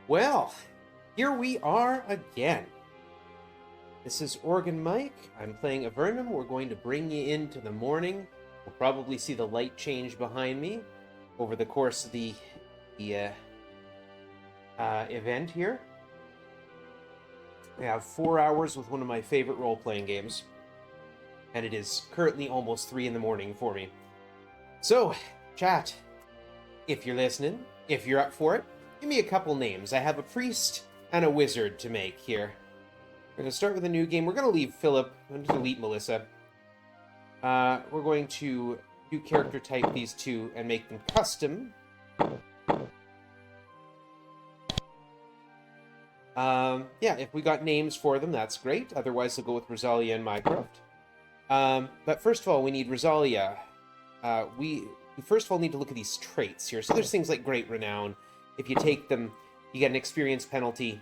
Well, here we are again. This is organmike. I'm playing Avernum. We're going to bring you into the morning. We'll probably see the light change behind me over the course of the event here. We have 4 hours with one of my favorite role-playing games, and it is currently almost 3 in the morning for me. So, chat, if you're listening, if you're up for it, give me a couple names. I have a priest and a wizard to make here. We're going to start with a new game. We're going to leave Philip. I'm going to delete Melissa. We're going to do character type these two and make them custom. Yeah, if we got names for them, that's great. Otherwise, we'll go with Rosalia and Mycroft. But first of all, we need Rosalia. We first of all need to look at these traits here. So there's things like Great Renown. If you take them, you get an experience penalty.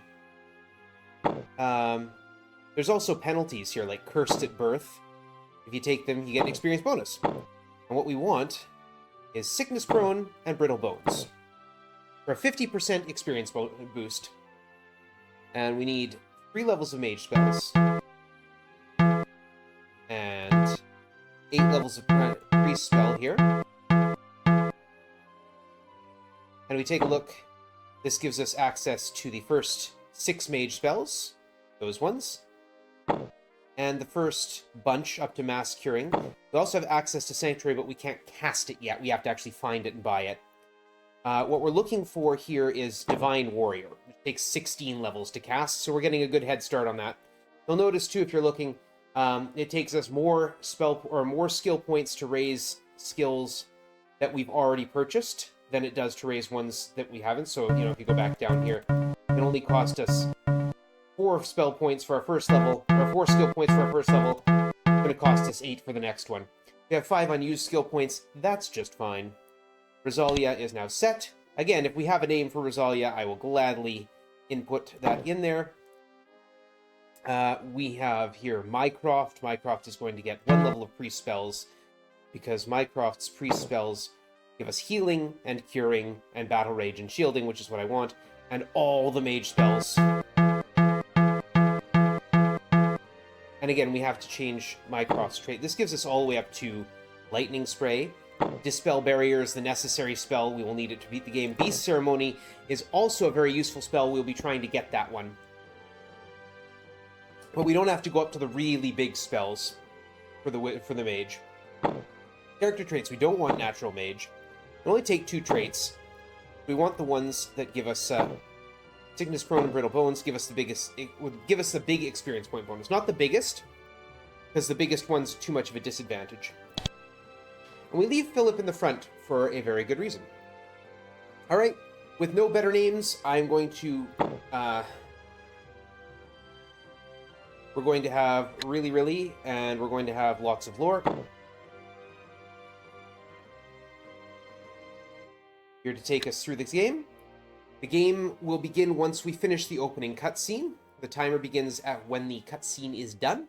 There's also penalties here, like Cursed at Birth. If you take them, you get an experience bonus. And what we want is Sickness Prone and Brittle Bones for a 50% experience boost. And we need 3 levels of mage spells. And 8 levels of priest spell here. And we take a look. This gives us access to the first 6 mage spells. Those ones. And the first bunch up to Mass Curing. We also have access to Sanctuary, but we can't cast it yet. We have to actually find it and buy it. What we're looking for here is Divine Warrior, which takes 16 levels to cast, so we're getting a good head start on that. You'll notice, too, if you're looking, it takes us more skill points to raise skills that we've already purchased than it does to raise ones that we haven't. So, you know, if you go back down here, it only cost us 4 spell points for our first level, or 4 skill points for our first level. It's going to cost us 8 for the next one. We have 5 unused skill points. That's just fine. Rosalia is now set. Again, if we have a name for Rosalia, I will gladly input that in there. We have here Mycroft. Mycroft is going to get 1 level of priest spells, because Mycroft's priest spells give us healing and curing and battle rage and shielding, which is what I want, and all the mage spells. And again, we have to change Mycroft's trait. This gives us all the way up to Lightning Spray. Dispel Barrier is the necessary spell. We will need it to beat the game. Beast Ceremony is also a very useful spell. We'll be trying to get that one. But we don't have to go up to the really big spells for the mage. Character traits. We don't want Natural Mage. We only take 2 traits. We want the ones that give us Sickness Prone and Brittle Bones. Give us the biggest. It would give us the big experience point bonus. Not the biggest, because the biggest one's too much of a disadvantage. And we leave Philip in the front for a very good reason. Alright, with no better names, I'm going to... we're going to have Really, and we're going to have Lots of Lore. Here to take us through this game. The game will begin once we finish the opening cutscene. The timer begins at when the cutscene is done.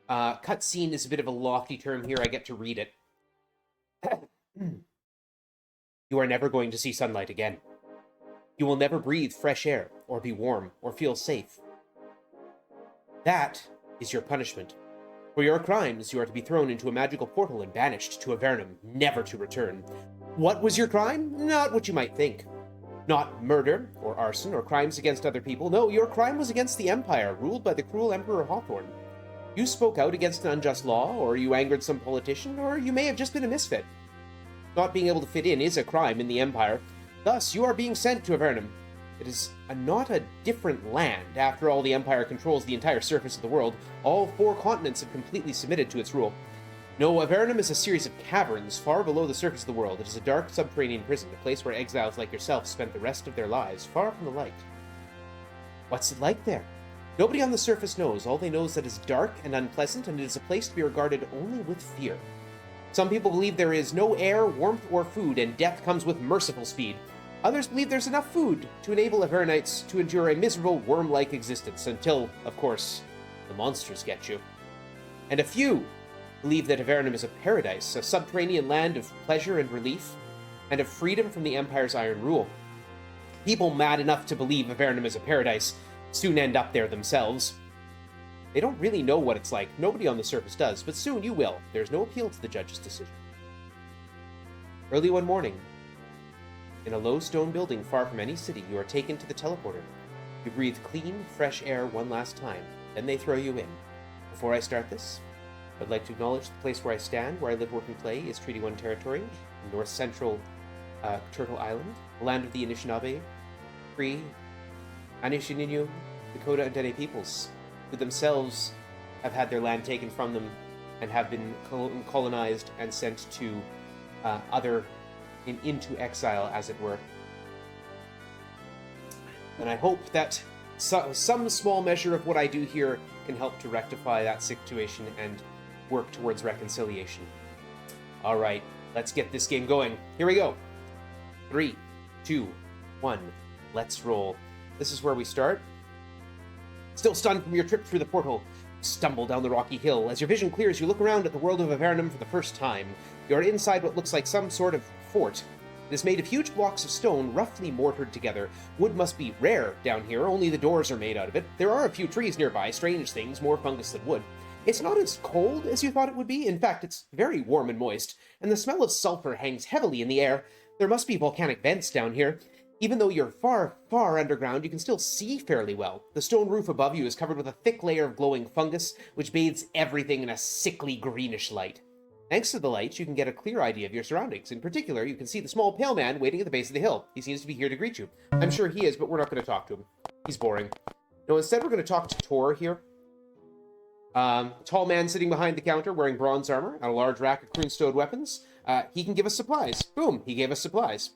Cutscene is a bit of a lofty term here. I get to read it. You are never going to see sunlight again. You will never breathe fresh air, or be warm, or feel safe. That is your punishment. For your crimes, you are to be thrown into a magical portal and banished to Avernum, never to return. What was your crime? Not what you might think. Not murder, or arson, or crimes against other people. No, your crime was against the Empire, ruled by the cruel Emperor Hawthorne. You spoke out against an unjust law, or you angered some politician, or you may have just been a misfit. Not being able to fit in is a crime in the Empire. Thus, you are being sent to Avernum. It is not a different land. After all, the Empire controls the entire surface of the world. All 4 continents have completely submitted to its rule. No, Avernum is a series of caverns far below the surface of the world. It is a dark subterranean prison, a place where exiles like yourself spent the rest of their lives, far from the light. What's it like there? Nobody on the surface knows. All they know is that it is dark and unpleasant, and it is a place to be regarded only with fear. Some people believe there is no air, warmth, or food, and death comes with merciful speed. Others believe there's enough food to enable Avernites to endure a miserable, worm-like existence, until, of course, the monsters get you. And a few believe that Avernum is a paradise, a subterranean land of pleasure and relief, and of freedom from the Empire's iron rule. People mad enough to believe Avernum is a paradise soon end up there themselves. They don't really know what it's like. Nobody on the surface does, but soon you will. There's no appeal to the judge's decision. Early one morning, in a low stone building far from any city, you are taken to the teleporter. You breathe clean, fresh air one last time, then they throw you in. Before I start this, I'd like to acknowledge the place where I stand, where I live, work, and play, is Treaty 1 territory, in north central Turtle Island, the land of the Anishinaabe, Cree, Anishinaabe, Dakota, and Dene peoples, who themselves have had their land taken from them and have been colonized and sent to into exile, as it were. And I hope that some small measure of what I do here can help to rectify that situation and work towards reconciliation. All right, let's get this game going. Here we go. 3, 2, 1, let's roll. This is where we start. Still stunned from your trip through the portal, you stumble down the rocky hill. As your vision clears, you look around at the world of Avernum for the first time. You are inside what looks like some sort of fort. It is made of huge blocks of stone, roughly mortared together. Wood must be rare down here, only the doors are made out of it. There are a few trees nearby, strange things, more fungus than wood. It's not as cold as you thought it would be. In fact, it's very warm and moist, and the smell of sulfur hangs heavily in the air. There must be volcanic vents down here. Even though you're far, far underground, you can still see fairly well. The stone roof above you is covered with a thick layer of glowing fungus, which bathes everything in a sickly greenish light. Thanks to the light, you can get a clear idea of your surroundings. In particular, you can see the small pale man waiting at the base of the hill. He seems to be here to greet you. I'm sure he is, but we're not going to talk to him. He's boring. No, instead we're going to talk to Tor here. Tall man sitting behind the counter wearing bronze armor and a large rack of croon-stowed weapons. He can give us supplies. Boom, he gave us supplies.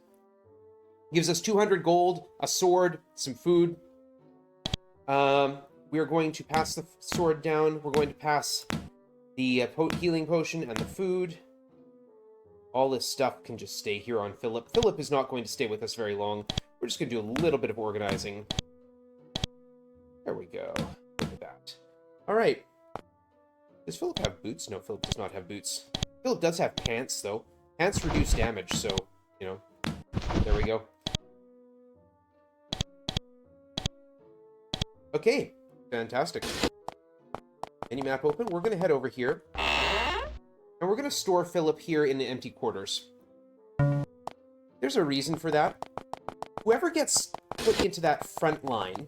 Gives us 200 gold, a sword, some food. We are going to pass the sword down. We're going to pass the healing potion and the food. All this stuff can just stay here on Philip. Philip is not going to stay with us very long. We're just going to do a little bit of organizing. There we go. Look at that. All right. Does Philip have boots? No, Philip does not have boots. Philip does have pants, though. Pants reduce damage, so, you know. There we go. Okay. Fantastic. Any map open? We're going to head over here. And we're going to store Philip here in the empty quarters. There's a reason for that. Whoever gets put into that front line,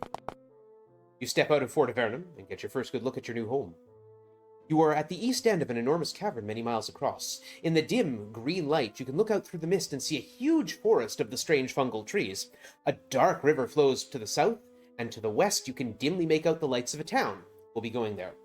you step out of Fort Avernum and get your first good look at your new home. You are at the east end of an enormous cavern many miles across. In the dim, green light, you can look out through the mist and see a huge forest of the strange fungal trees. A dark river flows to the south, and to the west you can dimly make out the lights of a town. We'll be going there.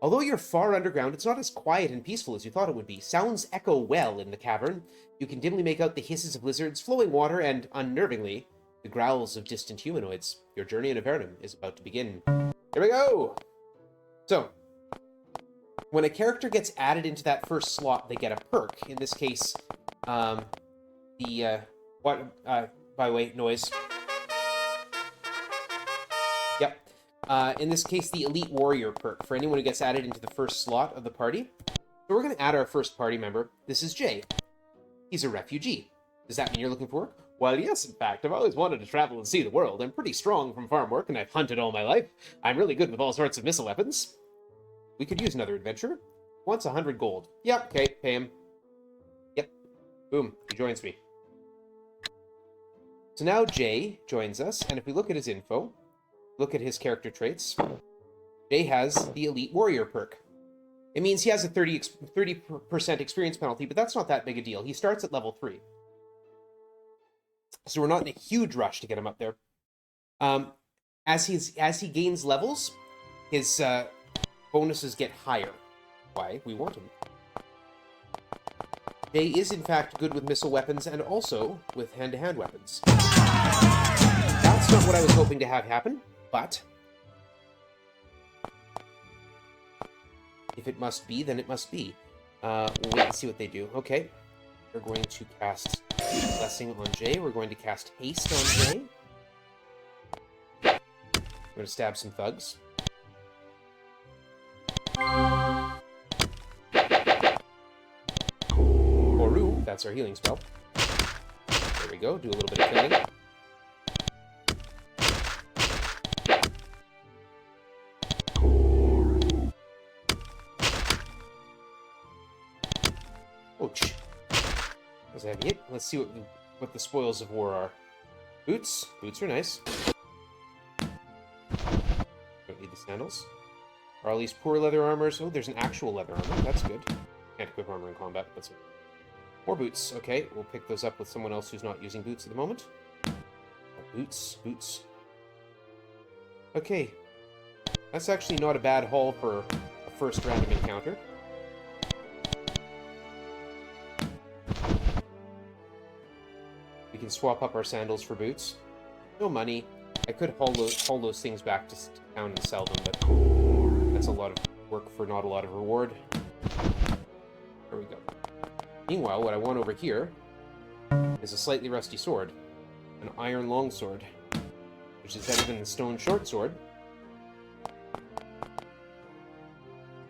Although you're far underground, it's not as quiet and peaceful as you thought it would be. Sounds echo well in the cavern. You can dimly make out the hisses of lizards, flowing water, and, unnervingly, the growls of distant humanoids. Your journey in Avernum is about to begin. Here we go! So, when a character gets added into that first slot, they get a perk. In this case, by the way, noise. Yep. In this case, the Elite Warrior perk, for anyone who gets added into the first slot of the party. So we're going to add our first party member. This is Jay. He's a refugee. Does that mean you're looking for work? Well, yes, in fact. I've always wanted to travel and see the world. I'm pretty strong from farm work, and I've hunted all my life. I'm really good with all sorts of missile weapons. We could use another adventurer. Wants 100 gold. Yep, okay, pay him. Yep. Boom, he joins me. So now Jay joins us, and if we look at his info, look at his character traits, Jay has the Elite Warrior perk. It means he has a 30% experience penalty, but that's not that big a deal. He starts at level 3. So we're not in a huge rush to get him up there. As he gains levels, his bonuses get higher. Why? We want him. Jay is, in fact, good with missile weapons and also with hand-to-hand weapons. That's not what I was hoping to have happen, but if it must be, then it must be. We'll wait and see what they do. Okay. We're going to cast Blessing on Jay. We're going to cast Haste on Jay. We're going to stab some thugs. That's our healing spell. There we go, do a little bit of killing. a heavy hit. Let's see what the spoils of war are. Boots. Boots are nice. Don't need the sandals. Or at least poor leather armors. Oh, there's an actual leather armor. That's good. Can't equip armor in combat. That's it. More boots. Okay, we'll pick those up with someone else who's not using boots at the moment. Boots. Boots. Okay. That's actually not a bad haul for a first random encounter. We can swap up our sandals for boots. No money. I could haul those things back to town and sell them, but that's a lot of work for not a lot of reward. There we go. Meanwhile, what I want over here is a slightly rusty sword. An iron longsword, which is better than the stone short sword.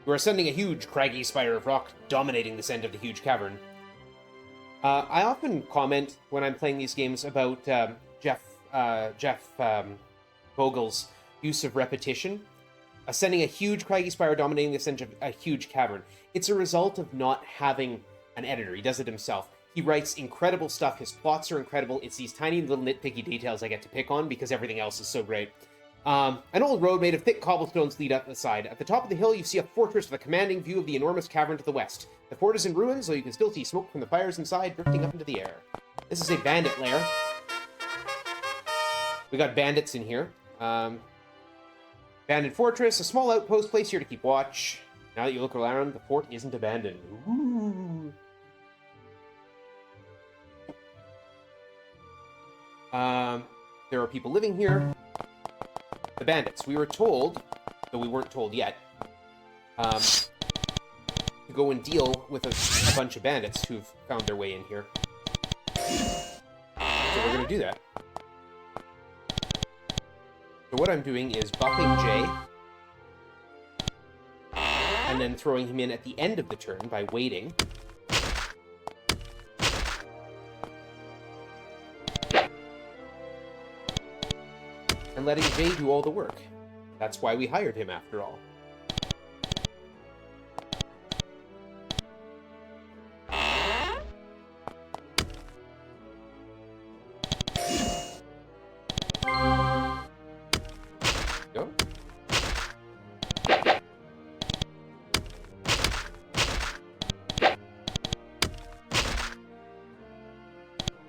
You are sending a huge, craggy spire of rock dominating this end of the huge cavern. I often comment when I'm playing these games about Jeff Vogel's use of repetition. Ascending a huge, craggy spire dominating the end of a huge cavern. It's a result of not having an editor. He does it himself. He writes incredible stuff. His plots are incredible. It's these tiny little nitpicky details I get to pick on because everything else is so great. An old road made of thick cobblestones lead up the side. At the top of the hill, you see a fortress with a commanding view of the enormous cavern to the west. The fort is in ruins, though you can still see smoke from the fires inside drifting up into the air. This is a bandit lair. We got bandits in here. Abandoned fortress, a small outpost place here to keep watch. Now that you look around, the fort isn't abandoned. Ooh. There are people living here. The bandits. We were told, though we weren't told yet, to go and deal with a bunch of bandits who've found their way in here. So we're going to do that. So what I'm doing is buffing Jay, and then throwing him in at the end of the turn by waiting. And letting Jay do all the work. That's why we hired him, after all. Go.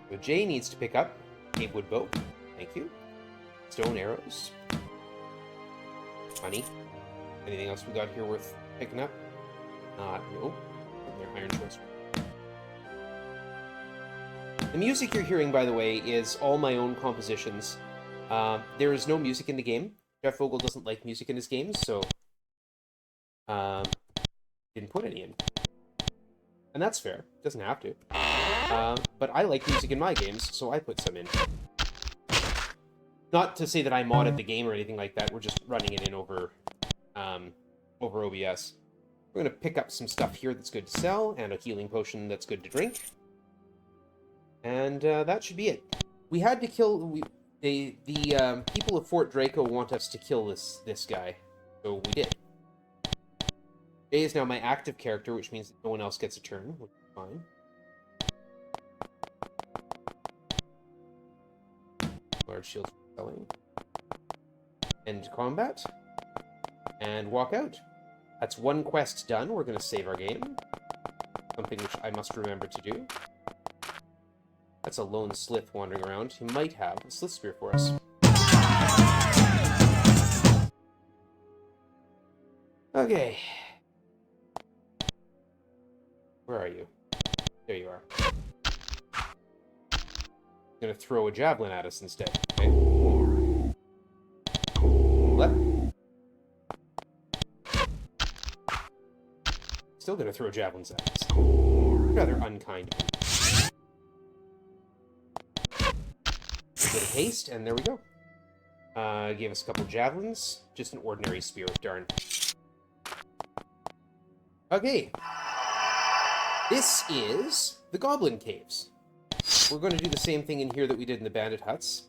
So Jay needs to pick up a wood bow. Thank you. Stone arrows. Money. Anything else we got here worth picking up? No. They're iron short. The music you're hearing, by the way, is all my own compositions. There is no music in the game. Jeff Vogel doesn't like music in his games, so didn't put any in. And that's fair. Doesn't have to. But I like music in my games, so I put some in. Not to say that I modded the game or anything like that. We're just running it in over OBS. We're going to pick up some stuff here that's good to sell, and a healing potion that's good to drink. And that should be it. We had to kill... The people of Fort Draco want us to kill this guy. So we did. Jay is now my active character, which means that no one else gets a turn, which is fine. Large shields for selling. End combat. And walk out. That's one quest done. We're going to save our game. Something which I must remember to do. That's a lone Slith wandering around. He might have a Slith Spear for us. Okay. Where are you? There you are. I'm gonna throw a javelin at us instead. Okay. What? Still gonna throw javelins at us. Rather unkind. A bit of haste, and there we go. Gave us a couple javelins. Just an ordinary spear, darn. Okay. This is the Goblin Caves. We're going to do the same thing in here that we did in the Bandit Huts.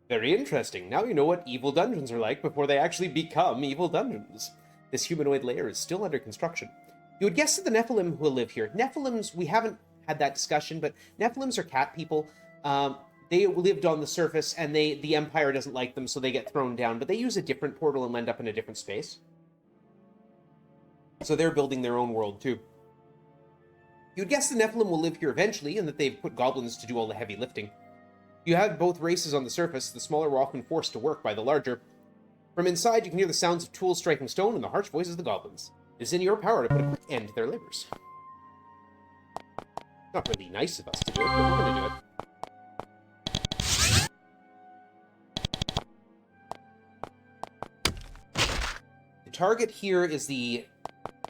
Very interesting. Now you know what evil dungeons are like before they actually become evil dungeons. This humanoid lair is still under construction. You would guess that the Nephilim will live here. Nephilims, we haven't had that discussion, but Nephilims are cat people. They lived on the surface, and the Empire doesn't like them, so they get thrown down. But they use a different portal and end up in a different space. So they're building their own world, too. You'd guess the Nephilim will live here eventually, and that they've put goblins to do all the heavy lifting. You have both races on the surface. The smaller were often forced to work by the larger. From inside, you can hear the sounds of tools striking stone and the harsh voices of the goblins. It is in your power to put a quick end to their labors. Not really nice of us to do it, but we're going to do it. The target here is the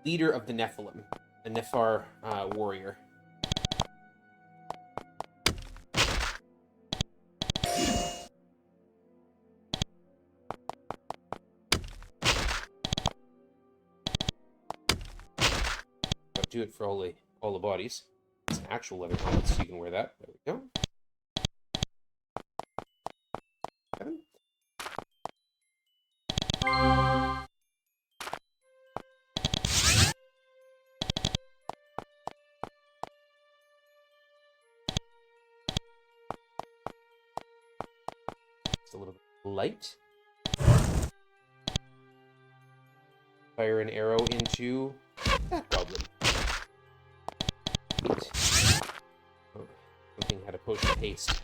leader of the Nephilim, a Nephar warrior. Do it for all the bodies. It's an actual leather helmet, so you can wear that. There we go. 7. Just a little bit light. Fire an arrow into that goblin. Oh, something had a potion of haste.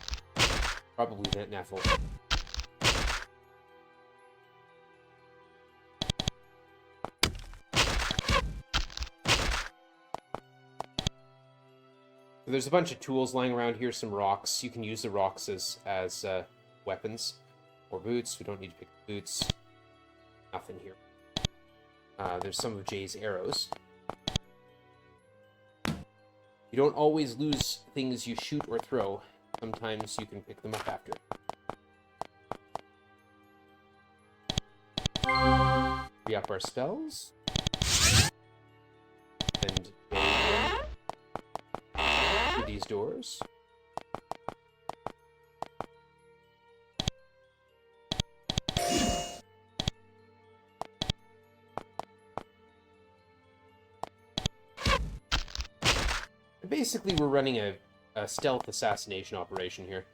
Probably that Nephil. So there's a bunch of tools lying around here, some rocks. You can use the rocks as weapons. Or boots. We don't need to pick boots. Nothing here. There's some of Jay's arrows. You don't always lose things you shoot or throw. Sometimes you can pick them up after. Re-up our spells. And go through these doors. Basically, we're running a stealth assassination operation here.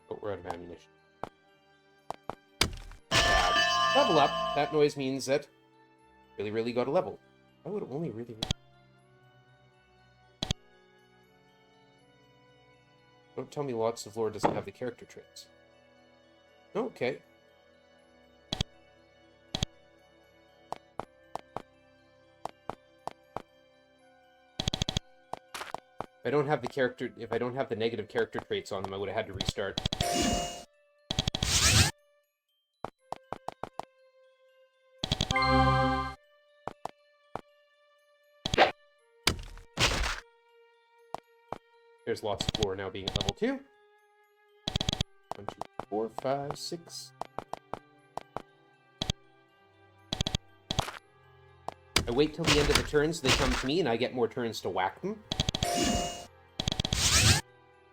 Oh, we're out of ammunition. Level up. That noise means that really got a level. I would only really... Don't tell me Lots of Lore doesn't have the character traits. Okay. If I don't have the negative character traits on them, I would have had to restart. There's Lots of Lore now being at level 2. 1, 2, 4, 5, 6. I wait till the end of the turn so they come to me and I get more turns to whack them.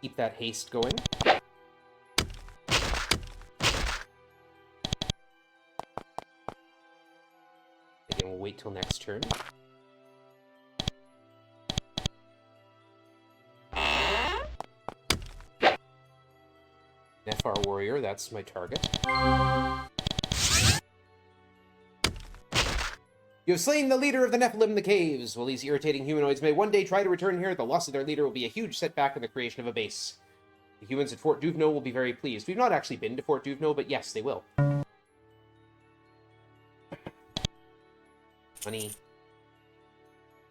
Keep that haste going. Again, we'll wait till next turn. Nephar warrior, that's my target. You have slain the leader of the Nephilim in the caves. While these irritating humanoids may one day try to return here, the loss of their leader will be a huge setback in the creation of a base. The humans at Fort Duvno will be very pleased. We've not actually been to Fort Duvno, but yes, they will. Money.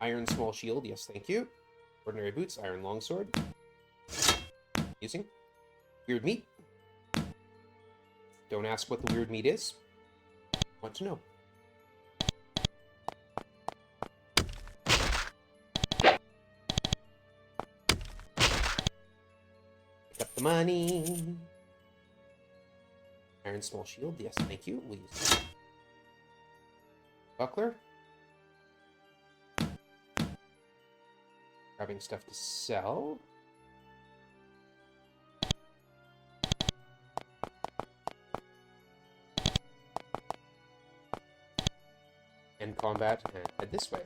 Iron small shield, yes, thank you. Ordinary boots, iron longsword. Using. Weird meat. Don't ask what the weird meat is. Want to know. Pick up the money. Iron small shield, yes, thank you. We'll use it. Buckler. Grabbing stuff to sell. combat and head this way.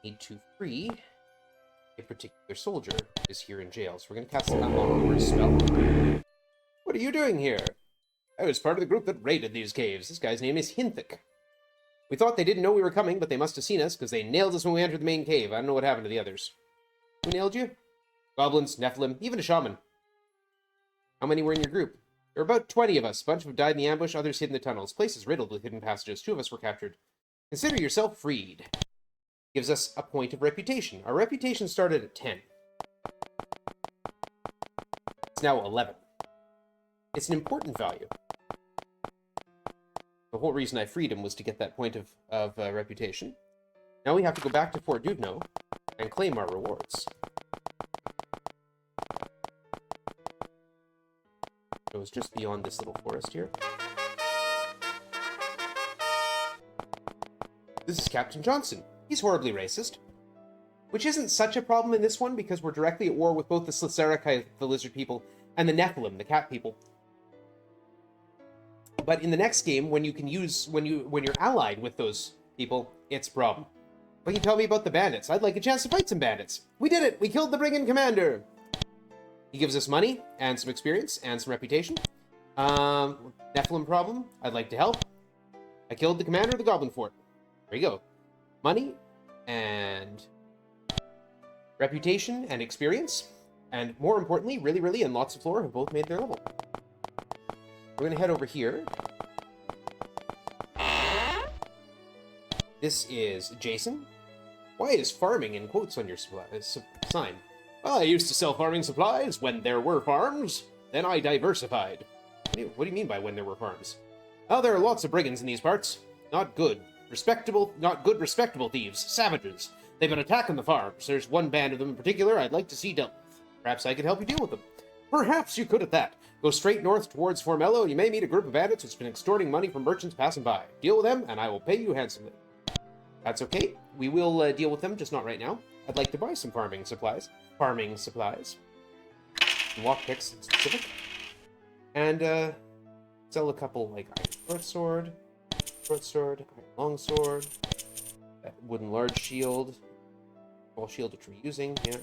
Need to free a particular soldier who is here in jail. So we're going to cast an unlock spell. What are you doing here? I was part of the group that raided these caves. This guy's name is Hinthic. We thought they didn't know we were coming, but they must have seen us, because they nailed us when we entered the main cave. I don't know what happened to the others. Who nailed you? Goblins, Nephilim, even a shaman. How many were in your group? There were about 20 of us. A bunch have died in the ambush, others hid in the tunnels. Place is riddled with hidden passages. 2 of us were captured. Consider yourself freed. Gives us a point of reputation. Our reputation started at 10. It's now 11. It's an important value. The whole reason I freed him was to get that point of reputation. Now we have to go back to Fort Duvno and claim our rewards. It was just beyond this little forest here. This is Captain Johnson. He's horribly racist. Which isn't such a problem in this one, because we're directly at war with both the Slicericae, the lizard people, and the Nephilim, the cat people. But in the next game, when you're allied with those people, it's a problem. What can you tell me about the bandits? I'd like a chance to fight some bandits. We did it! We killed the brigand commander! He gives us money, and some experience, and some reputation. Nephilim problem. I'd like to help. I killed the commander of the Goblin Fort. There you go. Money, and reputation, and experience. And more importantly, really, and lots of floor have both made their level. We're going to head over here. This is Jason. Why is farming in quotes on your sign? Well, I used to sell farming supplies when there were farms. Then I diversified. What do you mean by when there were farms? Oh, there are lots of brigands in these parts. Not good. Not good respectable thieves. Savages. They've been attacking the farms. There's one band of them in particular I'd like to see dealt with. Perhaps I could help you deal with them. Perhaps you could at that. Go straight north towards Formello, and you may meet a group of bandits who's been extorting money from merchants passing by. Deal with them, and I will pay you handsomely. That's okay. We will deal with them, just not right now. I'd like to buy some farming supplies. Lockpicks in specific. And, sell a couple, like, iron short sword, iron longsword, that wooden large shield, small shield which we're using, yeah.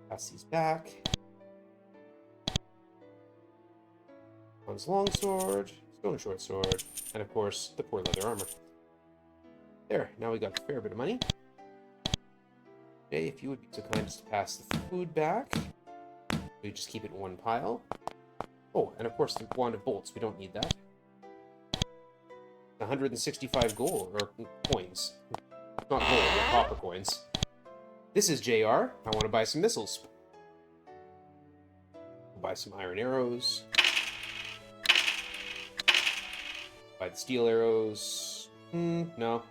Pass these back. Bronze longsword, stone short sword, and of course, the poor leather armor. There, now we got a fair bit of money. Okay, if you would be so kind as to pass the food back. We just keep it in one pile. Oh, and of course the wand of bolts, we don't need that. 165 gold, or coins. Not gold, but copper coins. This is JR. I want to buy some missiles. We'll buy some iron arrows. Buy the steel arrows. No,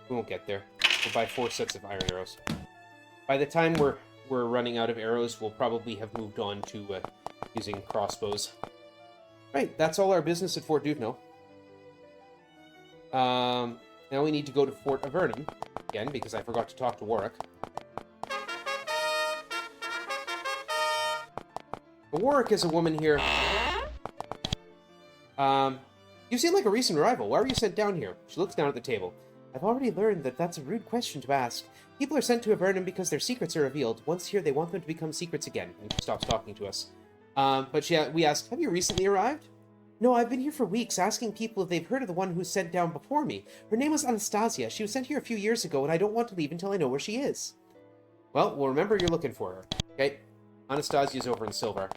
we won't get there. We'll buy 4 sets of iron arrows. By the time we're running out of arrows, we'll probably have moved on to using crossbows. Right, that's all our business at Fort Duvno. Now we need to go to Fort Avernum, again, because I forgot to talk to Warwick. Warwick is a woman here. You seem like a recent arrival. Why were you sent down here? She looks down at the table. I've already learned that that's a rude question to ask. People are sent to Avernum because their secrets are revealed. Once here, they want them to become secrets again. And she stops talking to us. But we asked, have you recently arrived? No, I've been here for weeks, asking people if they've heard of the one who was sent down before me. Her name was Anastasia. She was sent here a few years ago, and I don't want to leave until I know where she is. Well, remember you're looking for her. Okay? Anastasia's over in Silvar.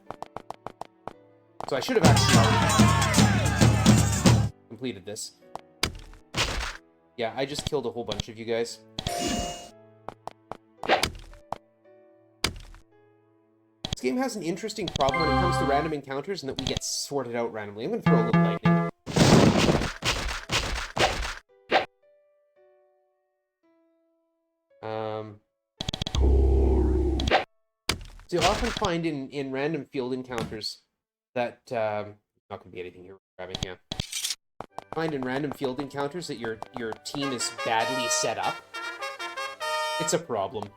So I should have actually completed this. Yeah, I just killed a whole bunch of you guys. This game has an interesting problem when it comes to random encounters, and that we get sorted out randomly. I'm going to throw a little lightning. So you often find in random field encounters that... not going to be anything here grabbing, yeah. Find in random field encounters that your team is badly set up. It's a problem.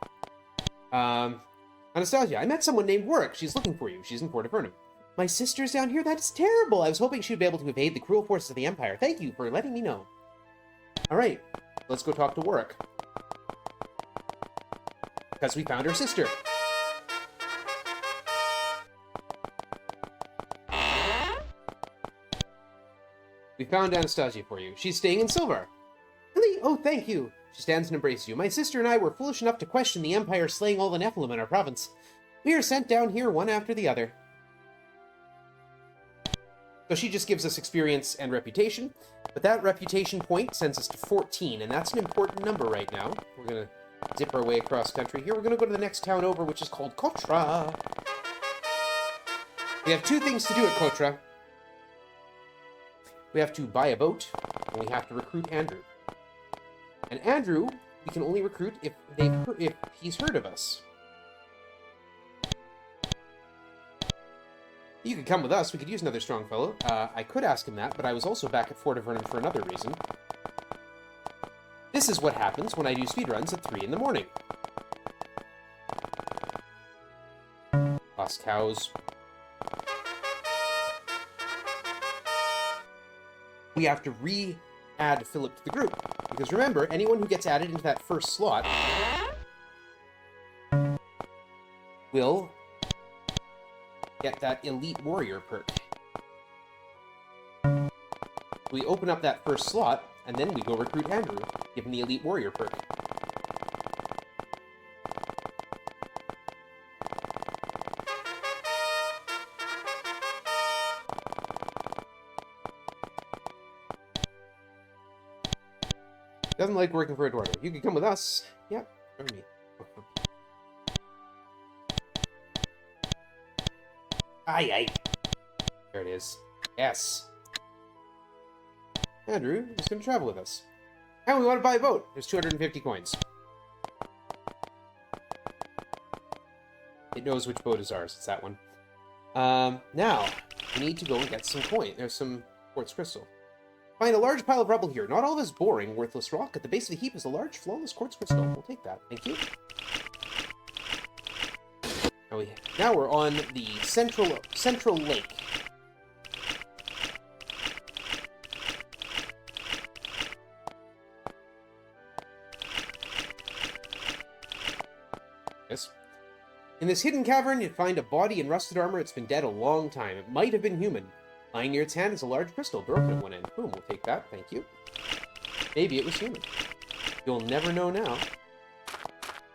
Anastasia, I met someone named Warwick. She's looking for you. She's in Port Avernum. My sister's down here? That's terrible. I was hoping she'd be able to evade the cruel forces of the Empire. Thank you for letting me know. Alright, let's go talk to Warwick. Because we found her sister. We found Anastasia for you. She's staying in Silvar. Really? Oh, thank you. She stands and embraces you. My sister and I were foolish enough to question the Empire slaying all the Nephilim in our province. We are sent down here one after the other. So she just gives us experience and reputation, but that reputation point sends us to 14, and that's an important number right now. We're going to zip our way across country here. We're going to go to the next town over, which is called Kotra. We have two things to do at Kotra. We have to buy a boat, and we have to recruit Andrew. And Andrew, we can only recruit if he's heard of us. You could come with us. We could use another strong fellow. I could ask him that, but I was also back at Fort Avernum for another reason. This is what happens when I do speedruns at 3 in the morning. Lost cows. We have to re-add Philip to the group. Because remember, anyone who gets added into that first slot will get that Elite Warrior perk. We open up that first slot, and then we go recruit Andrew, give him the Elite Warrior perk. Doesn't like working for a dwarf. You can come with us. Yeah, join me. Aye, aye. There it is. Yes. Andrew is going to travel with us. And we want to buy a boat. There's 250 coins. It knows which boat is ours. It's that one. Now, we need to go and get some coin. There's some quartz crystal. Find a large pile of rubble here. Not all this boring, worthless rock. At the base of the heap is a large, flawless quartz crystal. We'll take that. Thank you. Now we're on the central lake. Yes. In this hidden cavern, you find a body in rusted armor. It's been dead a long time. It might have been human. Lying near its hand is a large crystal, broken at one end. Boom, we'll take that. Thank you. Maybe it was human. You'll never know now.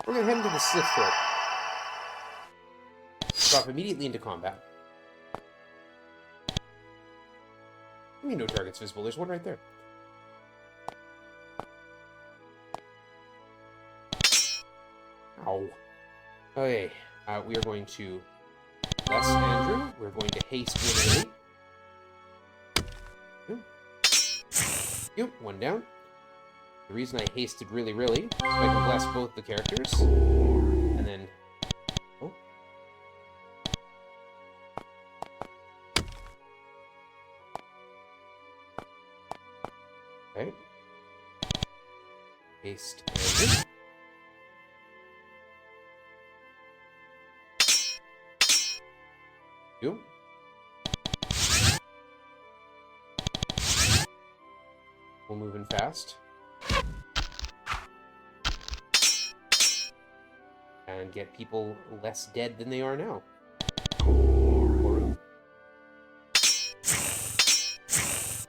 We're going to head into the Slith Fort. Drop immediately into combat. I mean, no targets visible. There's one right there. Ow. Okay, we are going to bless Andrew. We're going to haste really. One down. The reason I hasted really, is so I can bless both the characters. And then... Oh. Okay. Haste Andrew. You. We'll move in fast. And get people less dead than they are now.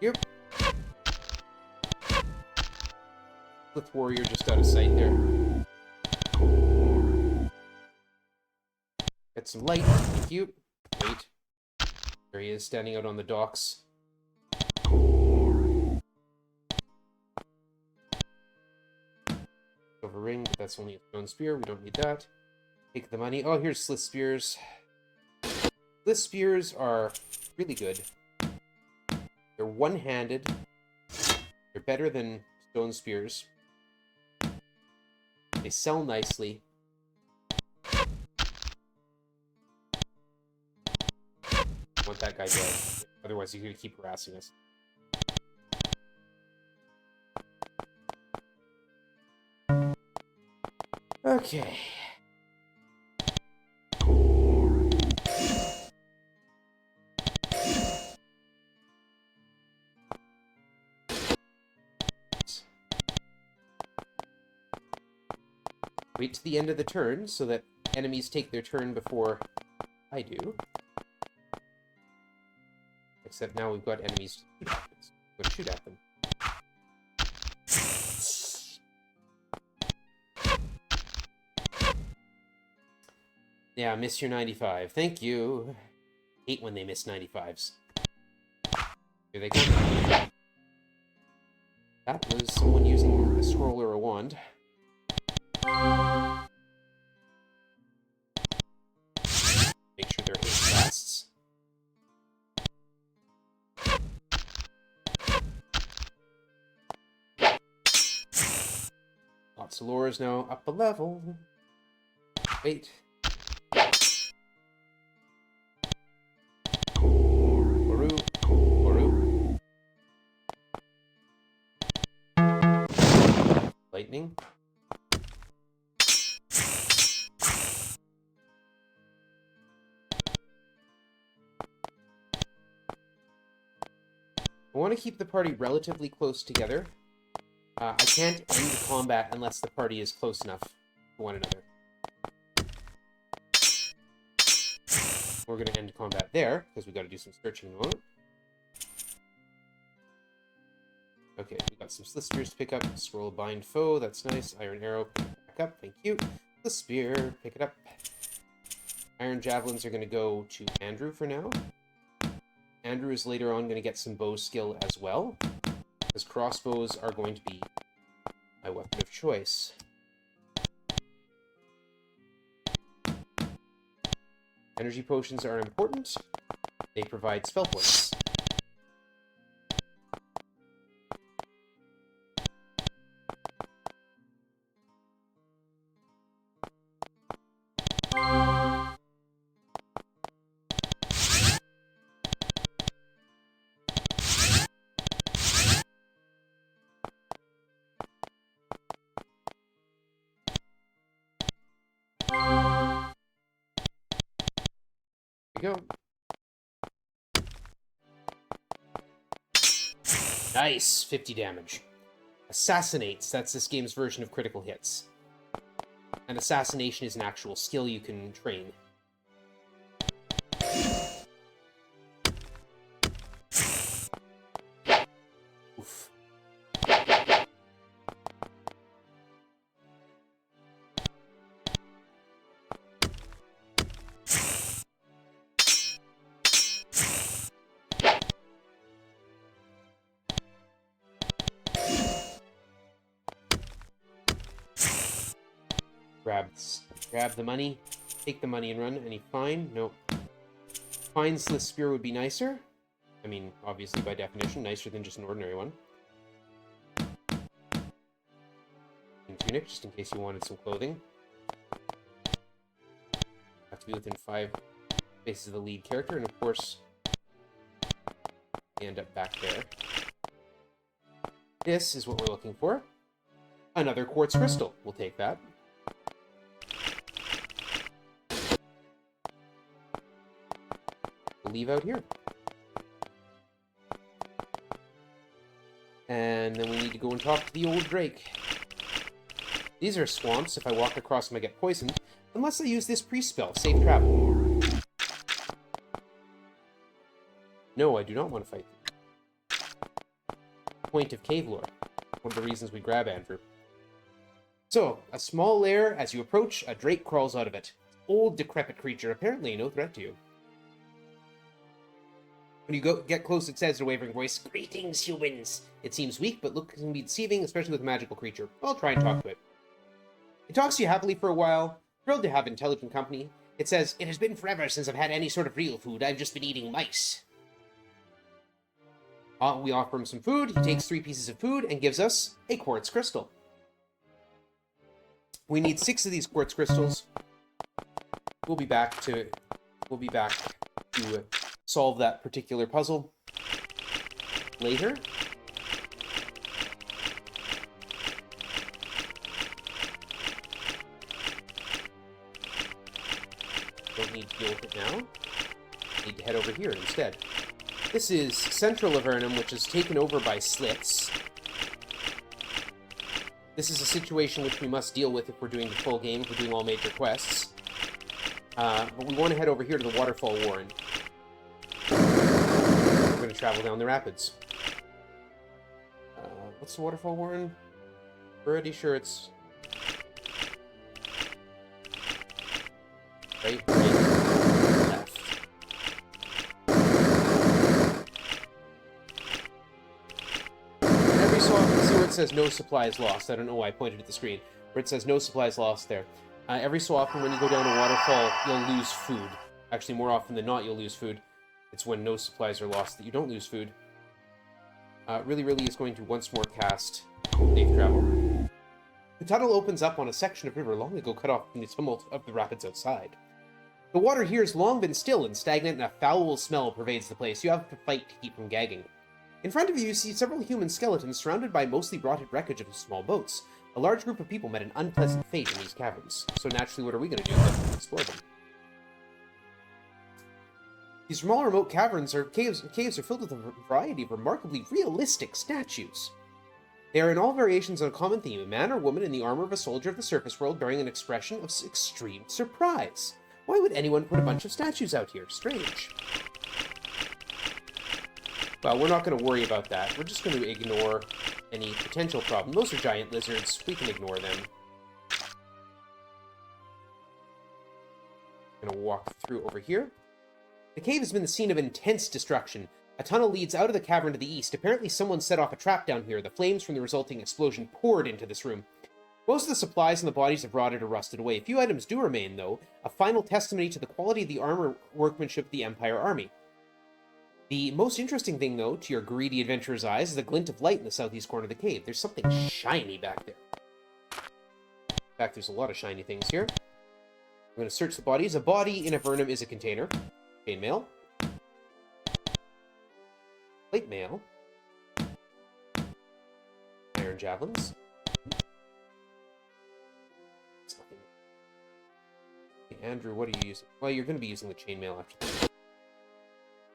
Yep. Slith Warrior just out of sight there. Get some light. Thank you. Wait. There he is, standing out on the docks. Silver ring, but that's only a stone spear. We don't need that. Take the money. Oh, here's Slith spears. Slith spears are really good. They're one-handed. They're better than stone spears. They sell nicely. I want that guy dead. Otherwise, he's going to keep harassing us. Okay. Wait to the end of the turn so that enemies take their turn before I do. Except now we've got enemies to shoot at. We're gonna shoot at them. Yeah, miss your 95. Thank you. Hate when they miss 95s. Here they come. That was someone using a scroll or a wand. Make sure they're haste blasts. Lots of lore is now up a level. Wait. Lightning. I want to keep the party relatively close together. I can't end combat unless the party is close enough to one another. We're going to end combat there, because we've got to do some searching in a moment. Okay, we got some Slith Spears to pick up. Scroll of Bind Foe, that's nice. Iron Arrow, back up, thank you. The Spear, pick it up. Iron Javelins are going to go to Andrew for now. Andrew is later on going to get some bow skill as well, because crossbows are going to be my weapon of choice. Energy potions are important. They provide spell points. Go. Nice! 50 damage. Assassinates, that's this game's version of critical hits. And assassination is an actual skill you can train. Oof. Grab the money, take the money and run. Any fine? Nope. Fine Slith Spear would be nicer. I mean, obviously by definition, nicer than just an ordinary one. And tunic, just in case you wanted some clothing. Have to be within 5 spaces of the lead character, and of course, they end up back there. This is what we're looking for. Another quartz crystal. We'll take that. Leave out here. And then we need to go and talk to the old Drake. These are swamps. If I walk across them, I get poisoned. Unless I use this priest spell, Safe Travel. No, I do not want to fight them. Point of cave lore. One of the reasons we grab Andrew. So, a small lair. As you approach, a Drake crawls out of it. Old, decrepit creature. Apparently no threat to you. When you get close, it says in a wavering voice, "Greetings, humans." It seems weak, but looks can be deceiving, especially with a magical creature. I'll try and talk to it. It talks to you happily for a while, thrilled to have intelligent company. It says, "It has been forever since I've had any sort of real food. I've just been eating mice." We offer him some food. He takes 3 pieces of food and gives us a quartz crystal. We need 6 of these quartz crystals. We'll be back to solve that particular puzzle later. Don't need to deal with it now. Need to head over here instead. This is central Avernum, which is taken over by slits. This is a situation which we must deal with if we're doing the full game, if we're doing all major quests. But we want to head over here to the Waterfall Warren. We're going to travel down the rapids. What's the Waterfall Warren? Pretty sure it's... right, left. And every so often, see where it says no supplies lost. I don't know why I pointed at the screen. Where it says no supplies lost there. Every so often when you go down a waterfall, you'll lose food. Actually, more often than not, you'll lose food. It's when no supplies are lost that you don't lose food. Really is going to once more cast Safe Travel. The tunnel opens up on a section of river long ago cut off from the tumult of the rapids outside. The water here has long been still and stagnant, and a foul smell pervades the place. You have to fight to keep from gagging. In front of you, you see several human skeletons surrounded by mostly rotted wreckage of small boats. A large group of people met an unpleasant fate in these caverns. So naturally, what are we going to do but explore them? These small remote caverns or caves are filled with a variety of remarkably realistic statues. They are in all variations on a common theme, a man or woman in the armor of a soldier of the surface world bearing an expression of extreme surprise. Why would anyone put a bunch of statues out here? Strange. Well, we're not going to worry about that. We're just going to ignore any potential problem. Those are giant lizards. We can ignore them. I'm going to walk through over here. The cave has been the scene of intense destruction. A tunnel leads out of the cavern to the east. Apparently someone set off a trap down here. The flames from the resulting explosion poured into this room. Most of the supplies and the bodies have rotted or rusted away. A few items do remain, though, a final testimony to the quality of the armor workmanship of the Empire Army. The most interesting thing, though, to your greedy adventurer's eyes, is the glint of light in the southeast corner of the cave. There's something shiny back there. In fact, there's a lot of shiny things here. I'm going to search the bodies. A body in Avernum is a container. Chainmail. Plate mail. Iron javelins. Andrew, what are you using? Well, you're going to be using the chainmail after this.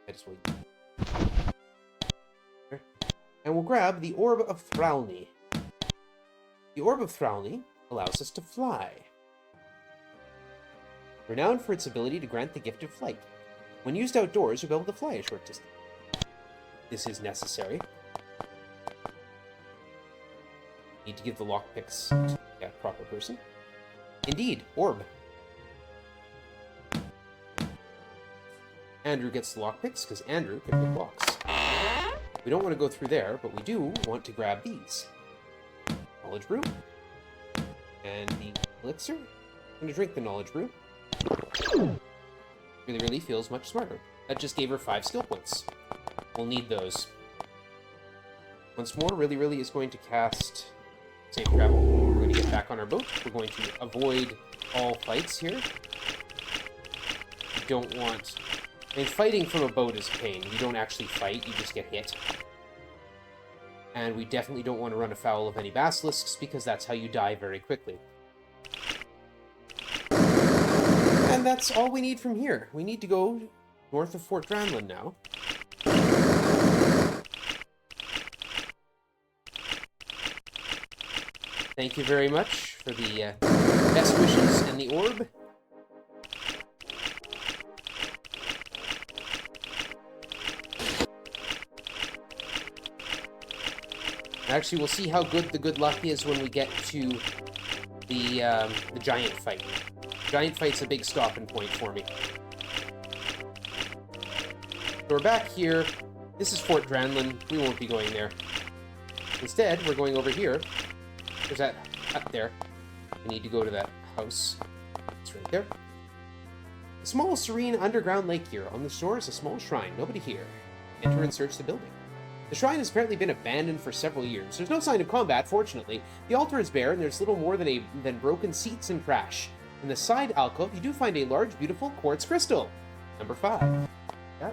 I just will use it. And we'll grab the Orb of Thralny. The Orb of Thralny allows us to fly. Renowned for its ability to grant the gift of flight. When used outdoors, you'll be able to fly a short distance. This is necessary. Need to give the lockpicks to the proper person. Indeed, Orb. Andrew gets the lockpicks, because Andrew can pick locks. We don't want to go through there, but we do want to grab these. Knowledge Brew. And the elixir. I'm going to drink the Knowledge Brew. Really feels much smarter. That just gave her 5 skill points. We'll need those. Once more, really is going to cast Safe Travel. We're going to get back on our boat. We're going to avoid all fights here. We don't want... I mean, fighting from a boat is a pain. You don't actually fight, you just get hit. And we definitely don't want to run afoul of any basilisks, because that's how you die very quickly. And that's all we need from here. We need to go north of Fort Dranlin now. Thank you very much for the best wishes and the orb. Actually, we'll see how good the good luck is when we get to the giant fight. Giant fight's a big stopping point for me. So we're back here. This is Fort Dranlin. We won't be going there. Instead, we're going over here. There's that hut there. We need to go to that house. It's right there. A small, serene underground lake here. On the shore is a small shrine. Nobody here. Enter and search the building. The shrine has apparently been abandoned for several years. There's no sign of combat, fortunately. The altar is bare, and there's little more than broken seats and trash. In the side alcove, you do find a large, beautiful quartz crystal. Number 5. Yeah.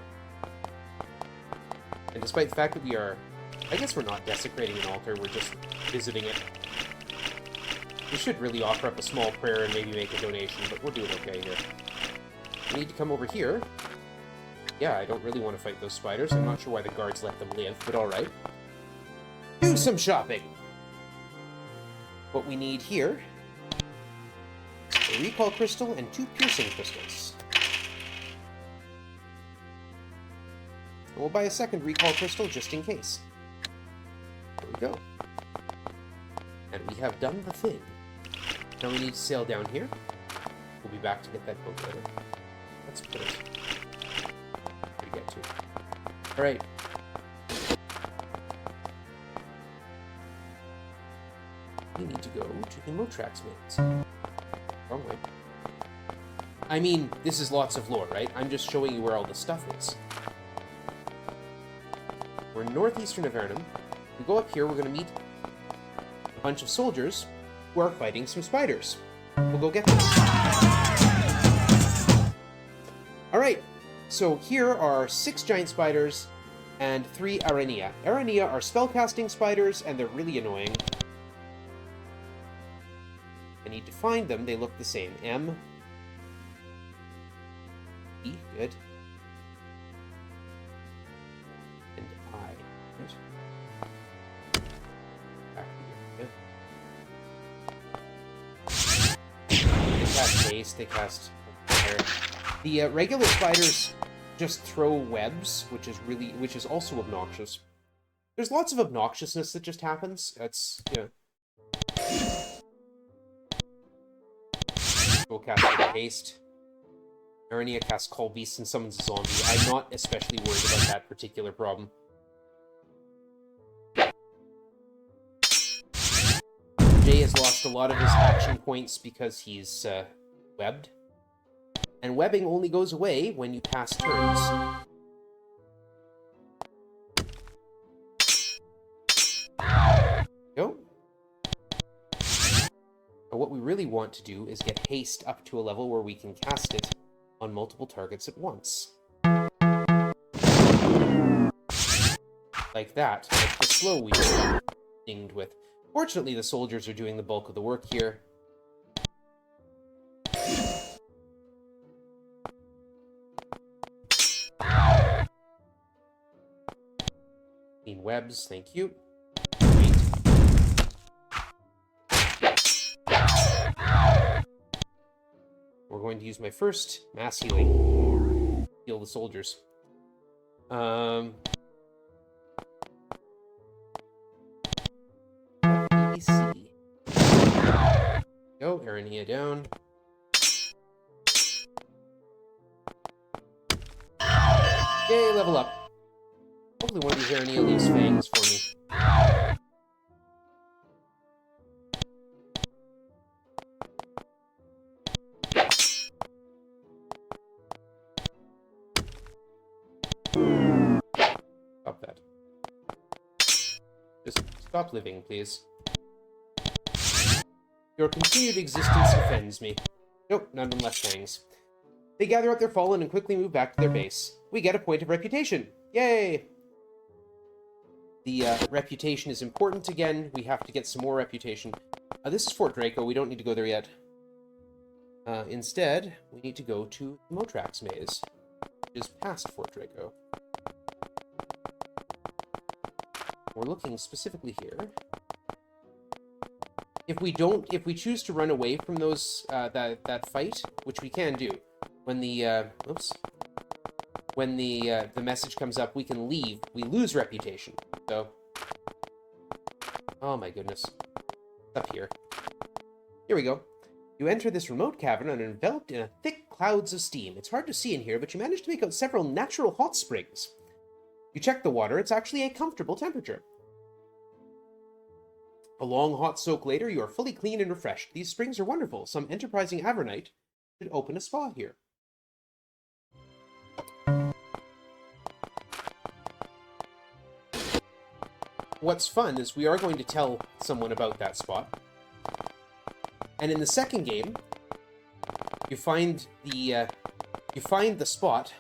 And despite the fact that we are... I guess we're not desecrating an altar, we're just visiting it. We should really offer up a small prayer and maybe make a donation, but we'll do it okay here. We need to come over here. Yeah, I don't really want to fight those spiders. I'm not sure why the guards let them live, but alright. Do some shopping! What we need here, a recall crystal and 2 piercing crystals. And we'll buy a second recall crystal just in case. There we go. And we have done the thing. Now we need to sail down here. We'll be back to get that boat later. Let's put it where to get to. Alright. We need to go to the Motrax maze. Wrong way. I mean, this is lots of lore, right? I'm just showing you where all the stuff is. We're in northeastern Avernum. We go up here, we're going to meet a bunch of soldiers who are fighting some spiders. We'll go get them. Alright, so here are 6 giant spiders and 3 Aranea. Aranea are spellcasting spiders, and they're really annoying. I need to find them. They look the same. M. E. Good. And I. Right. Back here. Good. They cast haste. They cast fire. The regular spiders just throw webs, which is also obnoxious. There's lots of obnoxiousness that just happens. That's, yeah. We'll cast haste. Aranea casts Call Beast and summons a zombie. I'm not especially worried about that particular problem. Jay has lost a lot of his action points because he's webbed. And webbing only goes away when you pass turns. Go. But what we really want to do is get haste up to a level where we can cast it on multiple targets at once. Like that. Like the slow we were dinged with. Fortunately, the soldiers are doing the bulk of the work here. Clean webs, thank you. Wait. We're going to use my first mass healing. Heal the soldiers. BBC. Go, Aranea down. Yay, level up. Hopefully one of these Aranea leaves fangs for me. Stop that. Just stop living, please. Your continued existence offends me. Nope, none of them left fangs. They gather up their fallen and quickly move back to their base. We get a point of reputation. Yay! The reputation is important again. We have to get some more reputation. This is Fort Draco. We don't need to go there yet. Instead, we need to go to the Motrax maze, which is past Fort Draco. We're looking specifically here. If we choose to run away from those that fight, which we can do, when the when the message comes up, we can leave. We lose reputation. So, oh my goodness, up here. Here we go. You enter this remote cavern and are enveloped in a thick clouds of steam. It's hard to see in here, but you manage to make out several natural hot springs. You check the water. It's actually a comfortable temperature. A long hot soak later, you are fully clean and refreshed. These springs are wonderful. Some enterprising Avernite should open a spa here. What's fun is we are going to tell someone about that spot. And in the second game, you find the spot.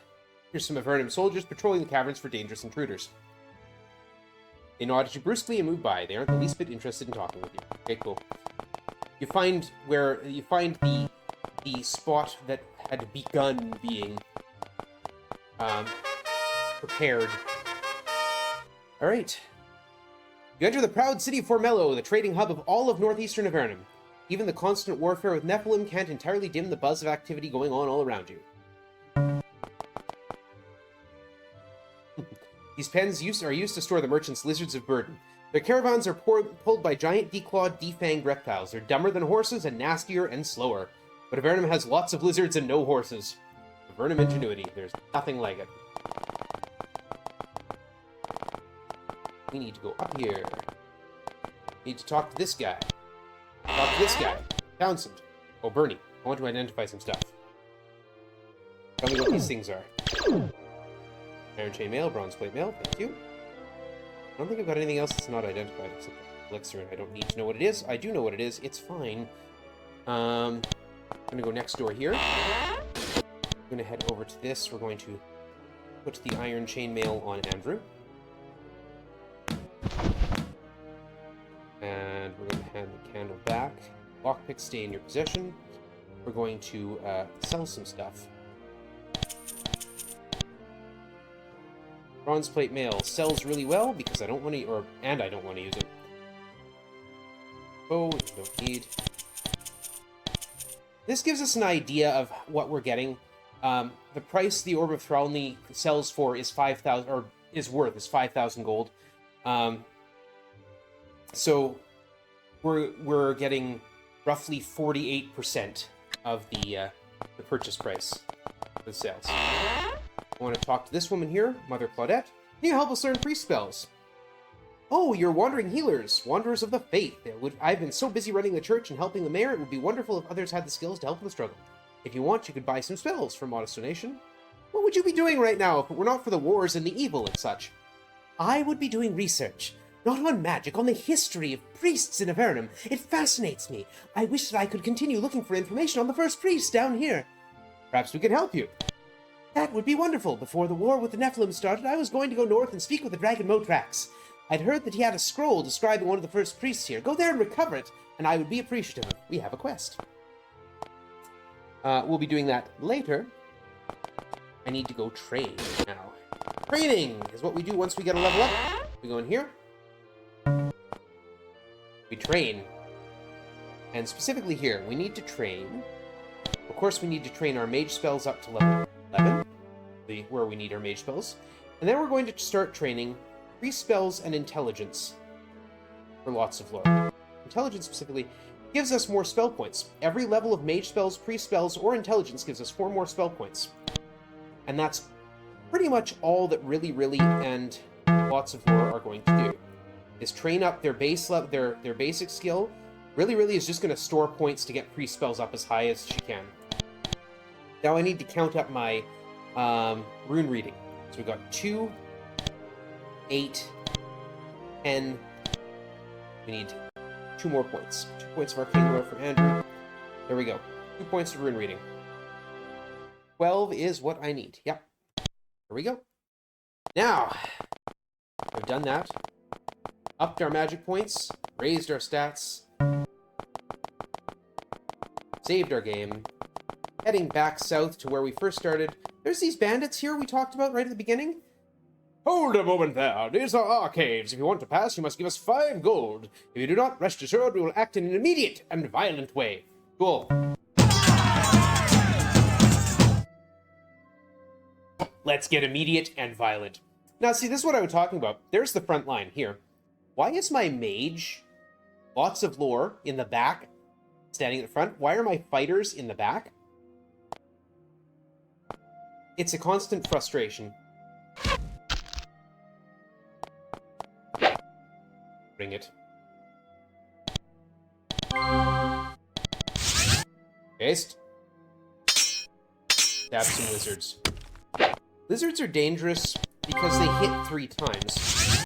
Here's some Avernum soldiers patrolling the caverns for dangerous intruders. They nod at you brusquely and move by. They aren't the least bit interested in talking with you. Okay, cool. You find the spot that had begun being prepared. All right. You enter the proud city of Formello, the trading hub of all of northeastern Avernum. Even the constant warfare with Nephilim can't entirely dim the buzz of activity going on all around you. These pens are used to store the merchants' lizards of burden. Their caravans are pulled by giant declawed, defanged reptiles. They're dumber than horses and nastier and slower. But Avernum has lots of lizards and no horses. Avernum ingenuity. There's nothing like it. We need to go up here. Need to talk to this guy. Talk to this guy. Townsend. Oh, Bernie. I want to identify some stuff. Tell me what these things are. Iron chain mail, bronze plate mail, thank you. I don't think I've got anything else that's not identified except elixir, and I don't need to know what it is. I do know what it is. It's fine. I'm gonna go next door here. I'm gonna head over to this. We're going to put the iron chain mail on Andrew. And we're going to hand the candle back. Lockpick, stay in your possession. We're going to sell some stuff. Bronze plate mail sells really well because I don't want to, and I don't want to use it. Oh, don't need. This gives us an idea of what we're getting. The price the Orb of Thralny sells for is 5,000, or is worth, is 5,000 gold. So we're getting roughly 48% of the purchase price of the sales. I want to talk to this woman here, Mother Claudette. Can you help us learn priest spells? Oh, you're wandering healers, wanderers of the faith. I've been so busy running the church and helping the mayor, it would be wonderful if others had the skills to help in the struggle. If you want, you could buy some spells for modest donation. What would you be doing right now if it were not for the wars and the evil and such? I would be doing research. Not on magic, on the history of priests in Avernum. It fascinates me. I wish that I could continue looking for information on the first priest down here. Perhaps we can help you. That would be wonderful. Before the war with the Nephilim started, I was going to go north and speak with the dragon Motrax. I'd heard that he had a scroll describing one of the first priests here. Go there and recover it, and I would be appreciative. We have a quest. We'll be doing that later. I need to go train now. Training is what we do once we get a level up. We go in here. We train. And specifically here, we need to train. Of course, we need to train our mage spells up to level 11, where we need our mage spells. And then we're going to start training priest spells and intelligence for lots of lore. Intelligence specifically gives us more spell points. Every level of mage spells, priest spells, or intelligence gives us 4 more spell points. And that's pretty much all that really, and lots of lore are going to do. Is train up their base level, their basic skill. Really is just going to store points to get priest spells up as high as she can. Now I need to count up my rune reading. So we've got 2, 8, 10. We need 2 more points. 2 points of arcane lore for Andrew. There we go. 2 points of rune reading. 12 is what I need. Yep. Here we go. Now, I've done that. Upped our magic points. Raised our stats. Saved our game. Heading back south to where we first started. There's these bandits here we talked about right at the beginning. Hold a moment there. These are our caves. If you want to pass, you must give us 5 gold. If you do not, rest assured we will act in an immediate and violent way. Cool. Let's get immediate and violent. Now, see, this is what I was talking about. There's the front line here. Why is my mage, lots of lore, in the back, standing at the front? Why are my fighters in the back? It's a constant frustration. Bring it. Paste. Stab some lizards. Lizards are dangerous because they hit 3 times.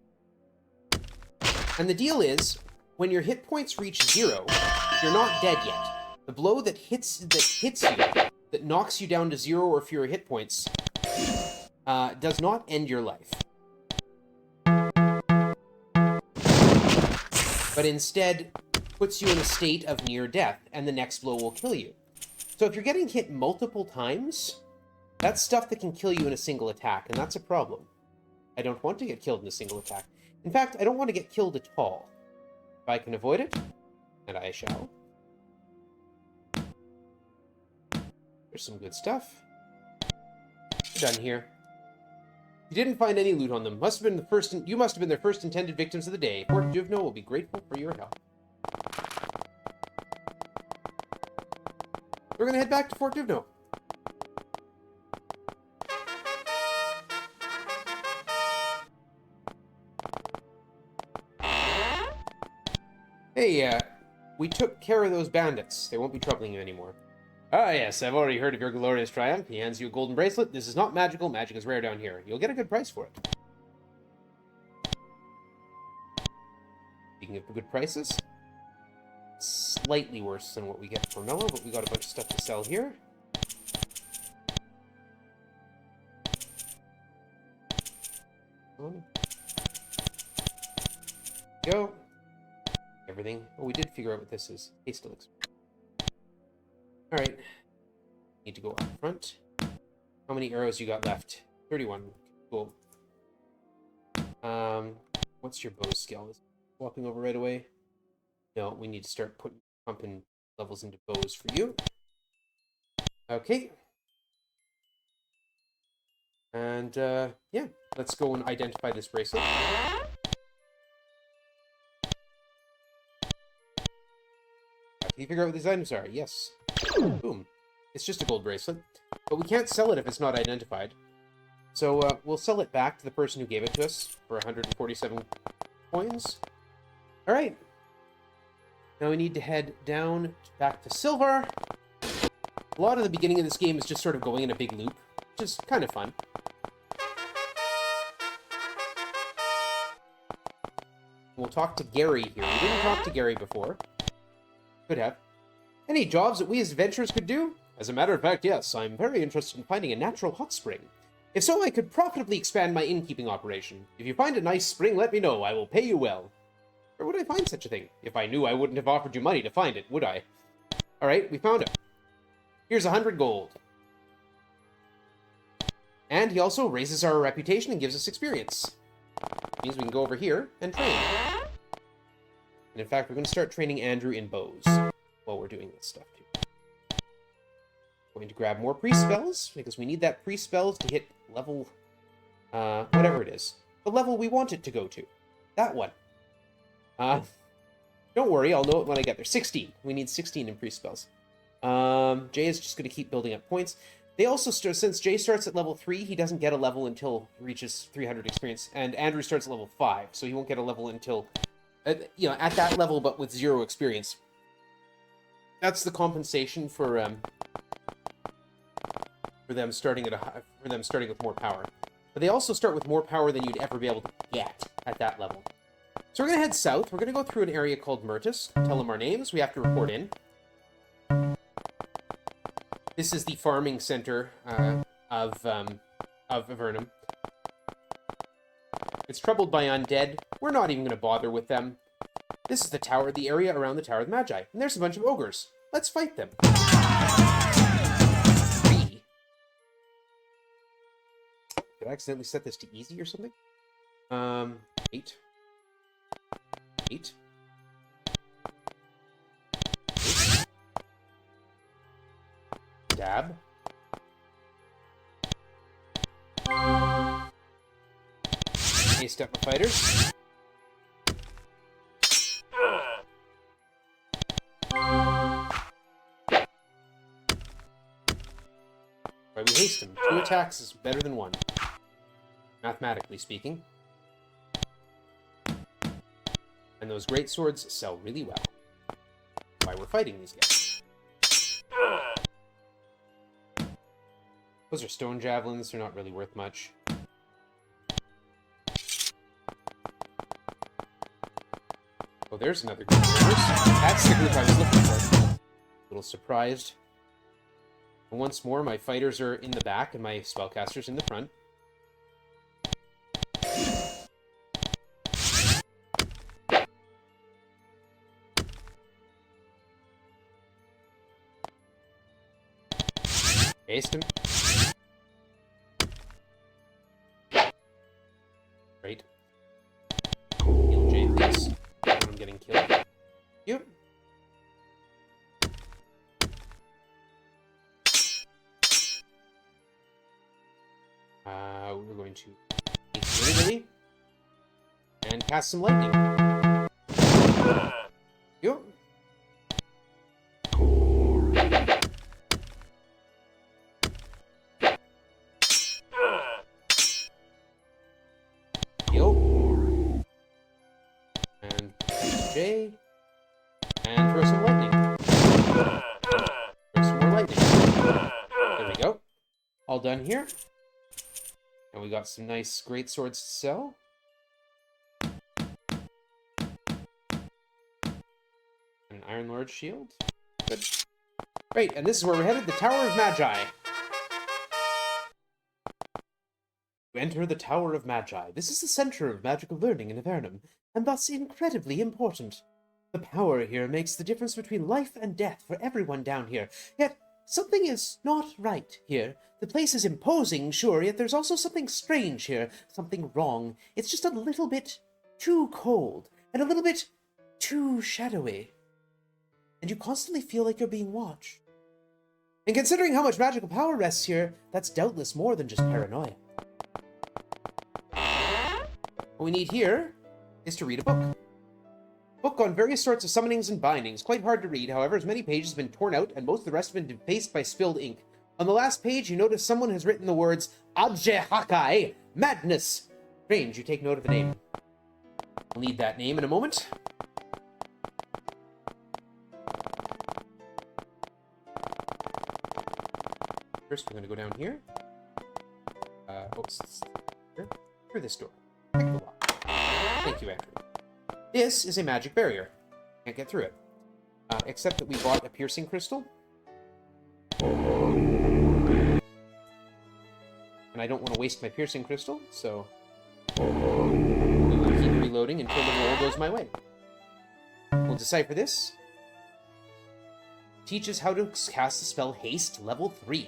And the deal is, when your hit points reach 0, you're not dead yet. The blow that hits you, that knocks you down to 0 or fewer hit points, does not end your life. But instead puts you in a state of near death, and the next blow will kill you. So if you're getting hit multiple times, that's stuff that can kill you in a single attack, and that's a problem. I don't want to get killed in a single attack. In fact, I don't want to get killed at all. If I can avoid it, and I shall. There's some good stuff. We're done here. You didn't find any loot on them. You must have been their first intended victims of the day. Fort Duvno will be grateful for your help. We're gonna head back to Fort Duvno. Hey, we took care of those bandits. They won't be troubling you anymore. Ah, yes, I've already heard of your glorious triumph. He hands you a golden bracelet. This is not magical. Magic is rare down here. You'll get a good price for it. Speaking of good prices, slightly worse than what we get for Mellow, but we got a bunch of stuff to sell here. Go. Everything. Oh, we did figure out what this is. Haste elixir. Alright. Need to go up front. How many arrows you got left? 31. Cool. What's your bow skill? Is it swapping over right away? No, we need to start pumping levels into bows for you. Okay. And, yeah. Let's go and identify this bracelet. Can you figure out what these items are? Yes. Boom. It's just a gold bracelet. But we can't sell it if it's not identified. So, we'll sell it back to the person who gave it to us for 147 coins. Alright. Now we need to head down back to Silvar. A lot of the beginning of this game is just sort of going in a big loop, which is kind of fun. We'll talk to Gary here. We didn't talk to Gary before. Could have. Any jobs that we as adventurers could do? As a matter of fact, yes. I'm very interested in finding a natural hot spring. If so, I could profitably expand my innkeeping operation. If you find a nice spring, let me know. I will pay you well. Where would I find such a thing? If I knew, I wouldn't have offered you money to find it, would I? Alright, we found it. Here's 100 gold. And he also raises our reputation and gives us experience. Means we can go over here and train. And in fact, we're going to start training Andrew in bows while we're doing this stuff too. Going to grab more priest spells, because we need that priest spells to hit level, whatever it is. The level we want it to go to. That one. Don't worry, I'll know it when I get there. 16. We need 16 in priest spells. Jay is just going to keep building up points. They also start, since Jay starts at level 3, he doesn't get a level until he reaches 300 experience, and Andrew starts at level 5, so he won't get a level until, you know, at that level, but with 0 experience. That's the compensation for them starting with more power. But they also start with more power than you'd ever be able to get at that level. So we're gonna head south. We're gonna go through an area called Myrtus. Tell them our names. We have to report in. This is the farming center of Avernum. It's troubled by undead. We're not even going to bother with them. This is the area around the Tower of the Magi. And there's a bunch of ogres. Let's fight them. 3. Did I accidentally set this to easy or something? 8. 8. Dab. Hey, step my fighters. Why we haste him. 2 attacks is better than 1. Mathematically speaking. And those great swords sell really well. Why we're fighting these guys. Those are stone javelins, they're not really worth much. Oh, there's another group of members. That's the group I was looking for. A little surprised. And once more, my fighters are in the back and my spellcasters in the front. Haste him. Great. getting killed. Yep. We're going to take and cast some lightning. Yep. And J. And throw some lightning. Throw some more lightning. There we go. All done here. And we got some nice great swords to sell. An Iron Lord shield. Good. Great, and this is where we're headed, the Tower of Magi. You enter the Tower of Magi. This is the center of magical learning in Avernum, and thus incredibly important. The power here makes the difference between life and death for everyone down here. Yet, something is not right here. The place is imposing, sure, yet there's also something strange here, something wrong. It's just a little bit too cold, and a little bit too shadowy. And you constantly feel like you're being watched. And considering how much magical power rests here, that's doubtless more than just paranoia. What we need here is to read a book. Book on various sorts of summonings and bindings. Quite hard to read, however, as many pages have been torn out and most of the rest have been defaced by spilled ink. On the last page, you notice someone has written the words, Adje Hakai, Madness. Strange, you take note of the name. We'll need that name in a moment. First, we're going to go down here. Through this door. Thank you, Andrew. This is a magic barrier. Can't get through it. Except that we bought a piercing crystal. And I don't want to waste my piercing crystal, so we will keep reloading until the roll goes my way. We'll decipher this. Teaches how to cast the spell Haste level 3.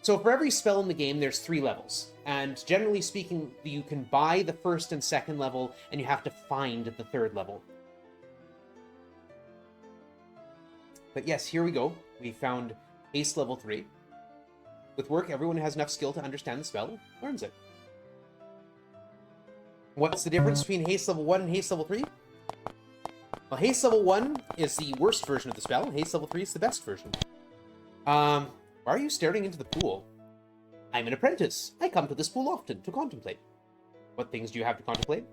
So for every spell in the game, there's 3 levels. And generally speaking, you can buy the first and second level, and you have to find the 3rd level. But yes, here we go. We found Haste level 3. With work, everyone who has enough skill to understand the spell learns it. What's the difference between Haste level 1 and Haste level 3? Well, Haste level 1 is the worst version of the spell. Haste level 3 is the best version. Why are you staring into the pool? I'm an apprentice. I come to this pool often to contemplate. What things do you have to contemplate?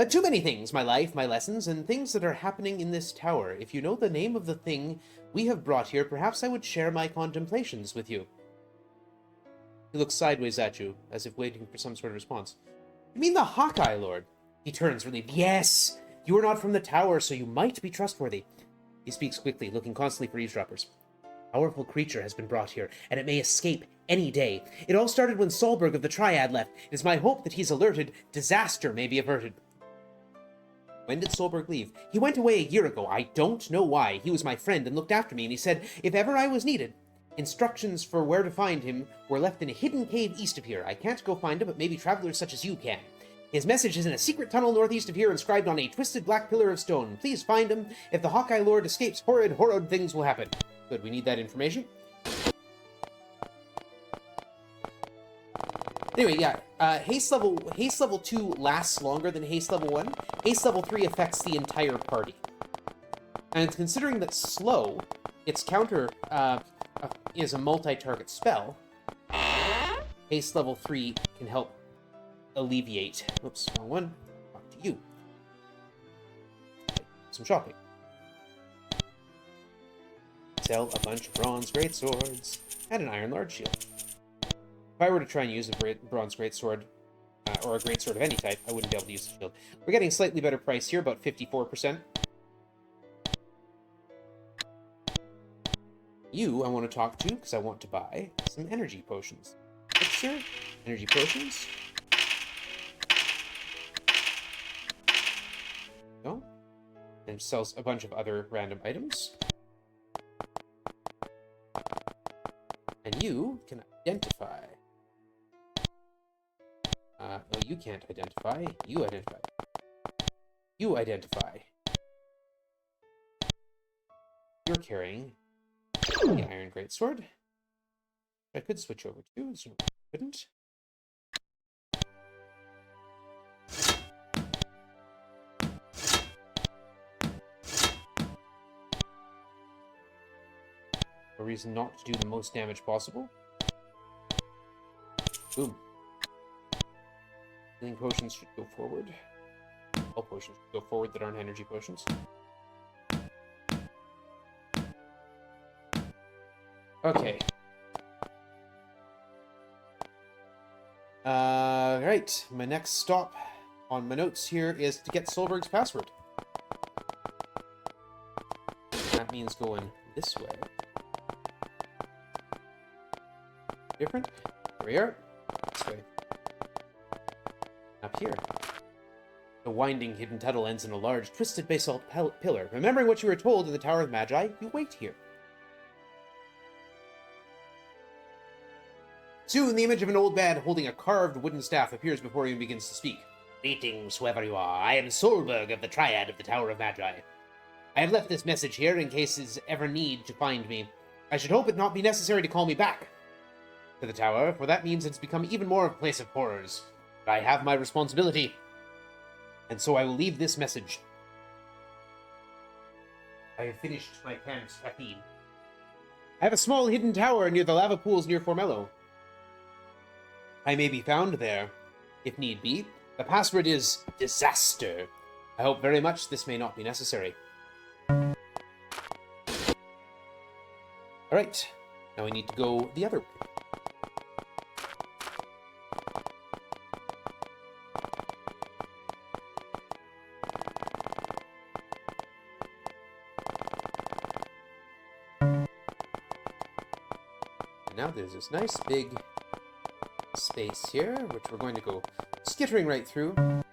Too many things, my life, my lessons, and things that are happening in this tower. If you know the name of the thing we have brought here, perhaps I would share my contemplations with you. He looks sideways at you, as if waiting for some sort of response. You mean the Hawkeye Lord? He turns relieved. Yes! You are not from the tower, so you might be trustworthy. He speaks quickly, looking constantly for eavesdroppers. A powerful creature has been brought here, and it may escape any day. It all started when Solberg of the Triad left. It is my hope that he's alerted. Disaster may be averted. When did Solberg leave? He went away a year ago. I don't know why. He was my friend and looked after me, and he said if ever I was needed. Instructions for where to find him were left in a hidden cave east of here. I can't go find him, but maybe travelers such as you can. His message is in a secret tunnel northeast of here, inscribed on a twisted black pillar of stone. Please find him. If the Hawkeye Lord escapes, horrid things will happen. Good, we need that information. Anyway, yeah, Haste level 2 lasts longer than Haste level 1. Haste level 3 affects the entire party. And considering that slow, its counter is a multi-target spell, Haste level 3 can help alleviate. Oops, wrong one. Talk to you. Some shopping. Sell a bunch of bronze greatswords and an iron large shield. If I were to try and use a bronze greatsword, or a greatsword of any type, I wouldn't be able to use the shield. We're getting a slightly better price here, about 54%. You, I want to talk to, because I want to buy some energy potions. Elixir, energy potions. Go. And sells a bunch of other random items. And you can identify. No, you can't identify. You identify. You identify. we're carrying the Iron Greatsword. I could switch over to, so I couldn't. A reason not to do the most damage possible. Boom. Healing potions should go forward. All potions should go forward that aren't energy potions. Okay. Right. My next stop on my notes here is to get Solberg's password. That means going this way. Different? Here we are. This way. Up here. The winding hidden tunnel ends in a large, twisted basalt pillar. Remembering what you were told in the Tower of Magi, you wait here. Soon, the image of an old man holding a carved wooden staff appears before he and begins to speak. Greetings, whoever you are. I am Solberg of the Triad of the Tower of Magi. I have left this message here in case you ever need to find me. I should hope it not be necessary to call me back to the tower, for that means it's become even more of a place of horrors. But I have my responsibility, and so I will leave this message. I have finished my pants caffeine. I have a small hidden tower near the lava pools near Formello. I may be found there, if need be. The password is disaster. I hope very much this may not be necessary. Alright, now we need to go the other way. Now there's this nice big space here, which we're going to go skittering right through. And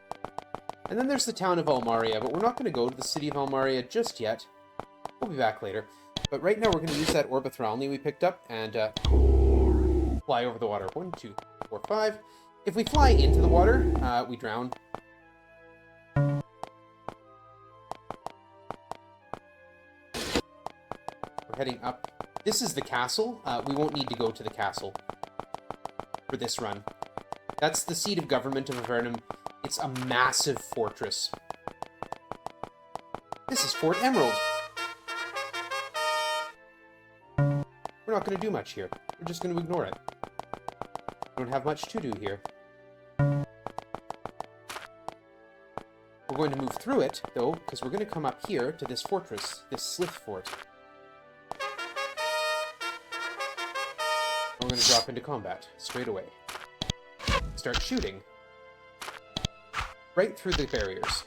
then there's the town of Almaria, but we're not going to go to the city of Almaria just yet. We'll be back later. But right now we're going to use that Orbitralny we picked up and fly over the water. 1, 2, 4, 5. If we fly into the water, we drown. We're heading up. This is the castle. We won't need to go to the castle for this run. That's the seat of government of Avernum. It's a massive fortress. This is Fort Emerald. We're not going to do much here. We're just going to ignore it. We don't have much to do here. We're going to move through it, though, because we're going to come up here to this fortress, this Slith Fort. We're going to drop into combat straight away. Start shooting. Right through the barriers.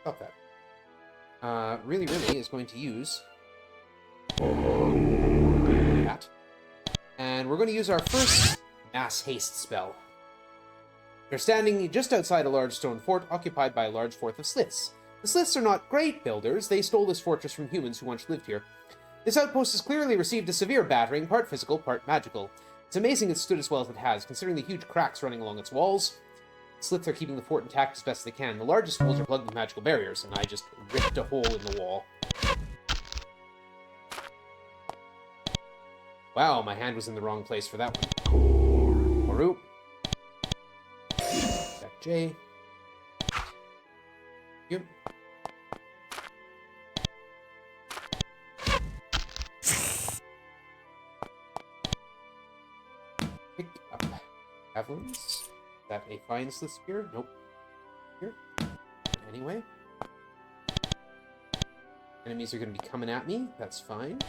Stop that. Really is going to use that. And we're going to use our first mass haste spell. They're standing just outside a large stone fort occupied by a large fort of Sliths. The Sliths are not great builders. They stole this fortress from humans who once lived here. This outpost has clearly received a severe battering, part physical, part magical. It's amazing it stood as well as it has, considering the huge cracks running along its walls. Sliths are keeping the fort intact as best they can. The largest holes are plugged with magical barriers, and I just ripped a hole in the wall. Wow, my hand was in the wrong place for that one. Maru. Back J. Yep. Pick up javelins. Is that a fine Slith spear? Nope. Here. Anyway. Enemies are going to be coming at me. That's fine.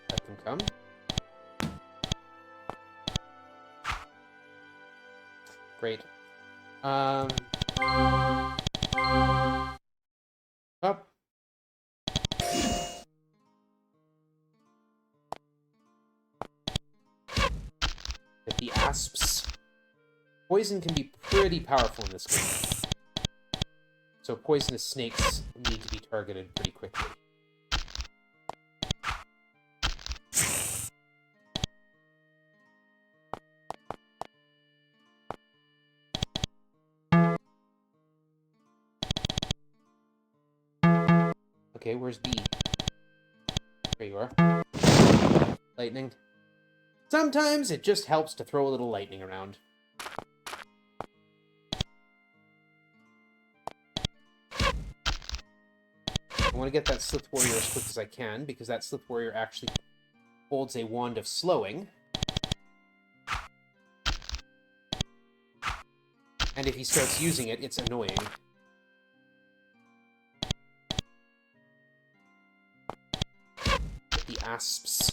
That can come. Great. Up. Get the asps. Poison can be pretty powerful in this game. So poisonous snakes need to be targeted pretty quickly. Okay, where's B? There you are. Lightning. Sometimes it just helps to throw a little lightning around. I want to get that Slith Warrior as quick as I can, because that Slith Warrior actually holds a wand of slowing. And if he starts using it, it's annoying. The asps.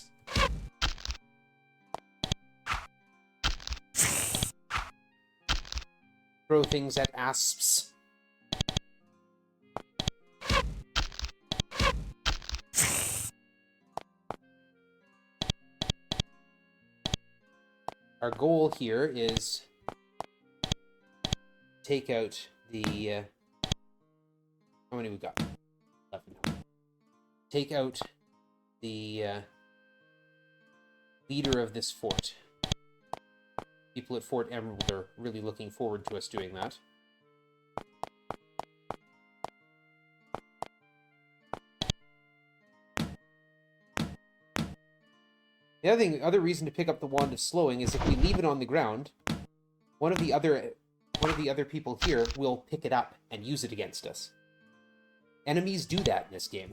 Throw things at asps. Our goal here is take out the... how many we got? 11. Take out the leader of this fort. People at Fort Emerald are really looking forward to us doing that. The other reason to pick up the Wand of Slowing is if we leave it on the ground, one of the other people here will pick it up and use it against us. Enemies do that in this game.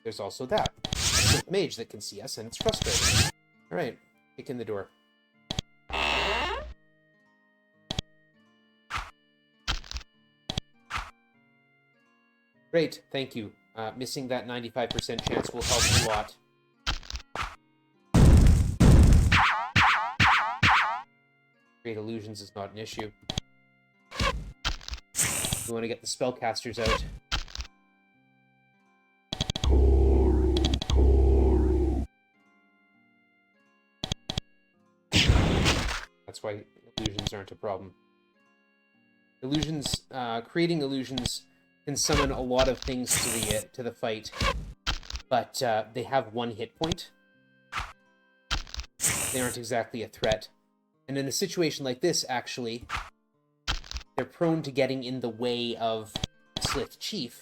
There's also that. It's a mage that can see us, and it's frustrating. Alright, kick in the door. Great, thank you. Missing that 95% chance will help a lot. Create illusions is not an issue. We want to get the spellcasters out. That's why illusions aren't a problem. Illusions, creating illusions can summon a lot of things to the fight, but they have one hit point. They aren't exactly a threat. And in a situation like this, actually, they're prone to getting in the way of the Slith Chief.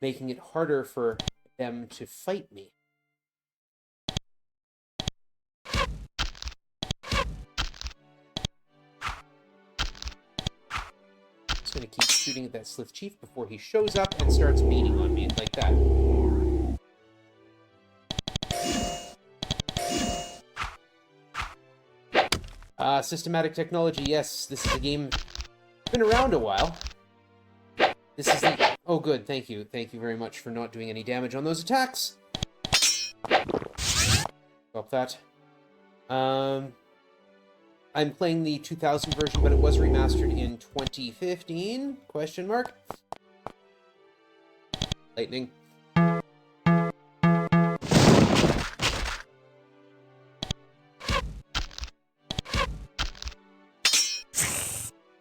Making it harder for them to fight me. Just gonna keep shooting at that Slith Chief before he shows up and starts beating on me like that. Systematic technology, yes, this is a game that's been around a while. This is the... Oh, good, thank you. Thank you very much for not doing any damage on those attacks. Stop that. I'm playing the 2000 version, but it was remastered in 2015? Question mark? Lightning.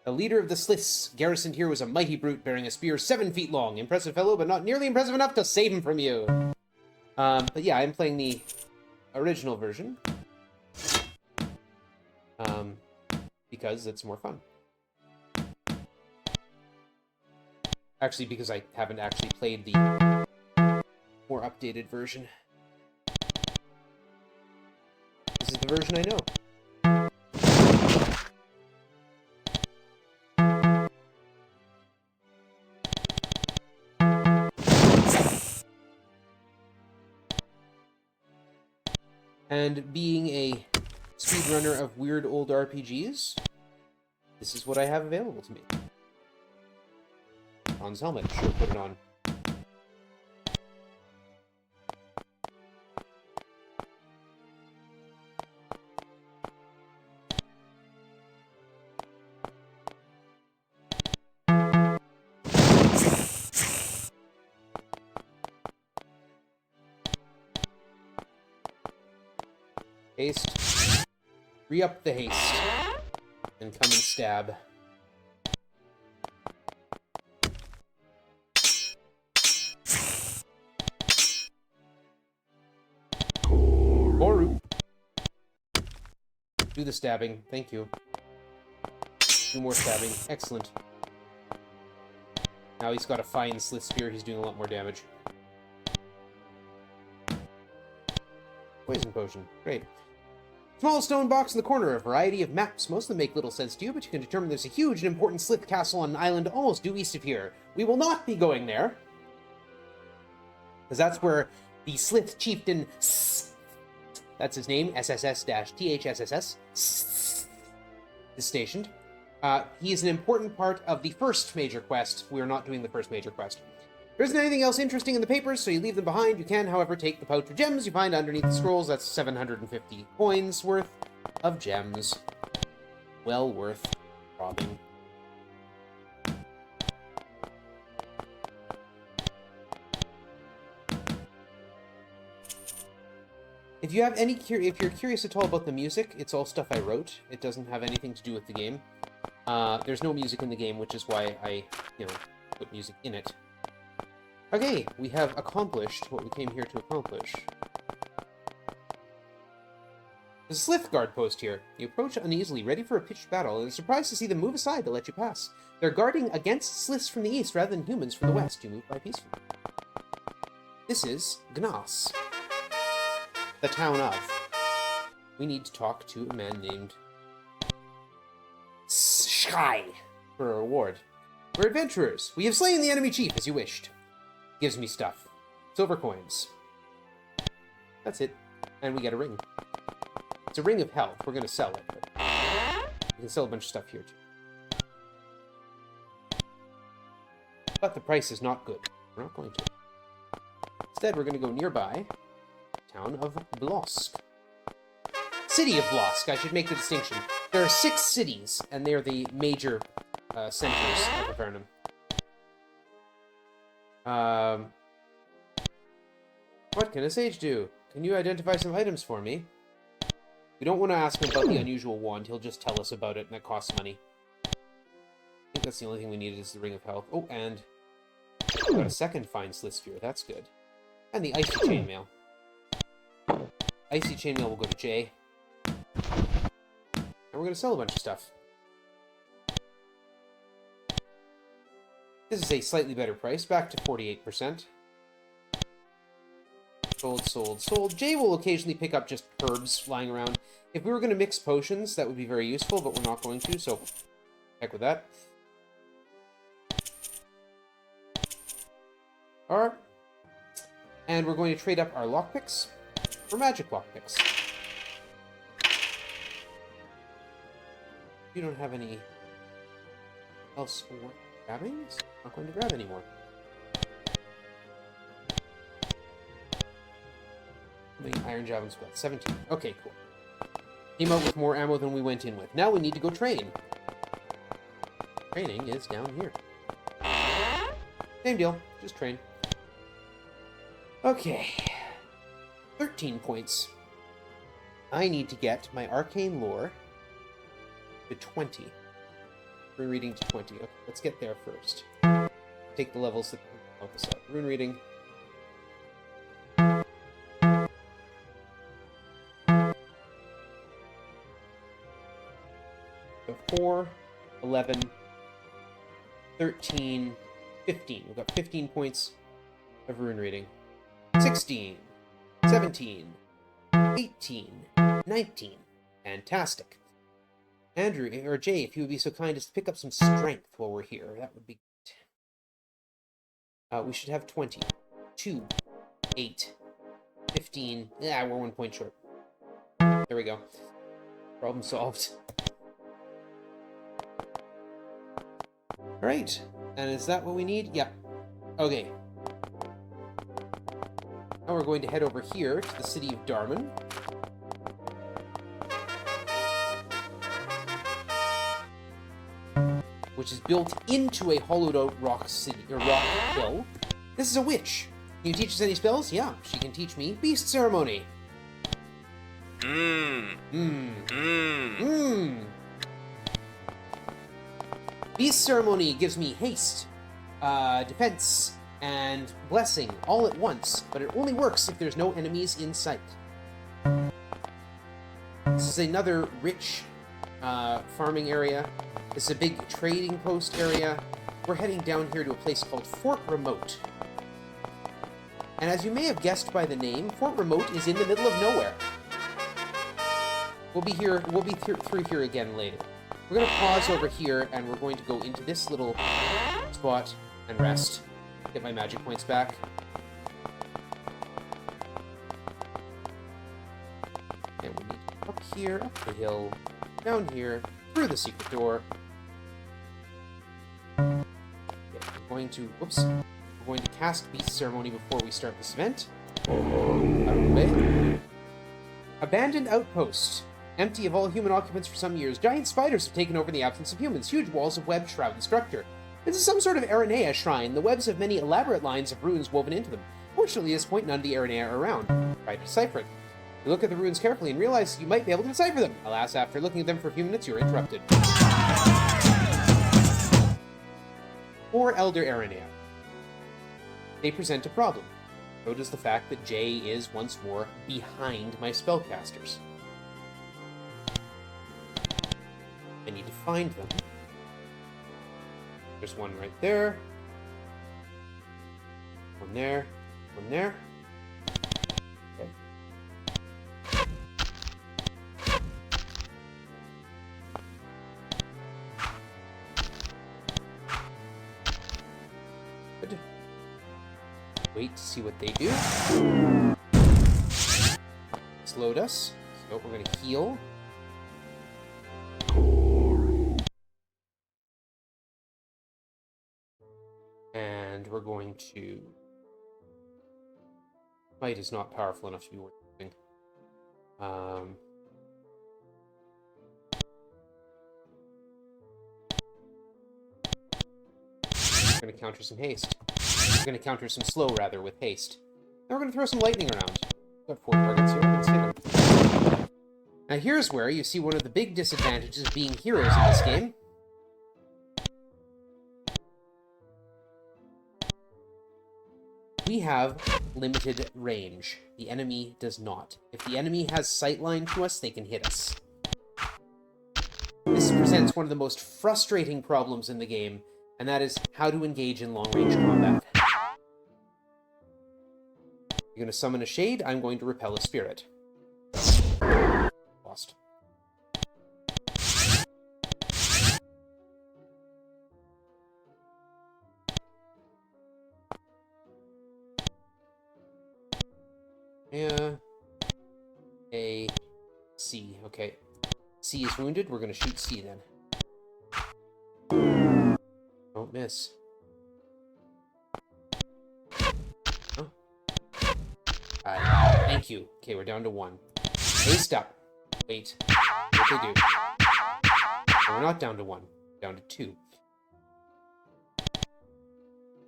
The leader of the Sliths garrisoned here was a mighty brute bearing a spear 7 feet long. Impressive fellow, but not nearly impressive enough to save him from you. But yeah, I'm playing the original version. Because it's more fun. Actually, because I haven't actually played the more updated version. This is the version I know. And being a speedrunner of weird old RPGs, this is what I have available to me. Hans helmet, sure, put it on. Haste. Re-up the haste. And come and stab. Boru. Do the stabbing. Thank you. Do more stabbing. Excellent. Now he's got a fine Slith Spear. He's doing a lot more damage. Poison Potion. Great. Small stone box in the corner. A variety of maps. Most of them make little sense to you, but you can determine there's a huge and important Slith castle on an island almost due east of here. We will not be going there. Because that's where the Slith chieftain... That's his name. SSS-THSSS. Is stationed. He is an important part of the first major quest. We are not doing the first major quest. There isn't anything else interesting in the papers, so you leave them behind. You can, however, take the pouch of gems you find underneath the scrolls. That's 750 coins worth of gems. Well worth robbing. If you have any if you're curious at all about the music, it's all stuff I wrote. It doesn't have anything to do with the game. There's no music in the game, which is why I, put music in it. Okay, we have accomplished what we came here to accomplish. There's a Slith guard post here. You approach uneasily, ready for a pitched battle, and are surprised to see them move aside to let you pass. They're guarding against Sliths from the east rather than humans from the west. You move by peacefully. This is Gnas, the town of. We need to talk to a man named Sky for a reward. We're adventurers. We have slain the enemy chief as you wished. Gives me stuff. Silver coins. That's it. And we get a ring. It's a ring of health. We're going to sell it. But we can sell a bunch of stuff here, too. But the price is not good. We're not going to. Instead, we're going to go nearby. Town of Blosk. City of Blosk. I should make the distinction. There are 6 cities, and they're the major centers of Avernum. What can a sage do? Can you identify some items for me? We don't want to ask him about the unusual wand. He'll just tell us about it, and that costs money. I think that's the only thing we needed is the Ring of Health. Oh, and we got a second fine Slith Spear. That's good. And the Icy Chainmail. Icy Chainmail will go to Jay. And we're going to sell a bunch of stuff. This is a slightly better price, back to 48%. Sold, sold, sold. Jay will occasionally pick up just herbs lying around. If we were going to mix potions, that would be very useful, but we're not going to, so heck with that. Alright. And we're going to trade up our lockpicks for magic lockpicks. You don't have any else worth grabbing? So I'm not going to grab anymore. How many iron javelins we got? 17. Okay, cool. Came out with more ammo than we went in with. Now we need to go train. Training is down here. Same deal. Just train. Okay. 13 points. I need to get my arcane lore to 20. Rune reading to 20. Okay, let's get there first. Take the levels that help us out. Rune reading. So 4, 11, 13, 15. We've got 15 points of rune reading. 16, 17, 18, 19. Fantastic. Andrew, or Jay, if you would be so kind as to pick up some strength while we're here, that would be great. We should have 20. 2, 8, 15. Yeah, we're 1 point short. There we go. Problem solved. Alright. And is that what we need? Yep. Okay. Now we're going to head over here to the city of Darman. Which is built into a hollowed-out rock city, or rock hill. This is a witch. Can you teach us any spells? Yeah, she can teach me Beast Ceremony. Beast Ceremony gives me haste, defense, and blessing all at once, but it only works if there's no enemies in sight. This is another rich farming area. This is a big trading post area. We're heading down here to a place called Fort Remote. And as you may have guessed by the name, Fort Remote is in the middle of nowhere. We'll be through here again later. We're going to pause over here, and we're going to go into this little spot and rest. Get my magic points back. And we need to go up here, up the hill, down here, through the secret door. Okay, we're going to cast Beast Ceremony before we start this event. Out of the way. Abandoned outpost. Empty of all human occupants for some years, giant spiders have taken over in the absence of humans. Huge walls of web shroud the structure. This is some sort of Aranea shrine. The webs have many elaborate lines of runes woven into them. Fortunately, at this point, none of the Aranea are around. Try to decipher it. You look at the runes carefully and realize you might be able to decipher them. Alas, after looking at them for a few minutes, you're interrupted. 4 Elder Aranea. They present a problem. So does the fact that Jay is once more behind my spellcasters. I need to find them. There's one right there. One there. One there. Okay. Good. Wait to see what they do. Slowed us. So we're going to heal. And we're going to... Might is not powerful enough to be worth using. We're going to counter some haste. We're going to counter some slow, rather, with haste. Then we're going to throw some lightning around. We've got 4 targets here. Let's hit them. Now here's where you see one of the big disadvantages of being heroes in this game. We have limited range. The enemy does not. If the enemy has sightline to us, they can hit us. This presents one of the most frustrating problems in the game, and that is how to engage in long-range combat. You're going to summon a shade, I'm going to repel a spirit. Lost. Yeah. A. C. Okay. C is wounded. We're going to shoot C then. Don't miss. Oh. Thank you. Okay, we're down to 1. Haste up. Wait. What they do? No, we're not down to 1. We're down to 2.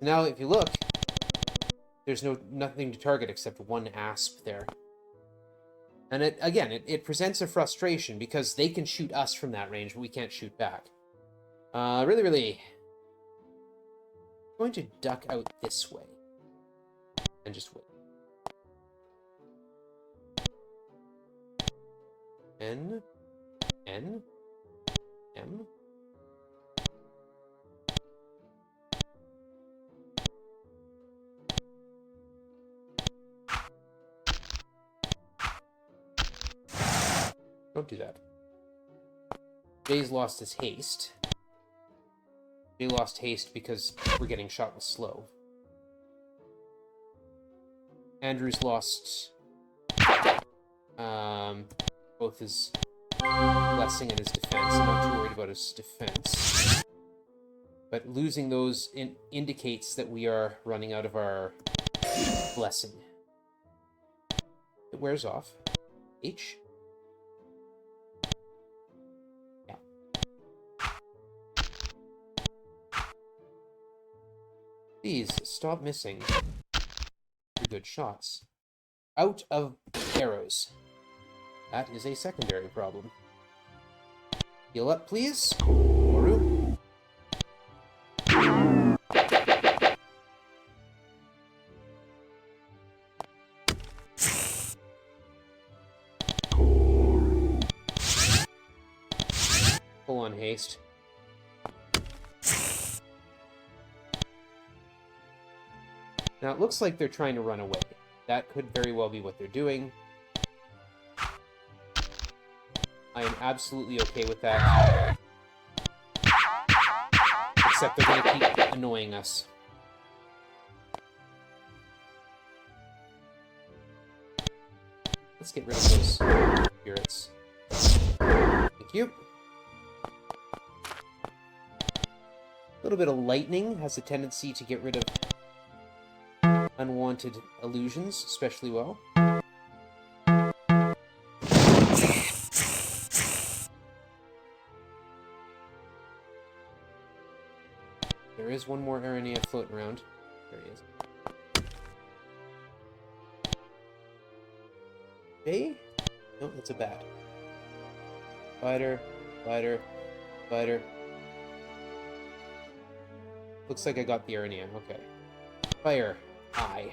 Now, if you look, there's nothing to target except 1 asp there. And it presents a frustration because they can shoot us from that range, but we can't shoot back. Really... I'm going to duck out this way. And just wait. N. N. M. Don't do that. Jay's lost his haste. Jay lost haste because we're getting shot with slow. Andrew's lost both his blessing and his defense. I'm not too worried about his defense. But losing those indicates that we are running out of our blessing. It wears off. H. Please, stop missing. Pretty good shots. Out of arrows. That is a secondary problem. Heal up, please. Moru. haste. Now, it looks like they're trying to run away. That could very well be what they're doing. I am absolutely okay with that. Except they're going to keep annoying us. Let's get rid of those spirits. Thank you. A little bit of lightning has a tendency to get rid of unwanted illusions, especially well. There is one more Aranea floating around. There he is. Okay? No, that's a bat. Spider, spider, spider. Looks like I got the Aranea. Okay. Fire. Eye.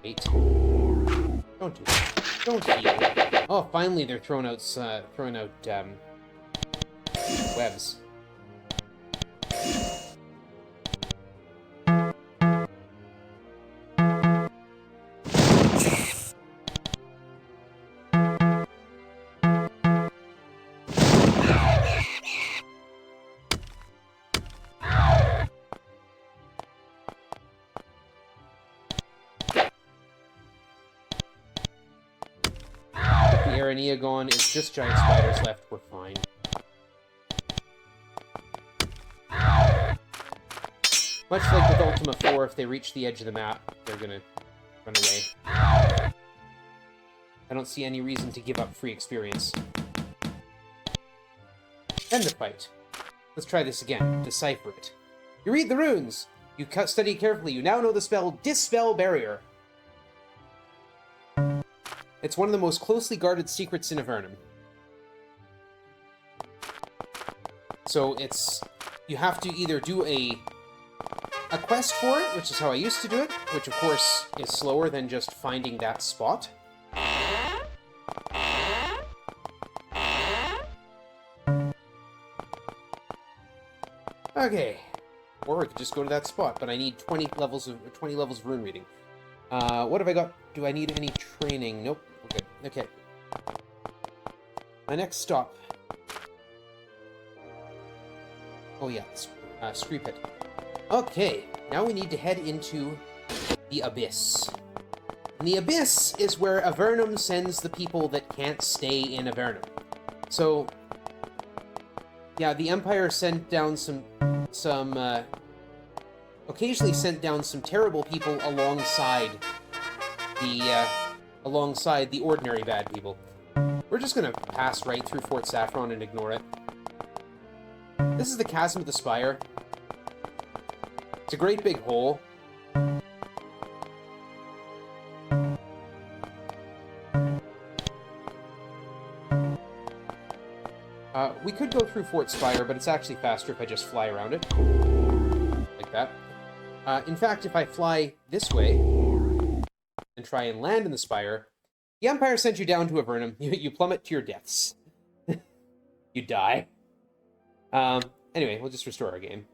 Wait. Don't do that. Don't heal. Oh, finally they're throwing out webs. Aranea gone, it's just giant spiders left, we're fine. Much like with Ultima 4, if they reach the edge of the map, they're gonna run away. I don't see any reason to give up free experience. End the fight. Let's try this again. Decipher it. You read the runes! You study carefully, you now know the spell Dispel Barrier. It's one of the most closely guarded secrets in Avernum. So it's... you have to either do a quest for it, which is how I used to do it, which of course is slower than just finding that spot. Okay. Or I could just go to that spot, but I need 20 levels of rune reading. What have I got? Do I need any training? Nope. Good. Okay. My next stop. Oh yeah, Scree Pit. Okay, now we need to head into the Abyss. And the Abyss is where Avernum sends the people that can't stay in Avernum. So, yeah, the Empire sent down occasionally sent down some terrible people alongside the ordinary bad people. We're just gonna pass right through Fort Saffron and ignore it. This is the Chasm of the Spire. It's a great big hole. We could go through Fort Spire, but it's actually faster if I just fly around it. Like that. In fact, if I fly this way and try and land in the Spire, the Empire sent you down to Avernum. You plummet to your deaths. You die. Anyway, we'll just restore our game.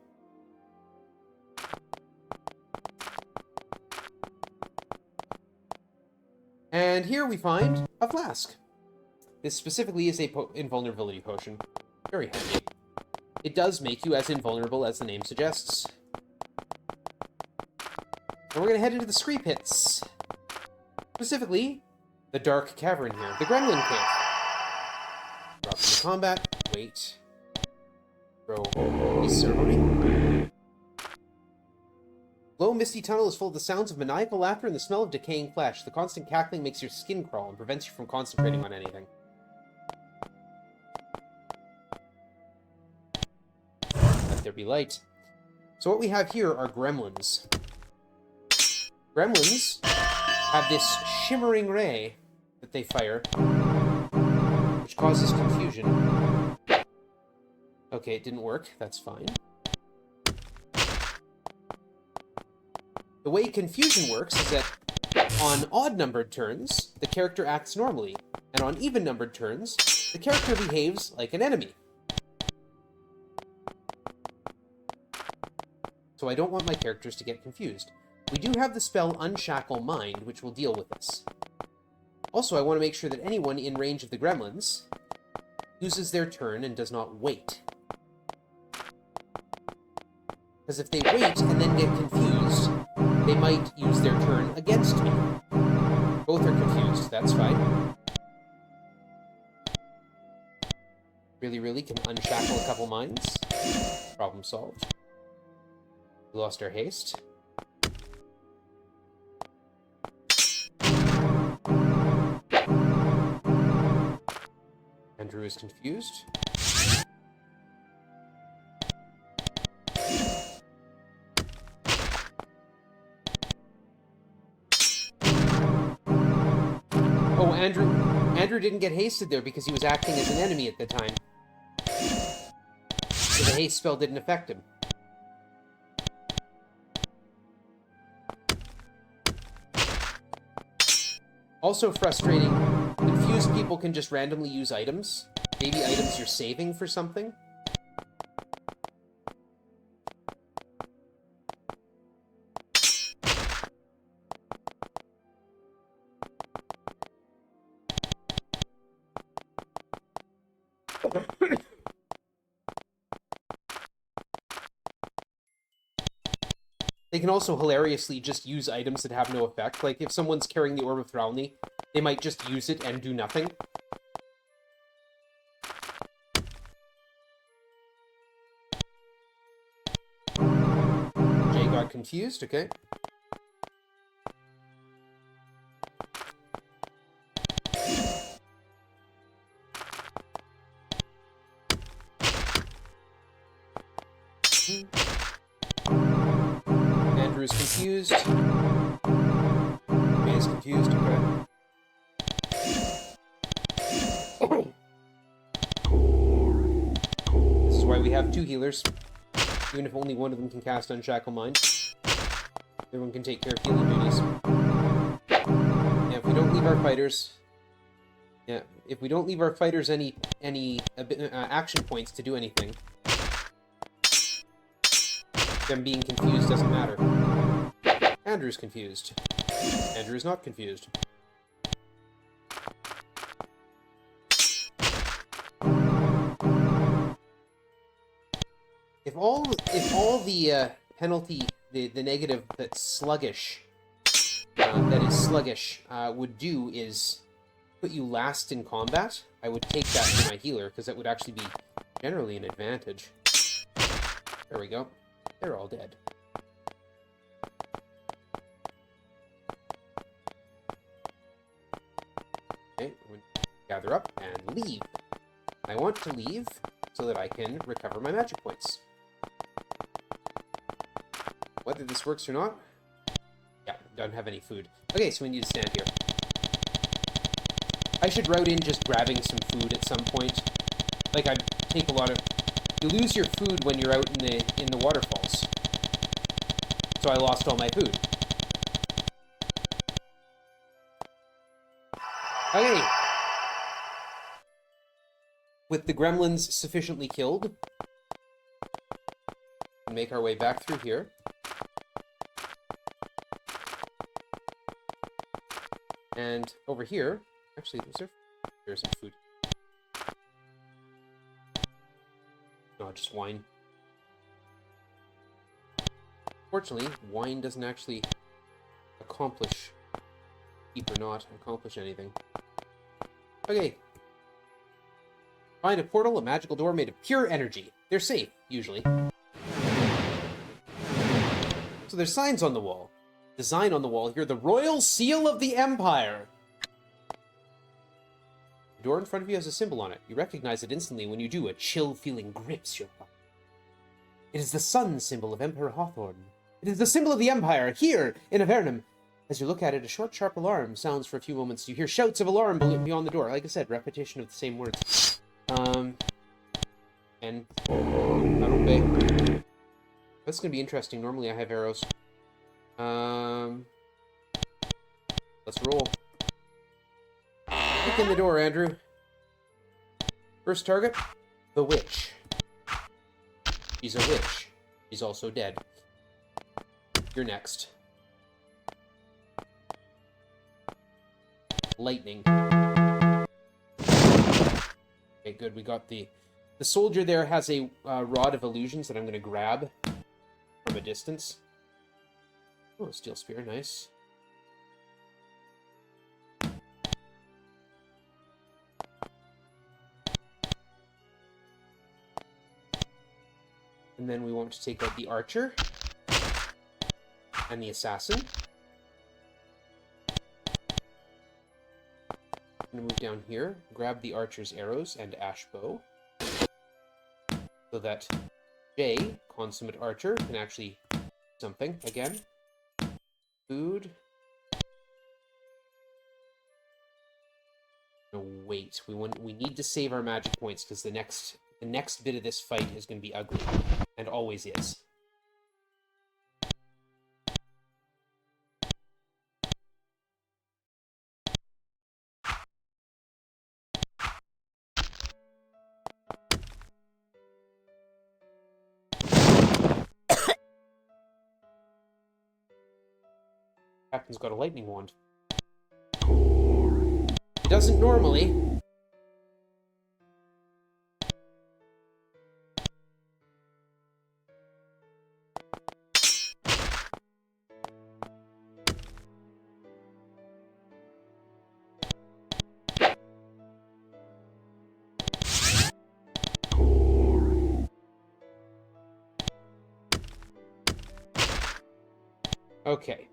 And here we find a flask. This specifically is a invulnerability potion. Very handy. It does make you as invulnerable as the name suggests. And we're going to head into the Scree Pits. Specifically, the Dark Cavern here. The Gremlin Cave. Drop into combat. Wait. Throw peace ceremony. Low, misty tunnel is full of the sounds of maniacal laughter and the smell of decaying flesh. The constant cackling makes your skin crawl and prevents you from concentrating on anything. Let there be light. So what we have here are gremlins. Gremlins have this shimmering ray that they fire, which causes confusion. Okay, it didn't work. That's fine. The way confusion works is that on odd-numbered turns, the character acts normally. And on even-numbered turns, the character behaves like an enemy. So I don't want my characters to get confused. We do have the spell Unshackle Mind, which will deal with this. Also, I want to make sure that anyone in range of the gremlins uses their turn and does not wait. Because if they wait and then get confused, they might use their turn against me. Both are confused, that's fine. Really can unshackle a couple minds. Problem solved. We lost our haste. Andrew is confused. Oh, Andrew didn't get hasted there because he was acting as an enemy at the time. So the haste spell didn't affect him. Also frustrating, confused people can just randomly use items. Maybe items you're saving for something. They can also hilariously just use items that have no effect. Like, if someone's carrying the Orb of Thralny, they might just use it and do nothing. Jay got confused, okay. Andrew is confused. Jay is confused, okay. This is why we have two healers. Even if only one of them can cast Unshackle Mind. Everyone can take care of healing duties. Yeah, if we don't leave our fighters... Yeah, if we don't leave our fighters any action points to do anything, them being confused doesn't matter. Andrew's confused. Andrew's not confused. If all the penalty, the negative that's sluggish, would do is put you last in combat, I would take that for my healer, because that would actually be generally an advantage. There we go. They're all dead. Okay, gather up and leave. I want to leave so that I can recover my magic points. Whether this works or not, yeah, don't have any food. Okay, so we need to stand here. I should route in just grabbing some food at some point. Like, I take a lot of... You lose your food when you're out in the waterfalls. So I lost all my food. Okay. With the gremlins sufficiently killed, we'll make our way back through here. And over here, actually, there's some food. No, just wine. Fortunately, wine doesn't actually accomplish, keep or not, accomplish anything. Okay. Find a portal, a magical door made of pure energy. They're safe, usually. So there's signs on the wall. Design on the wall here, the Royal Seal of the Empire. The door in front of you has a symbol on it. You recognize it instantly. When you do, a chill feeling grips your body. It is the sun symbol of Emperor Hawthorne. It is the symbol of the Empire, here in Avernum. As you look at it, a short, sharp alarm sounds for a few moments. You hear shouts of alarm beyond the door. Like I said, repetition of the same words. And not obey. That's gonna be interesting. Normally I have arrows. Let's roll. Kick in the door, Andrew. First target, the witch. She's a witch. She's also dead. You're next. Lightning. Okay, good. We got the soldier there has a rod of illusions that I'm going to grab from a distance. Oh, steel spear, nice. And then we want to take out the archer and the assassin. I'm going to move down here, grab the archer's arrows and ash bow, so that Jay, consummate archer, can actually do something again. Food. No, wait. We need to save our magic points because the next bit of this fight is going to be ugly, and always is. Captain's got a lightning wand. He doesn't normally. Okay.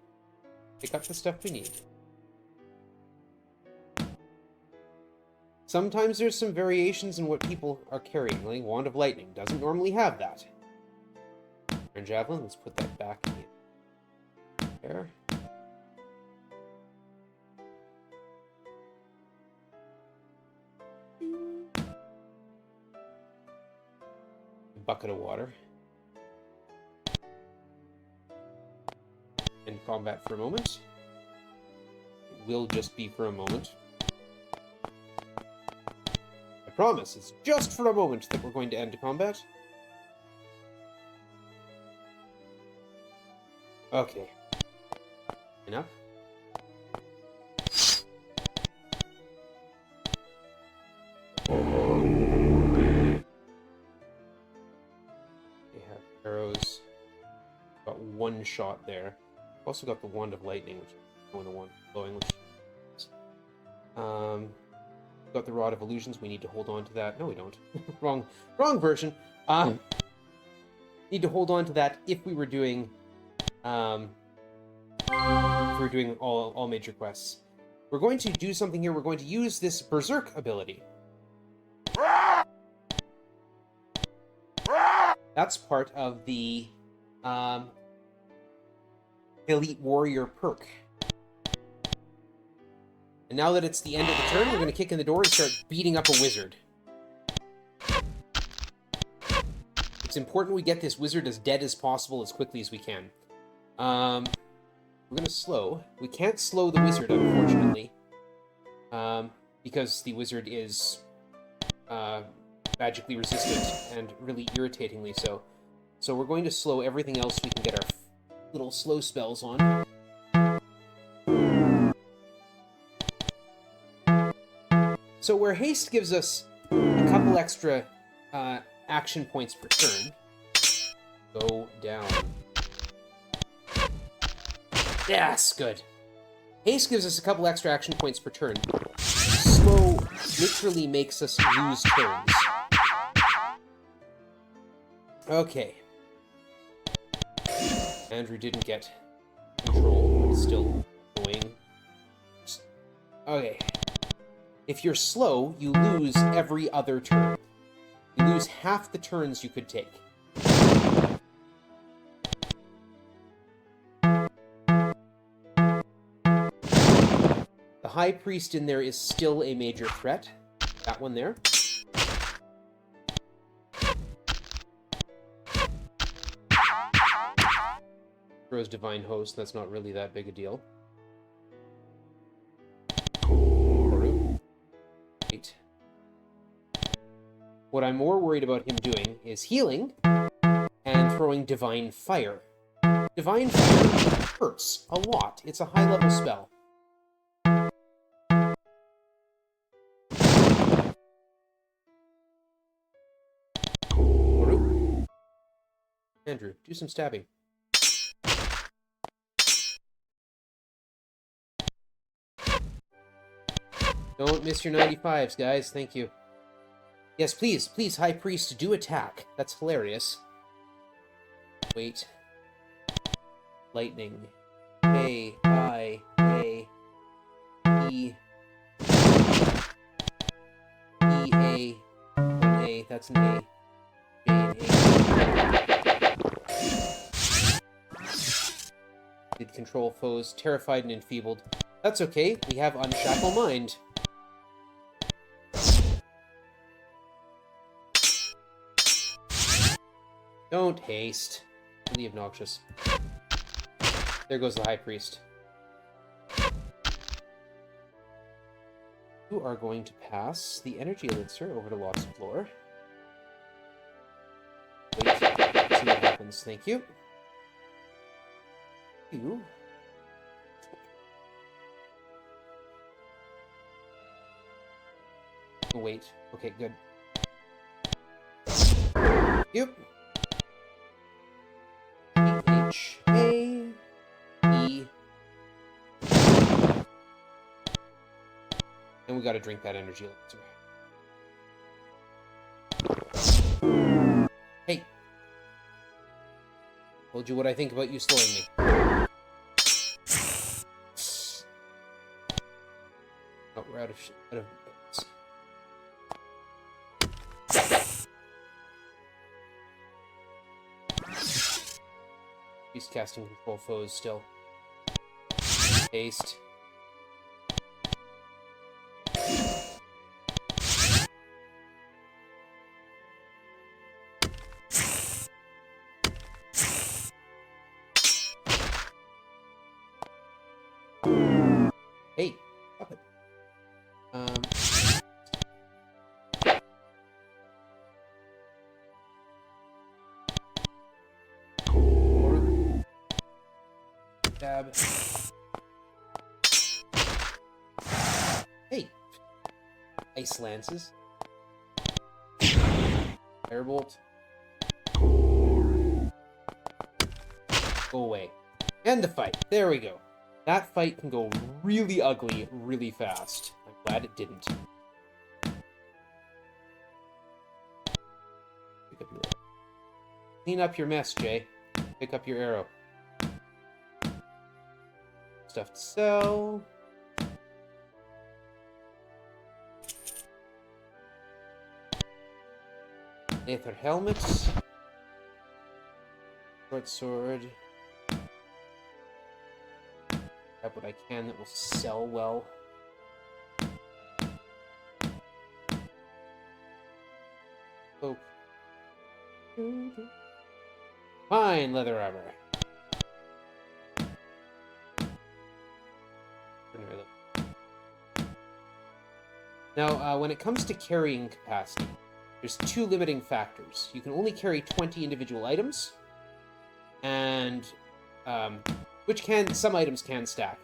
Pick up the stuff we need. Sometimes there's some variations in what people are carrying. Like Wand of Lightning doesn't normally have that. Iron Javelin, let's put that back in there. A bucket of water. In combat for a moment. It will just be for a moment. I promise, it's just for a moment that we're going to end combat. Okay. Enough. They have arrows. Got one shot there. Also got the Wand of Lightning, which is the one blowing, which got the Rod of Illusions. We need to hold on to that. No, we don't. wrong version. Need to hold on to that if we were doing all major quests. We're going to do something here. We're going to use this Berserk ability. That's part of the Elite Warrior perk. And now that it's the end of the turn, we're going to kick in the door and start beating up a wizard. It's important we get this wizard as dead as possible as quickly as we can. We're going to slow. We can't slow the wizard, unfortunately. Because the wizard is magically resistant and really irritatingly so. So we're going to slow everything else we can get our little slow spells on. So where haste gives us a couple extra action points per turn, go down. Yes, good. Haste gives us a couple extra action points per turn. Slow literally makes us lose turns. Okay. Andrew didn't get control, but still annoying. Okay. If you're slow, you lose every other turn. You lose half the turns you could take. The High Priest in there is still a major threat. That one there. Throws Divine Host, that's not really that big a deal. What I'm more worried about him doing is healing and throwing Divine Fire. Divine Fire hurts a lot. It's a high-level spell. Andrew, do some stabbing. Don't miss your 95s, guys. Thank you. Yes, please, please, High Priest, do attack. That's hilarious. Wait. Lightning. A, I, A, E. E, A. An A. That's an A. J, an A. Did control foes, terrified and enfeebled. That's okay. We have Unshackle Mind. Don't haste. Really obnoxious. There goes the High Priest. You are going to pass the Energy Elixir over to Lots of Lore. Wait, see what happens. Thank you. You. Oh, wait. Okay, good. Yep. H, A, E. And we gotta drink that energy elixir. Hey. Told you what I think about you slowing me. Oh, we're out of He's casting control foes still. Haste. Hey, stop it. Stab. Hey! Ice Lances. Firebolt. Go away. End the fight. There we go. That fight can go really ugly really fast. I'm glad it didn't. Pick up your arrow. Clean up your mess, Jay. Pick up your arrow. Stuff to sell. Aether helmets. Short sword. Grab what I can that will sell well. Cloak. Fine leather armor. Now, when it comes to carrying capacity, there's two limiting factors. You can only carry 20 individual items, and some items can stack.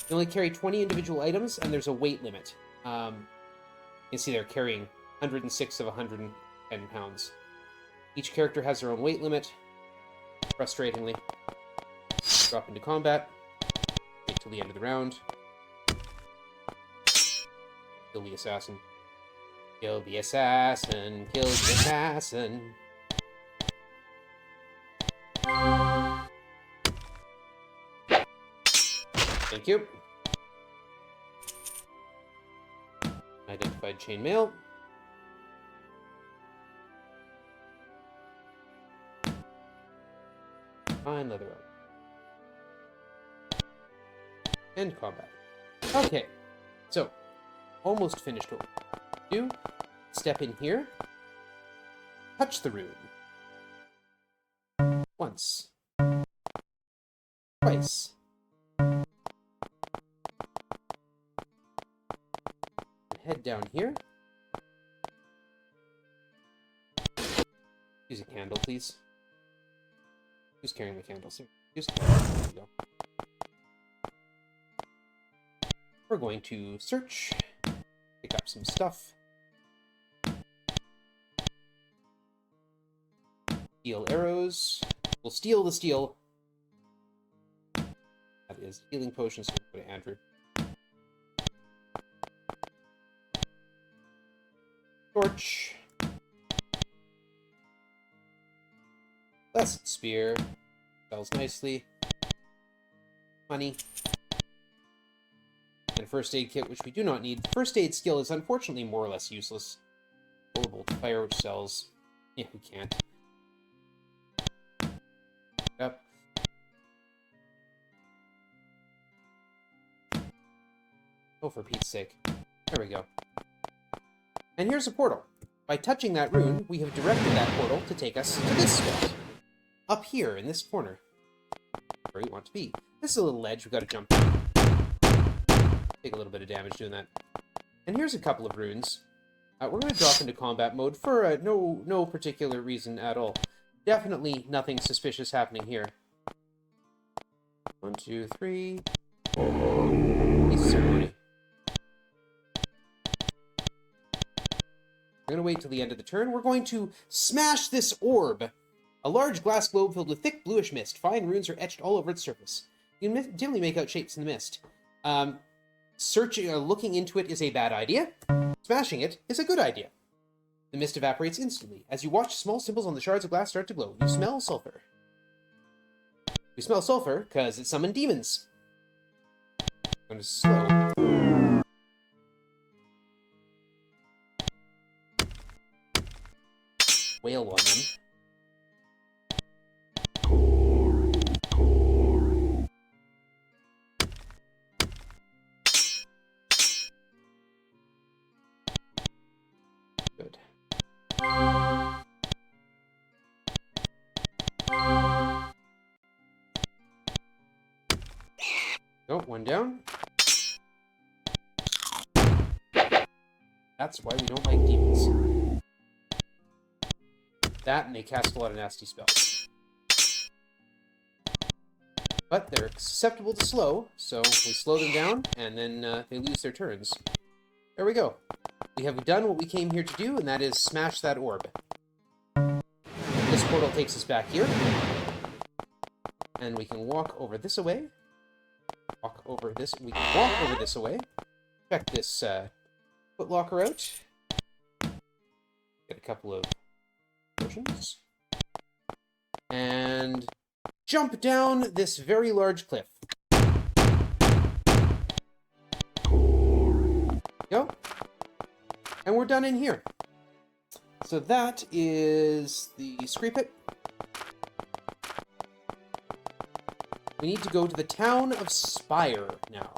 You only carry 20 individual items, and there's a weight limit. You can see they're carrying 106 of 110 pounds. Each character has their own weight limit. Frustratingly. Drop into combat. Wait till the end of the round. Kill the assassin. Kill the assassin. Kill the assassin. Thank you. Identified chainmail. Fine leather armor. End combat. Okay. So, almost finished what we do. Step in here. Touch the rune. Once. Twice. Head down here. Use a candle, please. Who's carrying the candles here? Use a candle. There we go. We're going to search, pick up some stuff. Steal arrows. We'll steal the steel. That is healing potions. So we'll go to Andrew. Torch. Blessed spear. Spells nicely. Money. And a first aid kit, which we do not need. The first aid skill is unfortunately more or less useless. Horrible fire, which sells. Yeah, we can't. Yep. Oh, for Pete's sake. There we go. And here's a portal. By touching that rune, we have directed that portal to take us to this spot. Up here, in this corner. Where we want to be. This is a little ledge we've got to jump down. Take a little bit of damage doing that. And here's a couple of runes. We're going to drop into combat mode for no particular reason at all. Definitely nothing suspicious happening here. 1, 2, 3. Peace ceremony. We're going to wait till the end of the turn. We're going to smash this orb. A large glass globe filled with thick bluish mist. Fine runes are etched all over its surface. You can dimly make out shapes in the mist. Looking into it is a bad idea. Smashing it is a good idea. The mist evaporates instantly. As you watch small symbols on the shards of glass start to glow, you smell sulfur. We smell sulfur because it summoned demons. I'm going to slow. Wail on them. Good. Oh, one down. That's why we don't like demons. That, and they cast a lot of nasty spells. But they're susceptible to slow, so we slow them down, and then they lose their turns. There we go. We have done what we came here to do, and that is smash that orb. This portal takes us back here. And we can walk over this away. Walk over this. We can walk over this away. Check this footlocker out. Get a couple of potions. And jump down this very large cliff. Go. And we're done in here. So that is the Scree Pit. We need to go to the town of Spire now.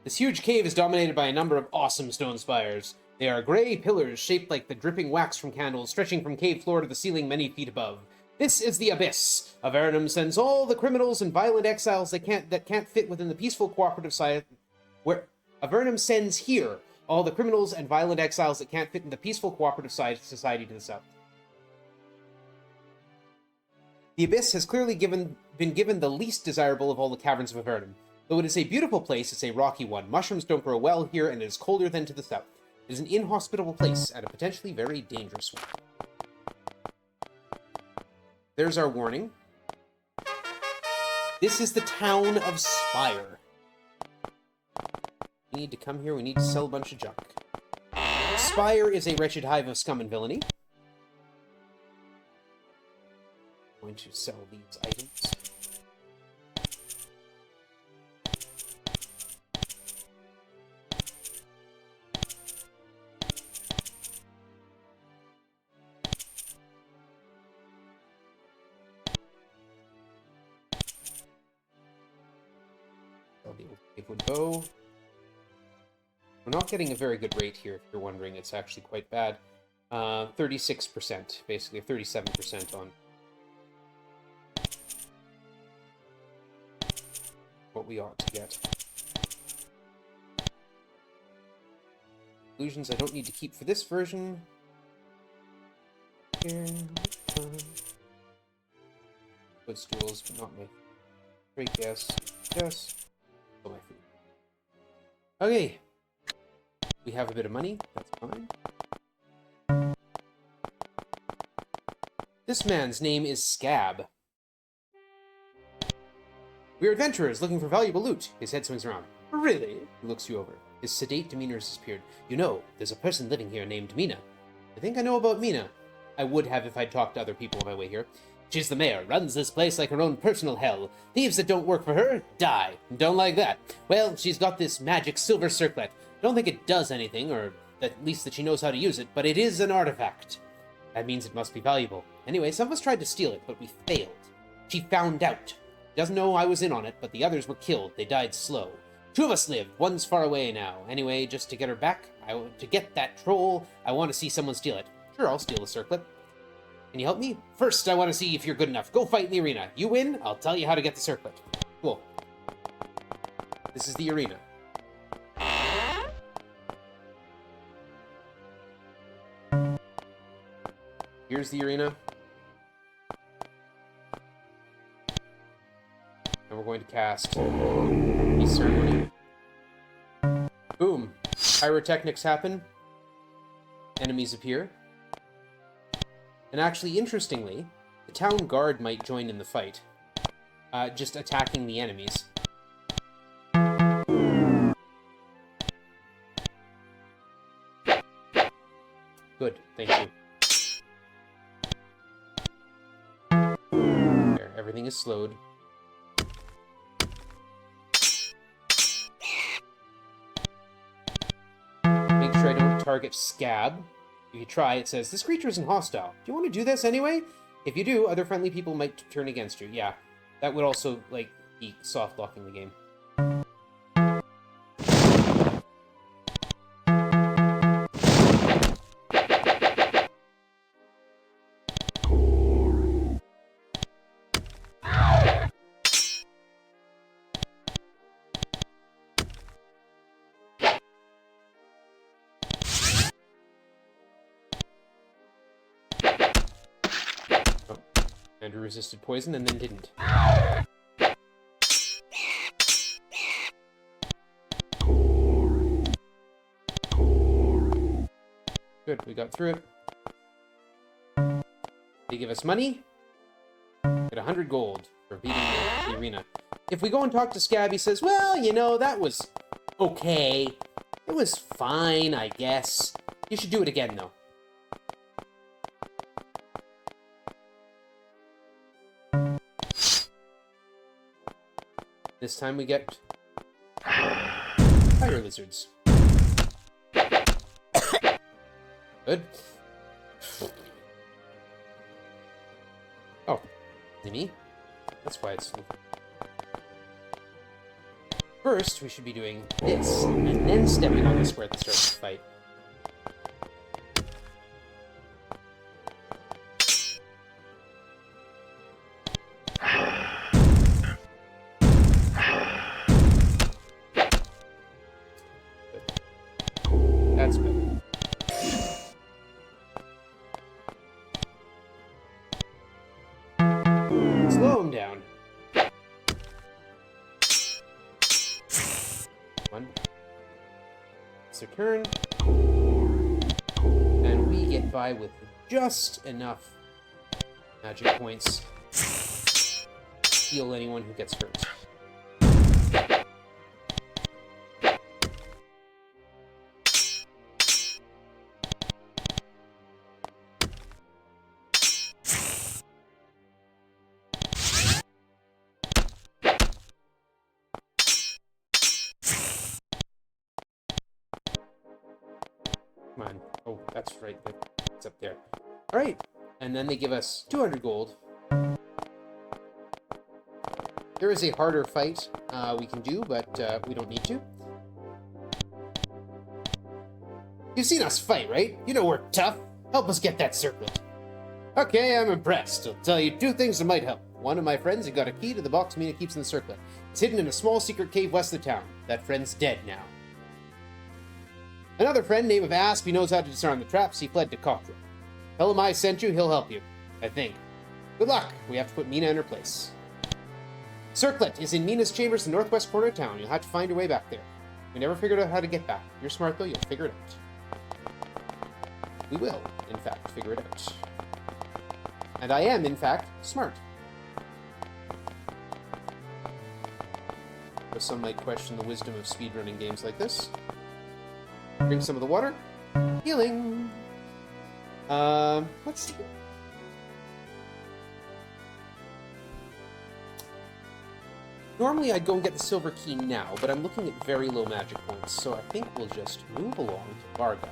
This huge cave is dominated by a number of awesome stone spires. They are gray pillars shaped like the dripping wax from candles, stretching from cave floor to the ceiling many feet above. This is the Abyss. Avernum sends all the criminals and violent exiles that can't fit within the peaceful cooperative society. Where Avernum sends here all the criminals and violent exiles that can't fit in the peaceful cooperative society to the south. The Abyss has clearly been given the least desirable of all the caverns of Avernum. Though it is a beautiful place, it's a rocky one. Mushrooms don't grow well here, and it is colder than to the south. It is an inhospitable place, and a potentially very dangerous one. There's our warning. This is the town of Spire. We need to come here, we need to sell a bunch of junk. Spire is a wretched hive of scum and villainy. I'm going to sell these items. Wood bow. We're not getting a very good rate here, if you're wondering. It's actually quite bad. 36%, basically 37% on what we ought to get. Illusions I don't need to keep for this version. Here. Footstools, but not my great guess. Yes. Oh, my food. Okay. We have a bit of money. That's fine. This man's name is Scab. We're adventurers looking for valuable loot. His head swings around. Really? He looks you over. His sedate demeanor has disappeared. You know, there's a person living here named Mina. I think I know about Mina. I would have if I'd talked to other people on my way here. She's the mayor, runs this place like her own personal hell. Thieves that don't work for her, die. Don't like that. Well, she's got this magic silver circlet. Don't think it does anything, or at least that she knows how to use it, but it is an artifact. That means it must be valuable. Anyway, some of us tried to steal it, but we failed. She found out. Doesn't know I was in on it, but the others were killed. They died slow. 2 of us lived. One's far away now. Anyway, just to get her back, to get that troll, I want to see someone steal it. Sure, I'll steal the circlet. Can you help me? First, I want to see if you're good enough. Go fight in the arena. You win, I'll tell you how to get the circlet. Cool. This is the arena. Here's the arena. And we're going to cast Peace Ceremony. Boom. Pyrotechnics happen. Enemies appear. And actually, interestingly, the town guard might join in the fight. Just attacking the enemies. Good, thank you. There, everything is slowed. Make sure I don't target Scab. If you try, it says, this creature isn't hostile. Do you want to do this anyway? If you do, other friendly people might turn against you. Yeah, that would also, like, be soft-locking the game. Andrew resisted poison and then didn't. Good, we got through it. They give us money. Get 100 gold for beating the arena. If we go and talk to Scab, he says, well, you know, that was okay. It was fine, I guess. You should do it again, though. This time we get fire lizards. Good. Oh, me? That's why it's... First, we should be doing this, and then stepping on the square at the start of the fight. That's good. Slow him down. One. It's their turn. And we get by with just enough magic points to heal anyone who gets hurt. Come on. Oh, that's right. It's up there. Alright. And then they give us 200 gold. There is a harder fight we can do, but we don't need to. You've seen us fight, right? You know we're tough. Help us get that circlet. Okay, I'm impressed. I'll tell you 2 things that might help. One of my friends has got a key to the box Mina keeps in the circlet. It's hidden in a small secret cave west of the town. That friend's dead now. Another friend named Asp, he knows how to disarm the traps. He fled to Cocktail. Tell him I sent you, he'll help you. I think. Good luck. We have to put Mina in her place. Circlet is in Mina's chambers in the northwest corner of town. You'll have to find your way back there. We never figured out how to get back. You're smart, though. You'll figure it out. We will, in fact, figure it out. And I am, in fact, smart. Though some might question the wisdom of speedrunning games like this. Drink some of the water. Healing. Let's see. Normally I'd go and get the silver key now, but I'm looking at very low magic points, so I think we'll just move along to Varga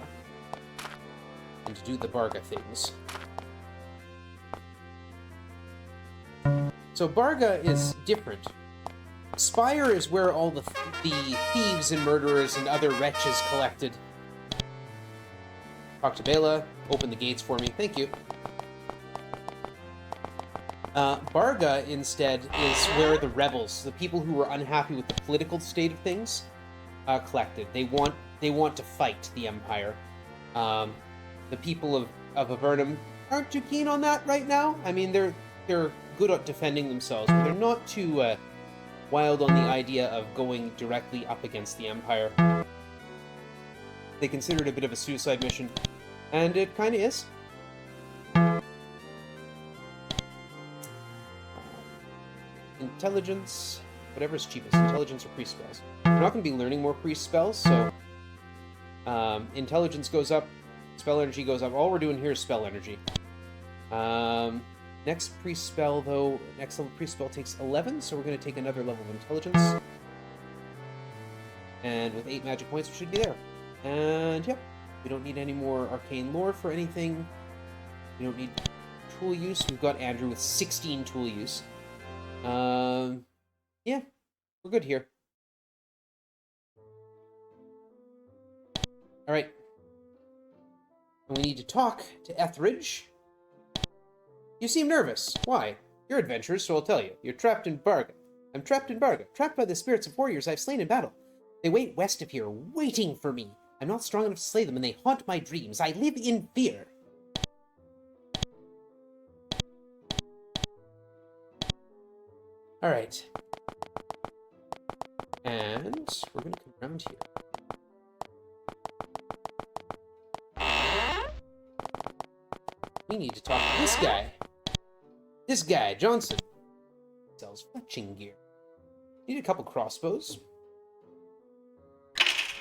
and do the Varga things. So Varga is different. Spire is where all the thieves and murderers and other wretches collected. Talk to Bela, open the gates for me, thank you. Varga, instead, is where the rebels, the people who were unhappy with the political state of things, collected. They want to fight the Empire. The people of Avernum aren't too keen on that right now. I mean, they're good at defending themselves, but they're not too wild on the idea of going directly up against the Empire. They consider it a bit of a suicide mission, and it kind of is. Intelligence, whatever's cheapest. Intelligence or priest spells. We're not going to be learning more priest spells, so intelligence goes up, spell energy goes up. All we're doing here is spell energy. Next priest spell, though, next level priest spell takes 11, so we're going to take another level of intelligence. And with 8 magic points, we should be there. And, yep, we don't need any more arcane lore for anything. We don't need tool use. We've got Andrew with 16 tool use. Yeah, we're good here. Alright. And we need to talk to Etheridge. You seem nervous. Why? You're adventurous, so I'll tell you. You're trapped in Varga. I'm trapped in Varga, trapped by the spirits of warriors I've slain in battle. They wait west of here, waiting for me. I'm not strong enough to slay them, and they haunt my dreams. I live in fear. Alright. And we're going to come around here. We need to talk to this guy. This guy, Johnson. Sells fletching gear. Need a couple crossbows.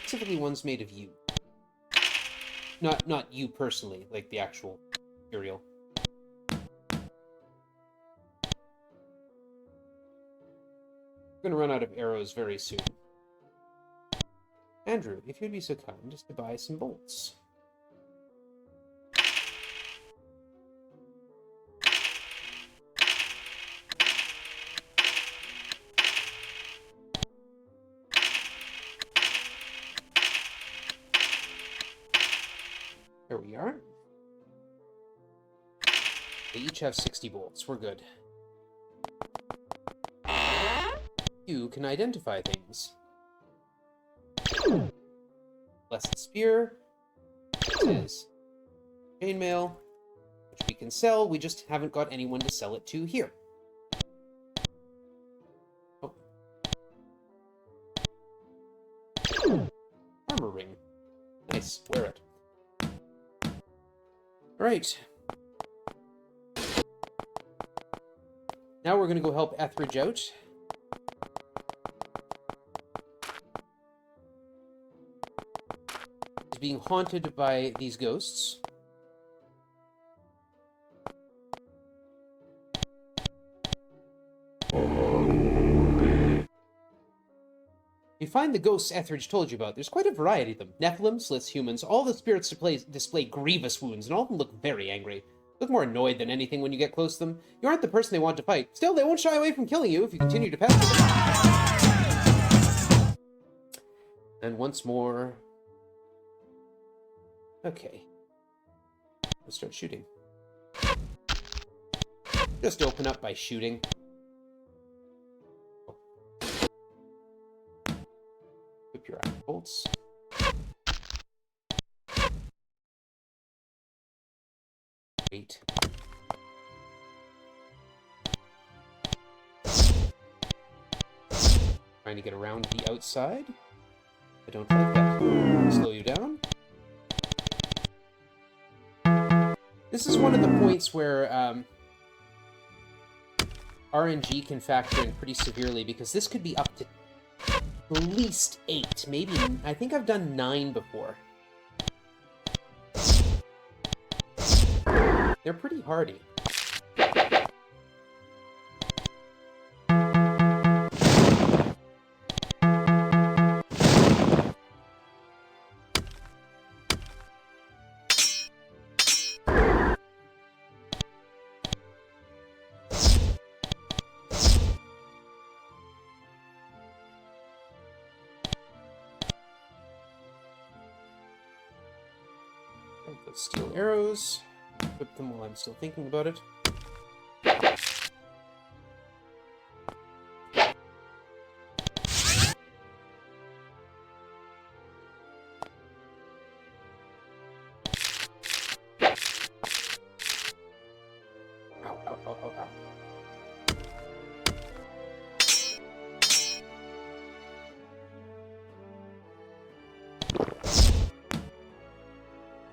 Specifically ones made of yew. Not you personally, like the actual material. We're going to run out of arrows very soon. Andrew, if you'd be so kind as to buy some bolts. There we are. They each have 60 bolts. We're good. You can identify things. Blessed Spear. This is chainmail, which we can sell. We just haven't got anyone to sell it to here. Oh. Armor ring. Nice. Wear it. Alright. Now we're going to go help Etheridge out. He's being haunted by these ghosts. You find the ghosts Etheridge told you about. There's quite a variety of them. Nephilim, Sliths, humans, all the spirits display grievous wounds, and all of them look very angry. Look more annoyed than anything when you get close to them. You aren't the person they want to fight. Still, they won't shy away from killing you if you continue to pester them. And once more... Okay. Let's start shooting. Just open up by shooting. Equip your iron bolts. Wait. Trying to get around the outside. I don't like that. Slow you down. This is one of the points where RNG can factor in pretty severely, because this could be up to at least 8, maybe. I think I've done 9 before. They're pretty hardy. Those steel arrows. Equip them while I'm still thinking about it. Ow, ow, ow, ow, ow.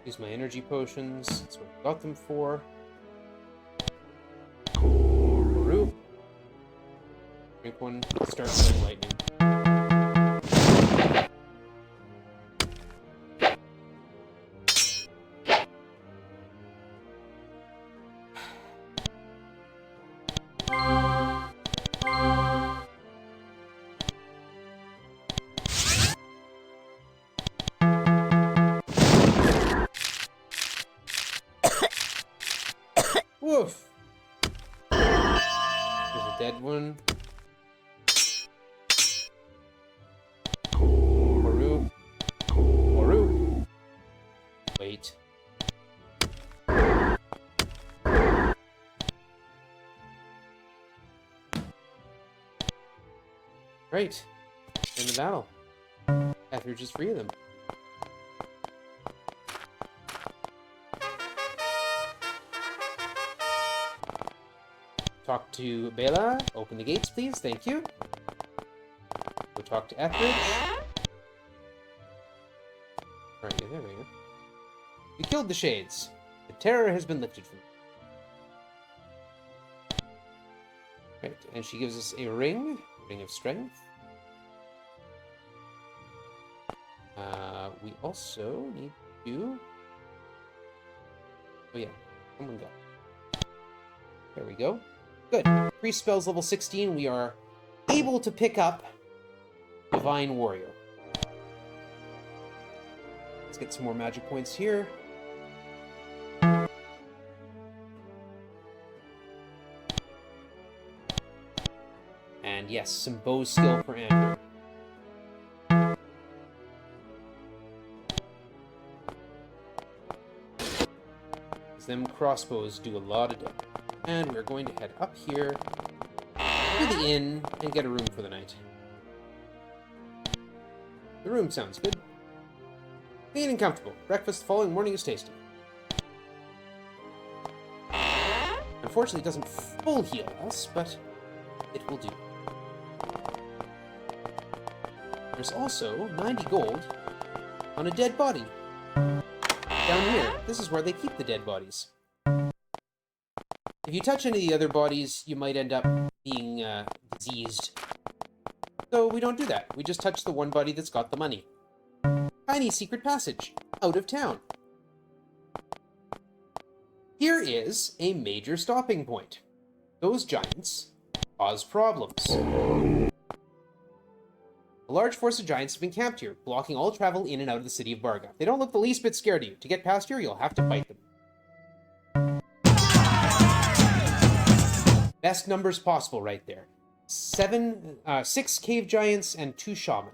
Use my energy potions. That's what I got them for. Roo. Drink one. Start throwing lightning. Woof! There's a dead one. Horu. Horu. Wait. Right. In the battle. Etheridge is free of them. Talk to Bela. Open the gates, please. Thank you. Go talk to Etheridge. Alright, there we go. We killed the Shades. The terror has been lifted from them. Right, and she gives us a ring. Ring of Strength. We also need to... Oh yeah, someone got it. There we go. Good. Priest spells level 16. We are able to pick up Divine Warrior. Let's get some more magic points here. And yes, some bow skill for Andrew. Them crossbows do a lot of damage. And we're going to head up here to the inn and get a room for the night. The room sounds good. Clean and comfortable. Breakfast the following morning is tasty. Unfortunately, it doesn't full heal us, but it will do. There's also 90 gold on a dead body. Down here, this is where they keep the dead bodies. If you touch any of the other bodies, you might end up being diseased. So we don't do that. We just touch the one body that's got the money. Tiny secret passage. Out of town. Here is a major stopping point. Those giants cause problems. A large force of giants have been camped here, blocking all travel in and out of the city of Barga. They don't look the least bit scared of you. To get past here, you'll have to fight them. Best numbers possible right there. 6 cave giants and 2 shaman.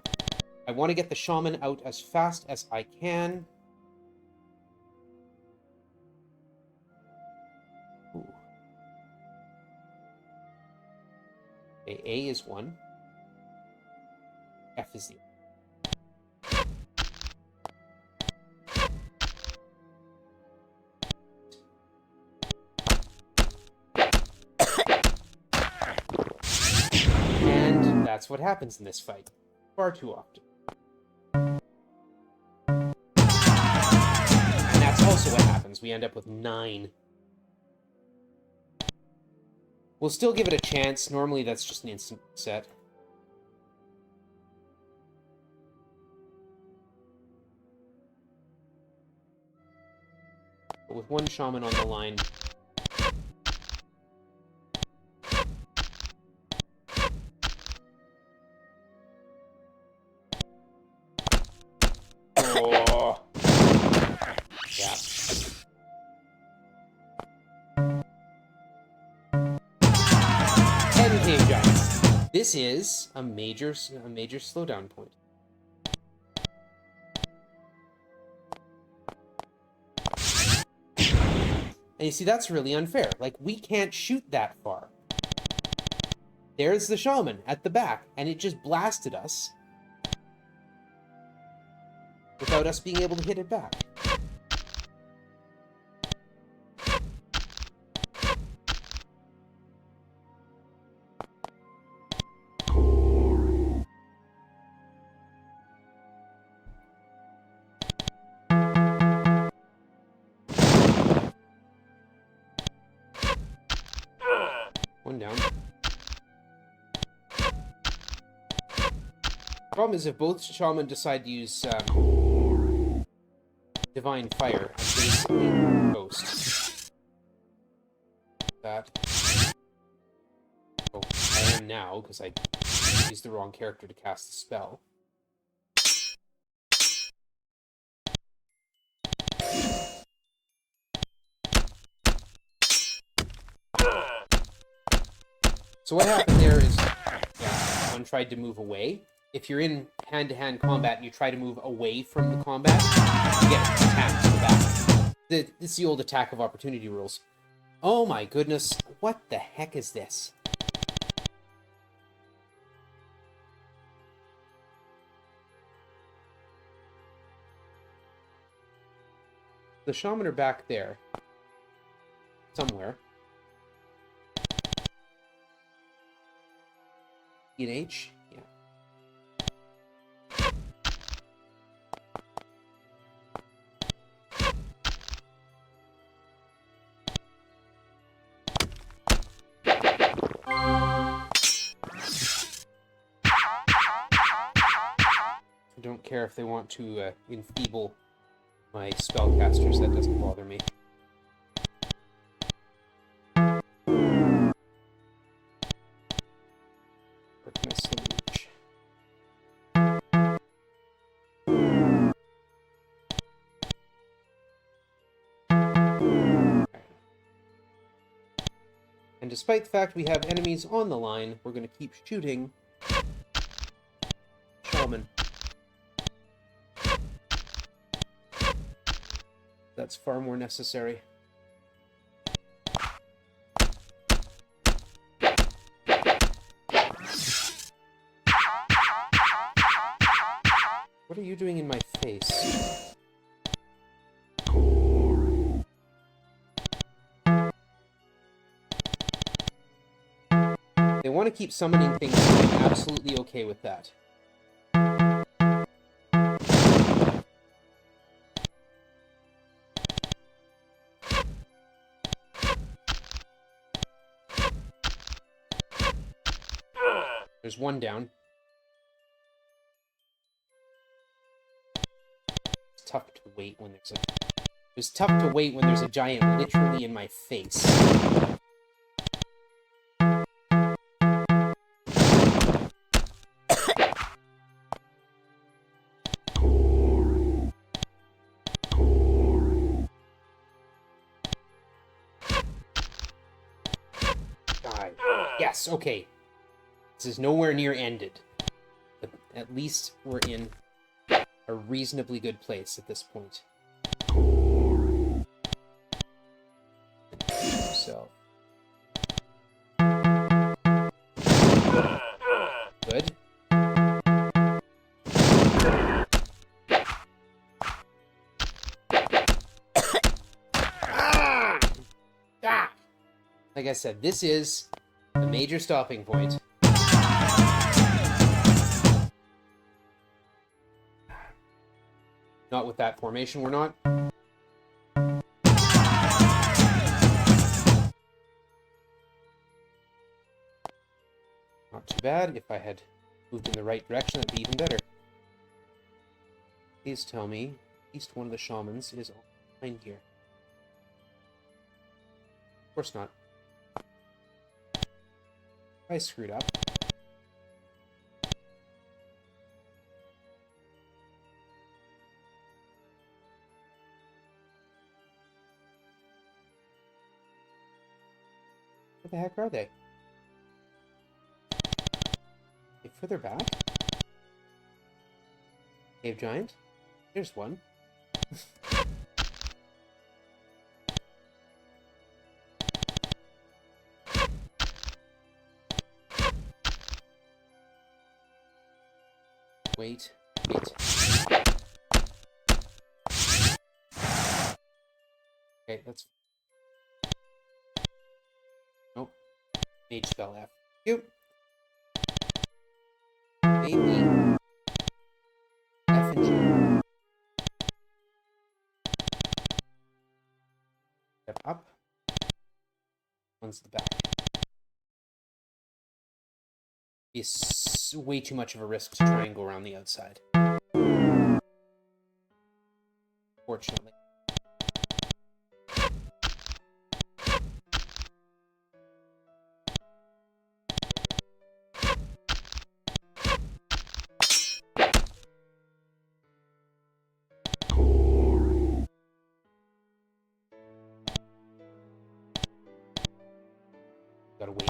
I want to get the shaman out as fast as I can. Ooh. Okay, A is 1. F is the... that's what happens in this fight. Far too often. And that's also what happens. We end up with 9. We'll still give it a chance. Normally that's just an instant set. But with one shaman on the line... Oh. Yeah. 10k giants. This is a major slowdown point. And you see, that's really unfair. Like, we can't shoot that far. There's the shaman at the back, and it just blasted us without us being able to hit it back. One down. Problem is, if both shaman decide to use divine fire, I'm basically ghost. That. Oh, I am now because I used the wrong character to cast the spell. So what happened there is, yeah, one tried to move away. If you're in hand-to-hand combat and you try to move away from the combat, you get attacked to the back. This is the old attack of opportunity rules. Oh my goodness, what the heck is this? The shaman are back there. Somewhere. In H? Yeah. I don't care if they want to enfeeble my spellcasters, that doesn't bother me. And despite the fact we have enemies on the line, we're going to keep shooting shaman. That's far more necessary. What are you doing in my face? They want to keep summoning things, so I'm absolutely okay with that. There's one down. It's tough to wait when there's a... It's tough to wait when there's a giant literally in my face. Yes, okay. This is nowhere near ended. But at least we're in a reasonably good place at this point. So. Good. Like I said, this is a major stopping point. Not with that formation, we're not. Not too bad. If I had moved in the right direction, that'd be even better. Please tell me, at least one of the shamans is online here. Of course not. I screwed up. Where the heck are they? Okay, further back. Cave giant. There's one. Wait. Okay, that's... Nope. Mage spell F. Maybe F and G. Step up. One's the back. It's way too much of a risk to try and go around the outside. Fortunately. Gotta wait.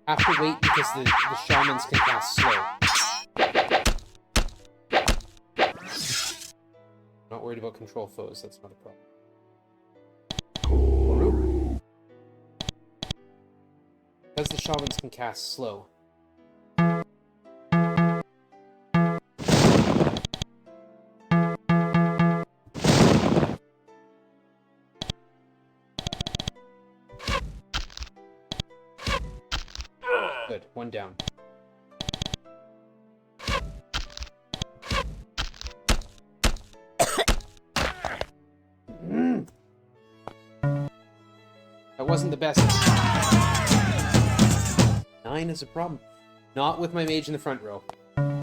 Have to wait because the shamans can cast slow. Not worried about control foes, that's not a problem. Because the shamans can cast slow. Good, one down. That wasn't the best. 9 is a problem. Not with my mage in the front row. 10!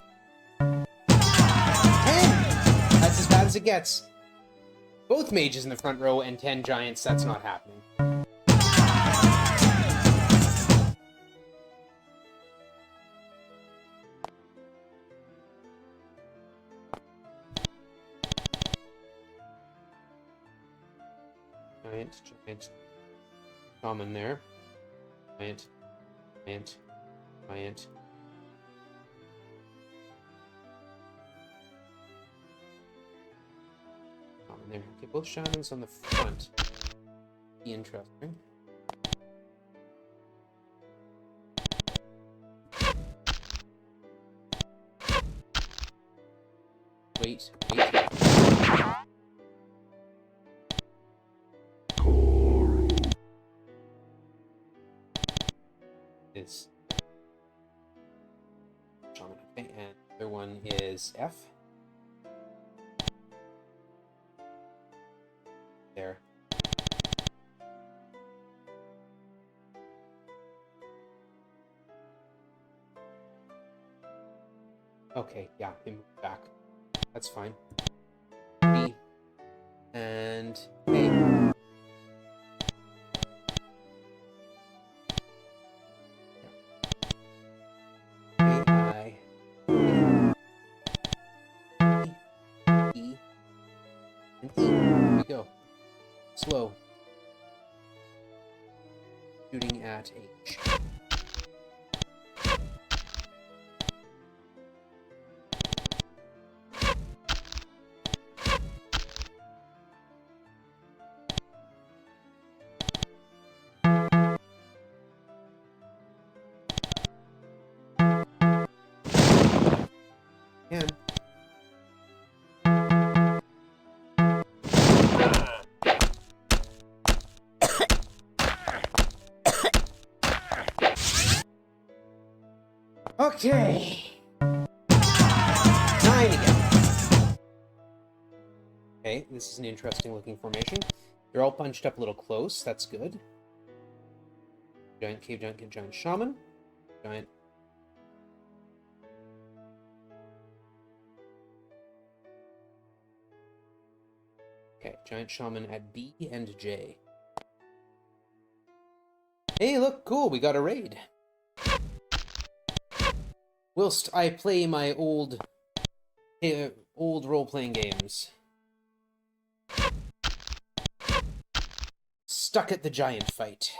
That's as bad as it gets. Both mages in the front row and 10 giants, that's not happening. Giant. Shaman there. Giant. Shaman there. Okay, both shamans on the front. Be interesting. Wait. Is shaman, okay, and the other one is F. There. Okay, yeah, they moved back. That's fine. B and A. Slow. Shooting at H. Can. Okay. 9 again. Okay, this is an interesting looking formation. They're all bunched up a little close. That's good. Giant cave, giant shaman. Giant. Okay, giant shaman at B and J. Hey, look, cool, we got a raid. Whilst I play my old role-playing games. Stuck at the giant fight.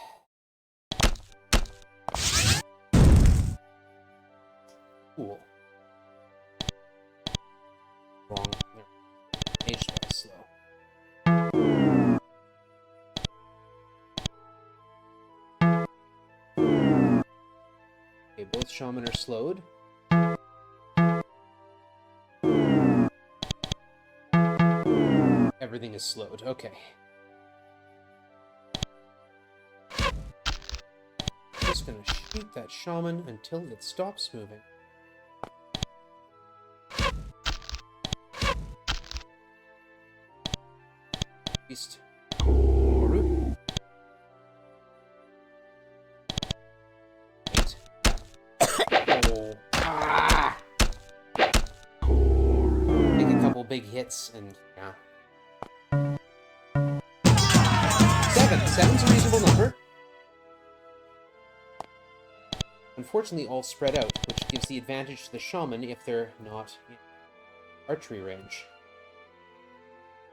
Cool. Wrong. Page is slow. Okay, both shaman are slowed. Everything is slowed. Okay. Just gonna shoot that shaman until it stops moving. Beast. Wait. Oh. Ah! Take a couple big hits and yeah. 7. 7's a reasonable number. Unfortunately, all spread out, which gives the advantage to the shaman if they're not in archery range.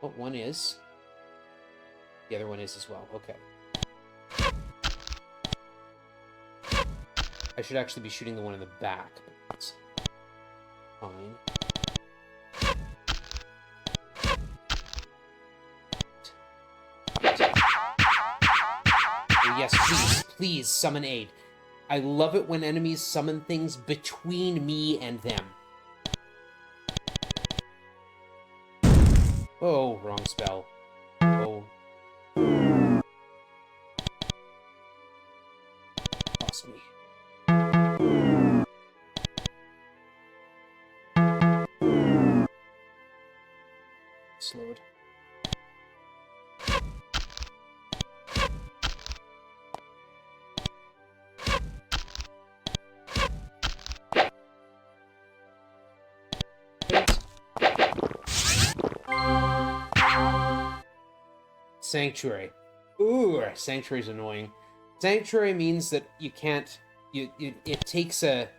Well, one is. The other one is as well. Okay. I should actually be shooting the one in the back, but that's fine. Oh, yes, please, please, summon aid. I love it when enemies summon things between me and them. Oh, wrong spell. Oh. Lost me. Slowed. Sanctuary. Ooh, Sanctuary's annoying. Sanctuary means that you can't... it takes a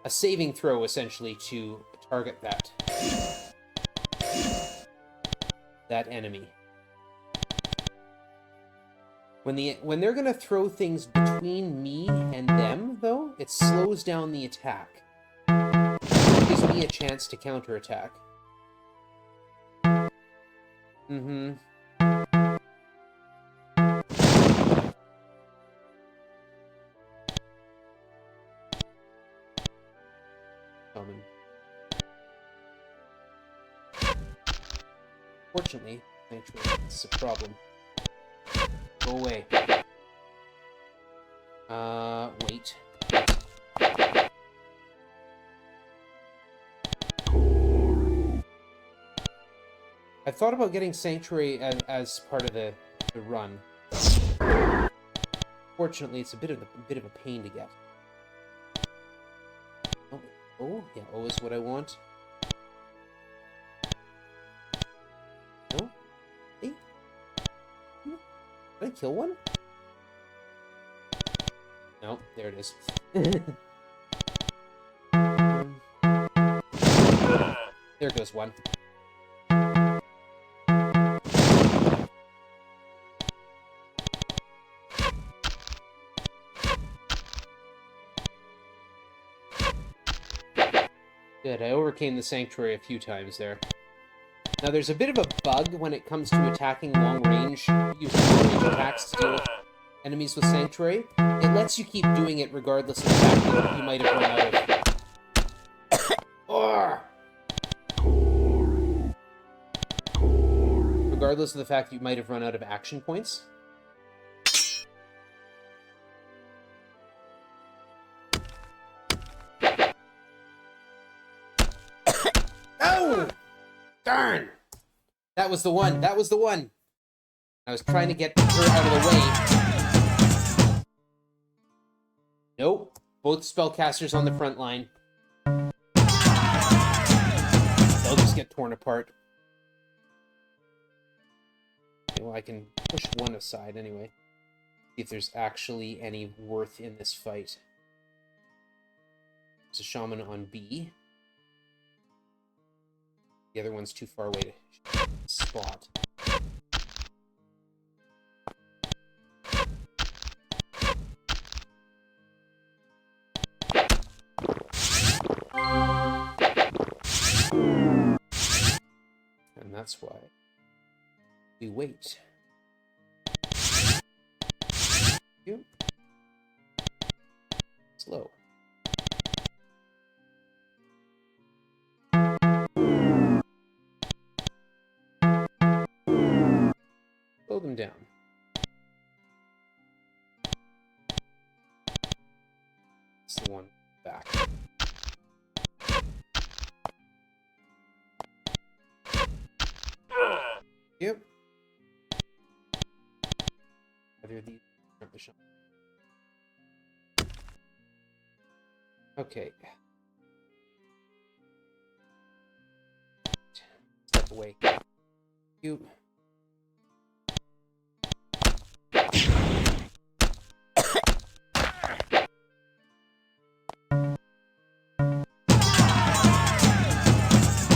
saving throw, essentially, to target that enemy. When they're gonna throw things between me and them, though, it slows down the attack. It gives me a chance to counterattack. Mm-hmm. Fortunately, Sanctuary is a problem. Go away. Wait. I thought about getting Sanctuary as part of the run. Fortunately, it's a bit of a pain to get. Oh, yeah, O is what I want. No? Hey? Did I kill one? No, there it is. There goes one. Good, I overcame the Sanctuary a few times there. Now, there's a bit of a bug when it comes to attacking long-range, using long-range attacks to deal with enemies with Sanctuary. It lets you keep doing it regardless of the fact that you might have run out of... Regardless of the fact that you might have run out of action points. Oh! Darn! That was the one. That was the one. I was trying to get her out of the way. Nope. Both spellcasters on the front line. They'll just get torn apart. Okay, well, I can push one aside anyway. See if there's actually any worth in this fight. There's a shaman on B. The other one's too far away to spot. And that's why we wait. You. Slow. Slow them down. It's the one back. Yep. Either of these are the shaman. Okay. Step away. You.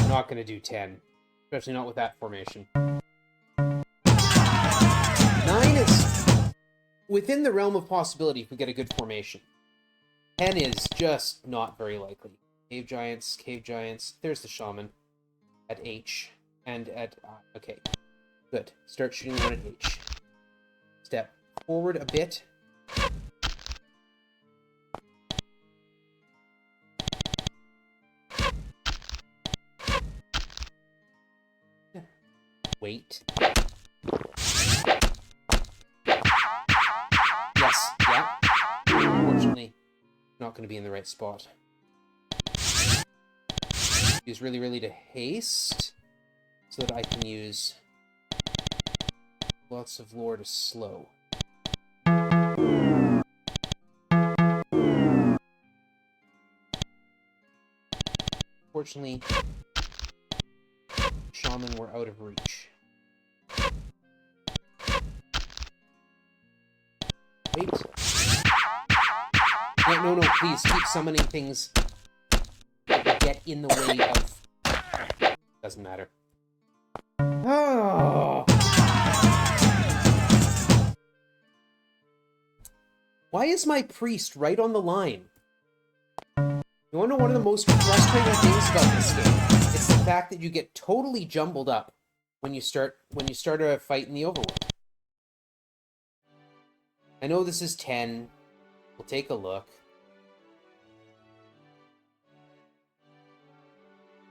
Not going to do 10. Especially not with that formation. 9 is within the realm of possibility if we get a good formation. 10 is just not very likely. Cave Giants, Cave Giants. There's the Shaman. At H. And at I. Okay. Good. Start shooting one at H. Step forward a bit. Wait. Yes, yeah. Unfortunately, not going to be in the right spot. Use really to haste, so that I can use lots of lore to slow. Fortunately, Shaman were out of reach. Wait. No, please, keep summoning things that will get in the way of... Doesn't matter. Oh. Why is my priest right on the line? You want to know one of the most frustrating things about this game? It's the fact that you get totally jumbled up when you start a fight in the overworld. I know this is 10. We'll take a look.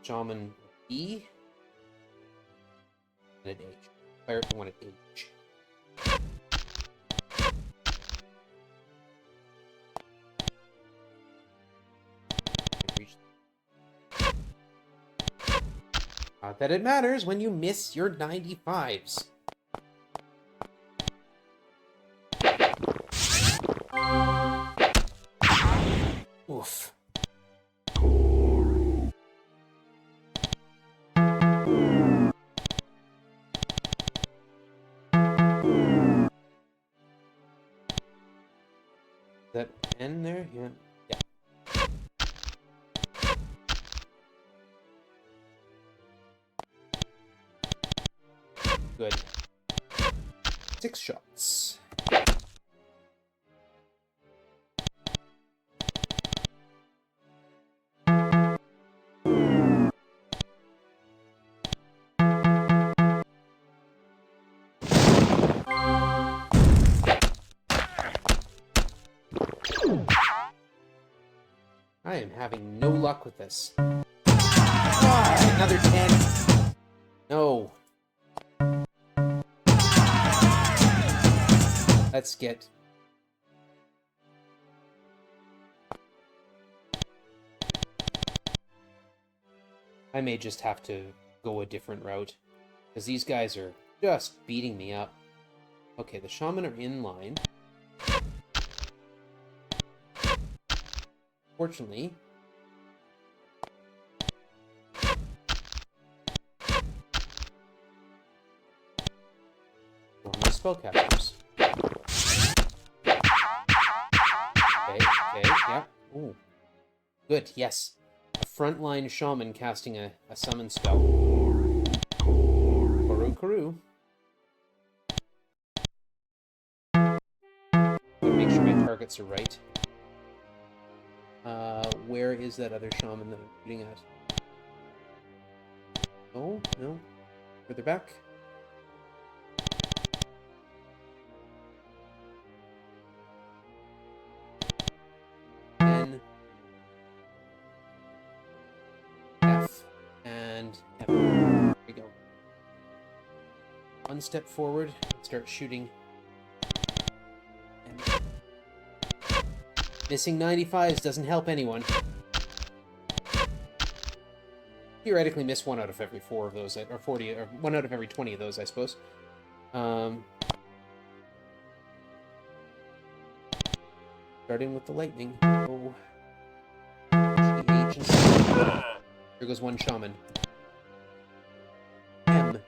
Shaman E. And at H. Fire the one at H. Not that it matters when you miss your 95s. Oof. That N there? Yeah. Good. 6 shots. I am having no luck with this. Ah, another 10. No. Let's get... I may just have to go a different route. Because these guys are just beating me up. Okay, the shaman are in line. Fortunately... my spellcasters. Okay, yeah. Ooh. Good, yes. A frontline shaman casting a summon spell. Kuru. Make sure my targets are right. Where is that other shaman that I'm shooting at? Oh, no. Further back. N. F. And F. There we go. One step forward, start shooting. And missing 95s doesn't help anyone. Theoretically miss 1 out of every 4 of those, or 40, or 1 out of every 20 of those, I suppose. Starting with the lightning. Oh. H and C. Here goes one shaman. M.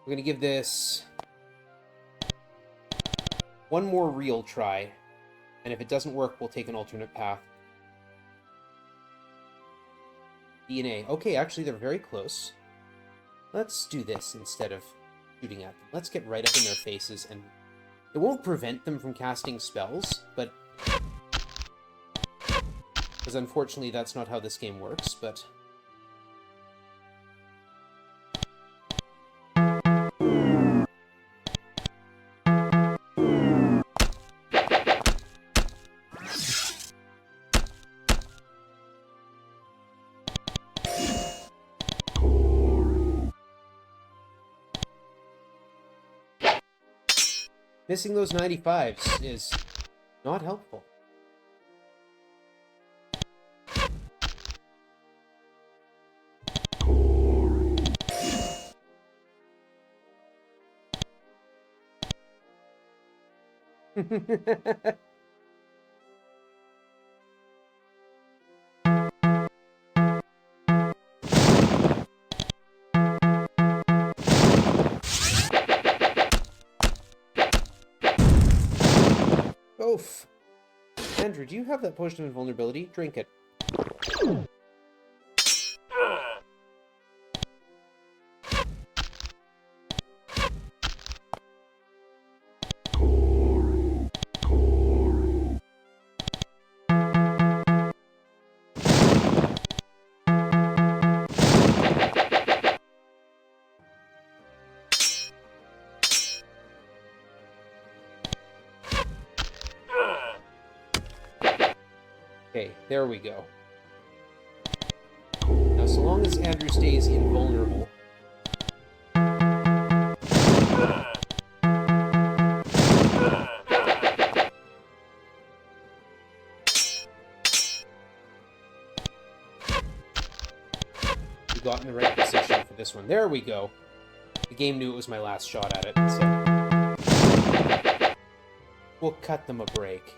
We're going to give this one more real try, and if it doesn't work, we'll take an alternate path. DNA. Okay, actually, they're very close. Let's do this instead of shooting at them. Let's get right up in their faces, and it won't prevent them from casting spells, but... because unfortunately, that's not how this game works, but... missing those 95s is not helpful. Oof. Andrew, do you have that potion of invulnerability? Drink it. Okay, there we go. Now, so long as Andrew stays invulnerable... we got in the right position for this one. There we go. The game knew it was my last shot at it, so... we'll cut them a break.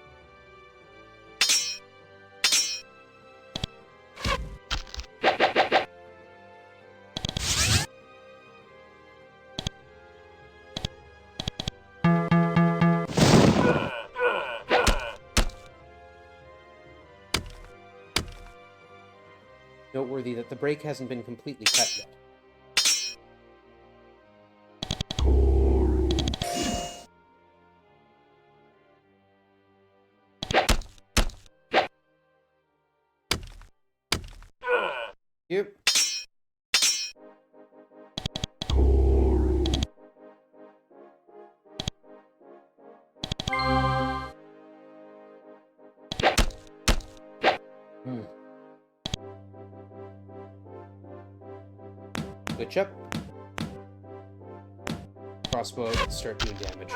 Noteworthy that the break hasn't been completely cut yet. Yep. Switch up. crossbow, start doing damage.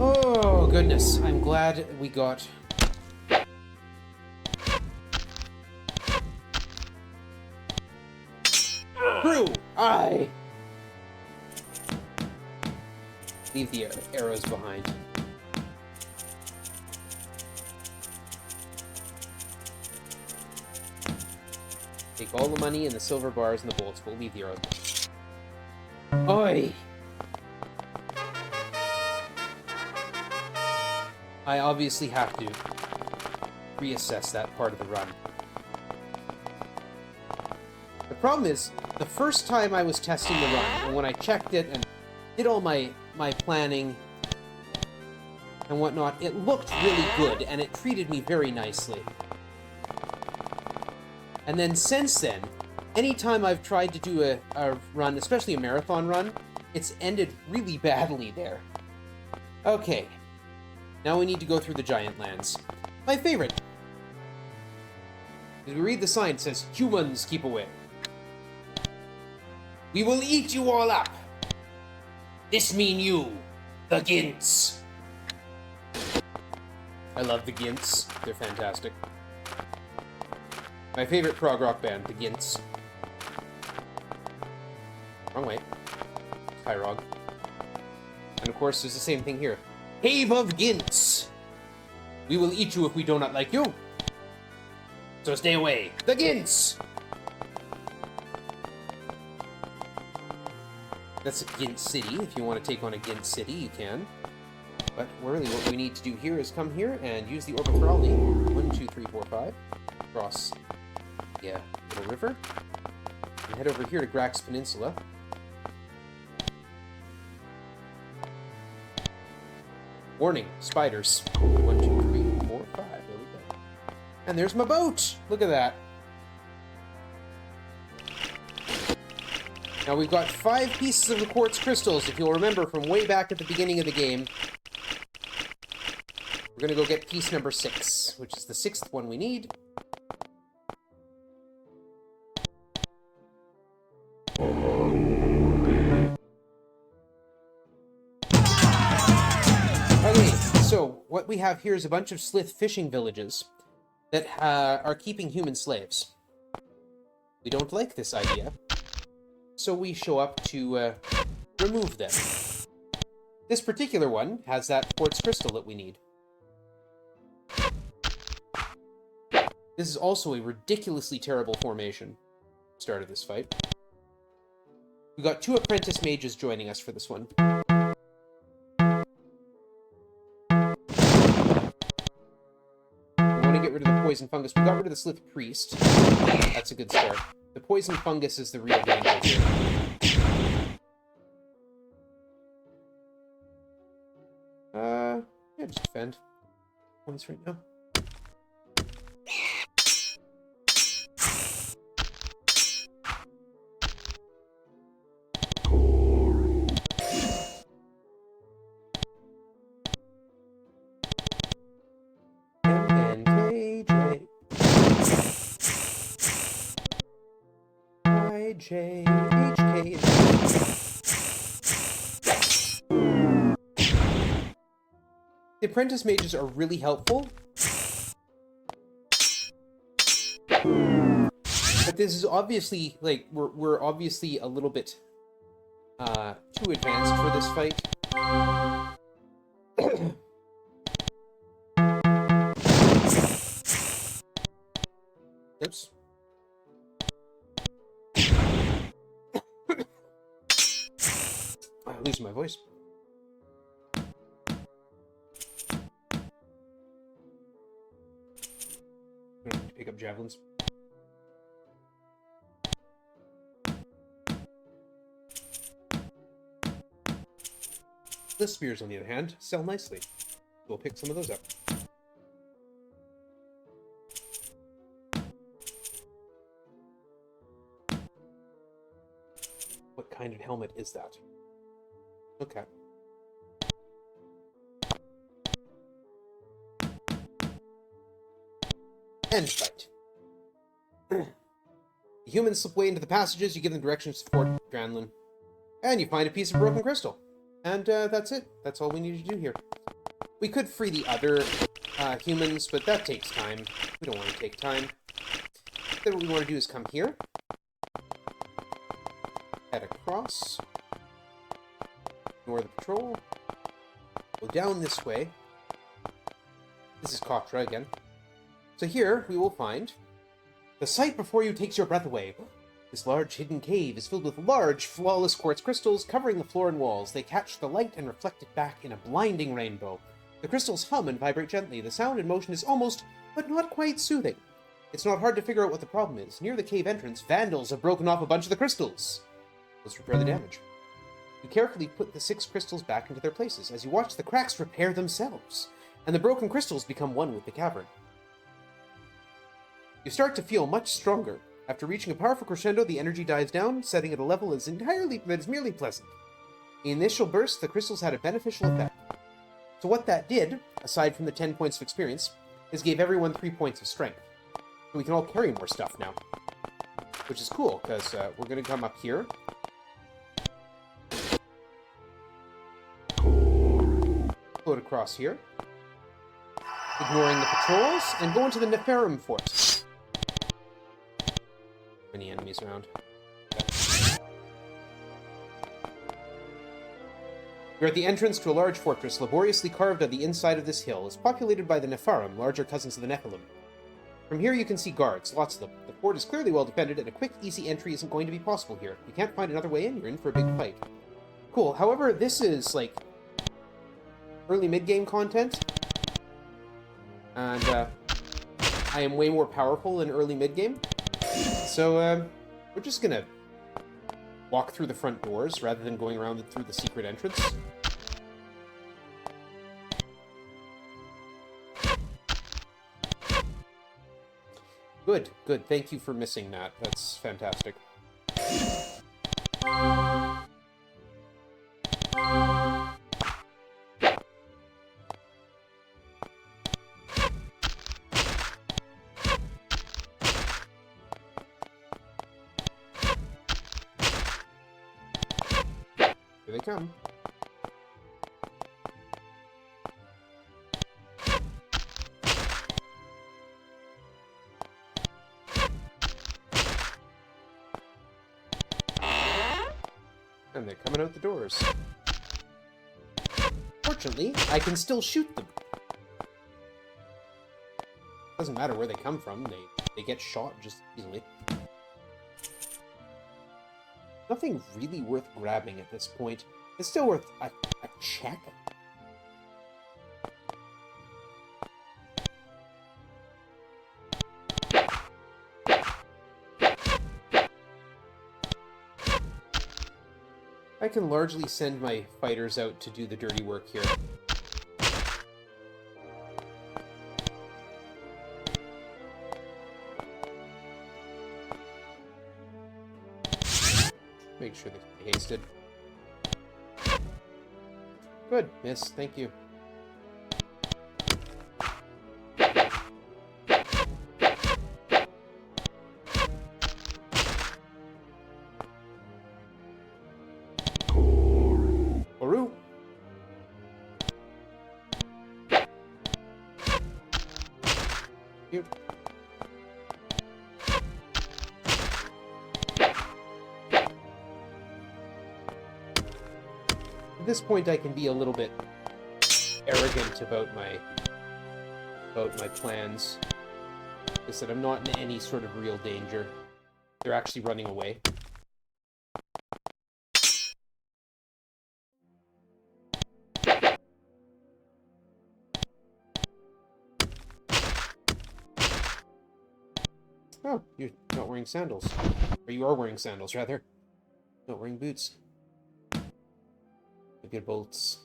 Oh, goodness. I'm glad we got... Through! Aye! Leave the arrows behind. Take all the money and the silver bars and the bolts. We'll leave the arrows. Oi! I obviously have to reassess that part of the run. The problem is, the first time I was testing the run, and when I checked it and did all my planning and whatnot, it looked really good, and it treated me very nicely. And then since then, anytime I've tried to do a run, especially a marathon run, it's ended really badly there. Okay. Now we need to go through the giant lands. My favorite. As we read the sign, it says, "Humans, keep away. We will eat you all up. This mean you, the Gints." I love the Gints. They're fantastic. My favorite prog rock band, the Gints. Wrong way. Tyrog. And of course, there's the same thing here. "Cave of Gints. We will eat you if we do not like you. So stay away. The Gints!" That's a Gint City. If you want to take on a Gint City, you can. But really what we need to do here is come here and use the Orbitrali. 1, 2, 3, 4, 5. Cross the little river. And head over here to Grax Peninsula. Warning, spiders. 1, 2, 3, 4, 5. There we go. And there's my boat! Look at that. Now we've got 5 pieces of the quartz crystals, if you'll remember from way back at the beginning of the game. We're gonna go get piece number 6, which is the 6th one we need. Okay, so what we have here is a bunch of Slith fishing villages that are keeping human slaves. We don't like this idea, so we show up to remove them. This particular one has that quartz crystal that we need. This is also a ridiculously terrible formation. Start of this fight. We got 2 apprentice mages joining us for this one. We want to get rid of the poison fungus. We got rid of the Slith priest. That's a good start. The poison fungus is the real danger here. Yeah, just defend. Points right now. JHK. The apprentice mages are really helpful. But this is obviously, like, we're obviously a little bit too advanced for this fight. Oops. I'm losing my voice. I'm going to pick up javelins. The spears, on the other hand, sell nicely. We'll pick some of those up. What kind of helmet is that? Okay. End fight. The humans slip away into the passages, you give them directions to Fort Dranlin. And you find a piece of broken crystal. And that's it. That's all we need to do here. We could free the other humans, but that takes time. We don't want to take time. Then what we want to do is come here. Head across. Ignore the patrol. Go down this way. This is Kotra again. So here we will find... The sight before you takes your breath away. This large hidden cave is filled with large, flawless quartz crystals covering the floor and walls. They catch the light and reflect it back in a blinding rainbow. The crystals hum and vibrate gently. The sound and motion is almost, but not quite soothing. It's not hard to figure out what the problem is. Near the cave entrance, vandals have broken off a bunch of the crystals. Let's repair the damage. You carefully put the 6 crystals back into their places as you watch the cracks repair themselves, and the broken crystals become one with the cavern. You start to feel much stronger. After reaching a powerful crescendo, the energy dies down, setting at a level that is merely pleasant. In the initial burst, the crystals had a beneficial effect. So what that did, aside from the 10 points of experience, is gave everyone 3 points of strength. So we can all carry more stuff now. Which is cool, because we're going to come up here. Float across here. Ignoring the patrols, and go into the Avernum fort. Many enemies around. Okay. You're at the entrance to a large fortress laboriously carved on the inside of this hill. It's populated by the Nepharim, larger cousins of the Nephilim. From here you can see guards, lots of them. The fort is clearly well defended, and a quick, easy entry isn't going to be possible here. If you can't find another way in, you're in for a big fight. Cool. However, this is, like, early mid-game content. And, I am way more powerful in early mid-game. So, we're just gonna walk through the front doors rather than going around through the secret entrance. Good, good. Thank you for missing that. That's fantastic. Here they come. And they're coming out the doors. Fortunately, I can still shoot them. Doesn't matter where they come from, they get shot just easily. Nothing really worth grabbing at this point. It's still worth a check. I can largely send my fighters out to do the dirty work here. Make sure they stay hasted. Good, miss. Thank you. Oru. Cute. At this point, I can be a little bit arrogant about my plans. I said I'm not in any sort of real danger. They're actually running away. Oh, you're not wearing sandals. Or you are wearing sandals, rather. Not wearing boots. Get bolts.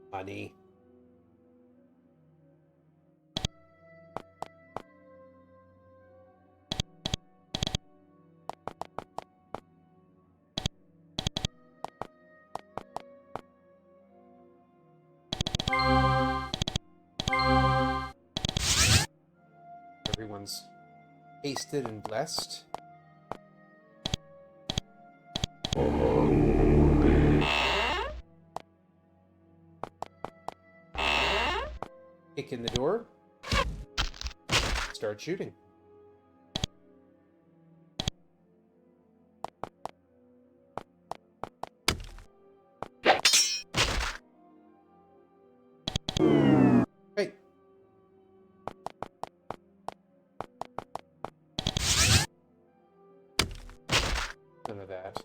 Money. sounds. Tasted and blessed. Kick in the door. Start shooting. Hey. None of that.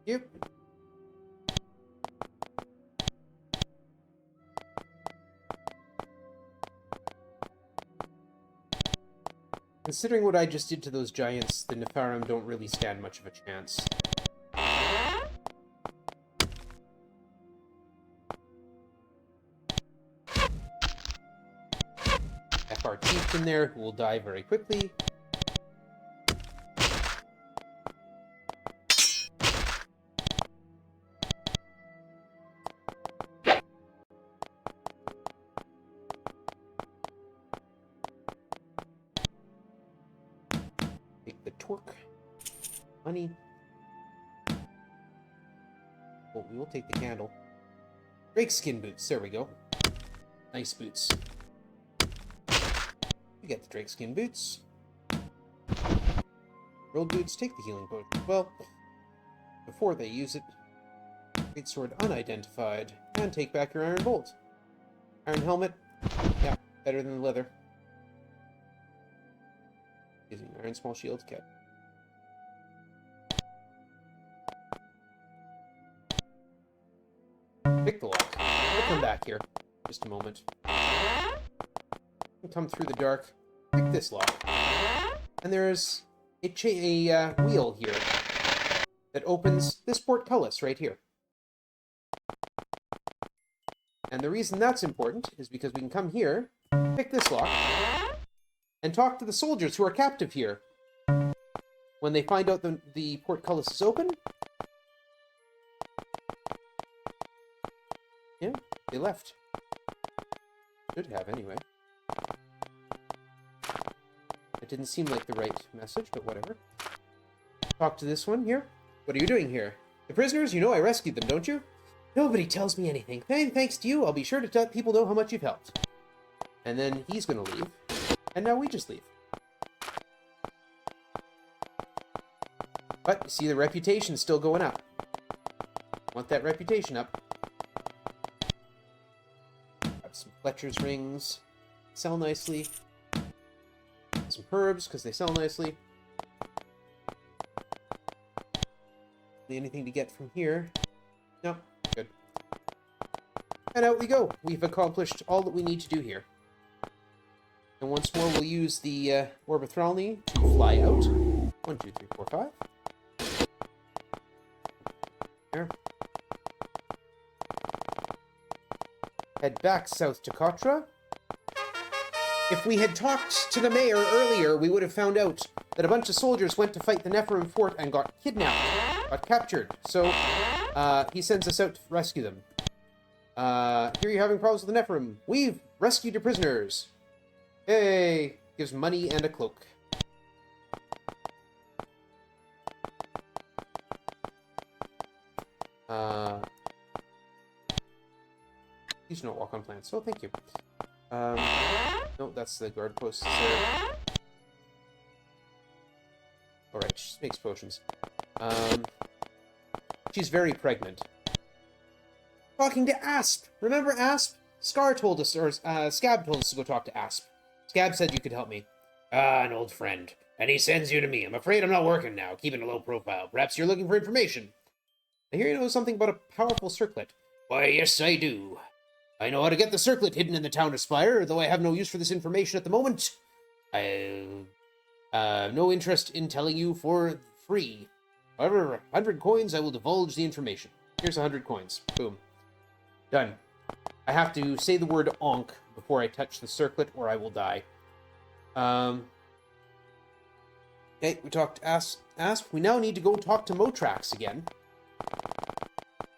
Yep. Considering what I just did to those giants, the Nepharim don't really stand much of a chance. FR Chieftain there, who will die very quickly. Take the torque. Money. Oh, we will take the candle. Drake skin boots, there we go. Nice boots. We get the Drake skin boots. Rolled boots, take the healing potion. Well, before they use it, great sword unidentified, and take back your iron bolt. Iron helmet, yeah, better than the leather. Using iron small shield, okay. Pick the lock. We'll come back here. Just a moment. We'll come through the dark. Pick this lock. And there's a wheel here that opens this portcullis right here. And the reason that's important is because we can come here, pick this lock, and talk to the soldiers who are captive here. When they find out the portcullis is open, yeah, they left. Should have, anyway. It didn't seem like the right message, but whatever. Talk to this one here. What are you doing here? The prisoners? You know I rescued them, don't you? Nobody tells me anything. And thanks to you, I'll be sure to let people know how much you've helped. And then he's gonna leave. And now we just leave. But, you see, the reputation's still going up. Want that reputation up. Have some Fletcher's rings. Sell nicely. Some herbs, because they sell nicely. Anything to get from here? No. Good. And out we go. We've accomplished all that we need to do here. And once more, we'll use the Orbithralny to fly out. 1, 2, 3, 4, 5. There. Head back south to Katra. If we had talked to the mayor earlier, we would have found out that a bunch of soldiers went to fight the Nephilim fort and got kidnapped, got captured. So, he sends us out to rescue them. Here you're having problems with the Nephilim. We've rescued your prisoners. Hey! Gives money and a cloak. Please do not walk on plants. Oh, thank you. No, that's the guard post there. Alright, she makes potions. She's very pregnant. Talking to Asp! Remember Asp? Scar told us, or Scab told us to go talk to Asp. Scab said you could help me. Ah, an old friend. And he sends you to me. I'm afraid I'm not working now, keeping a low profile. Perhaps you're looking for information. I hear you know something about a powerful circlet. Why, yes, I do. I know how to get the circlet hidden in the town of Spire, though I have no use for this information at the moment. I have no interest in telling you for free. However, 100 coins, I will divulge the information. Here's 100 coins. Boom. Done. I have to say the word onk before I touch the circlet, or I will die. Okay, we talked to Asp. We now need to go talk to Motrax again.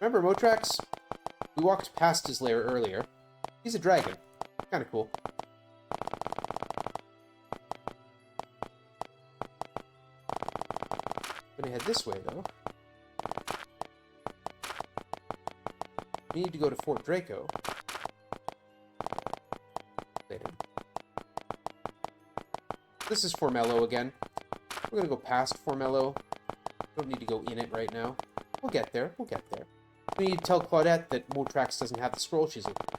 Remember Motrax? We walked past his lair earlier. He's a dragon. Kind of cool. I'm gonna head this way, though. We need to go to Fort Draco. Later. This is Formello again. We're gonna go past Formello. Don't need to go in it right now. We'll get there. We'll get there. We need to tell Claudette that Motrax doesn't have the scroll she's looking for.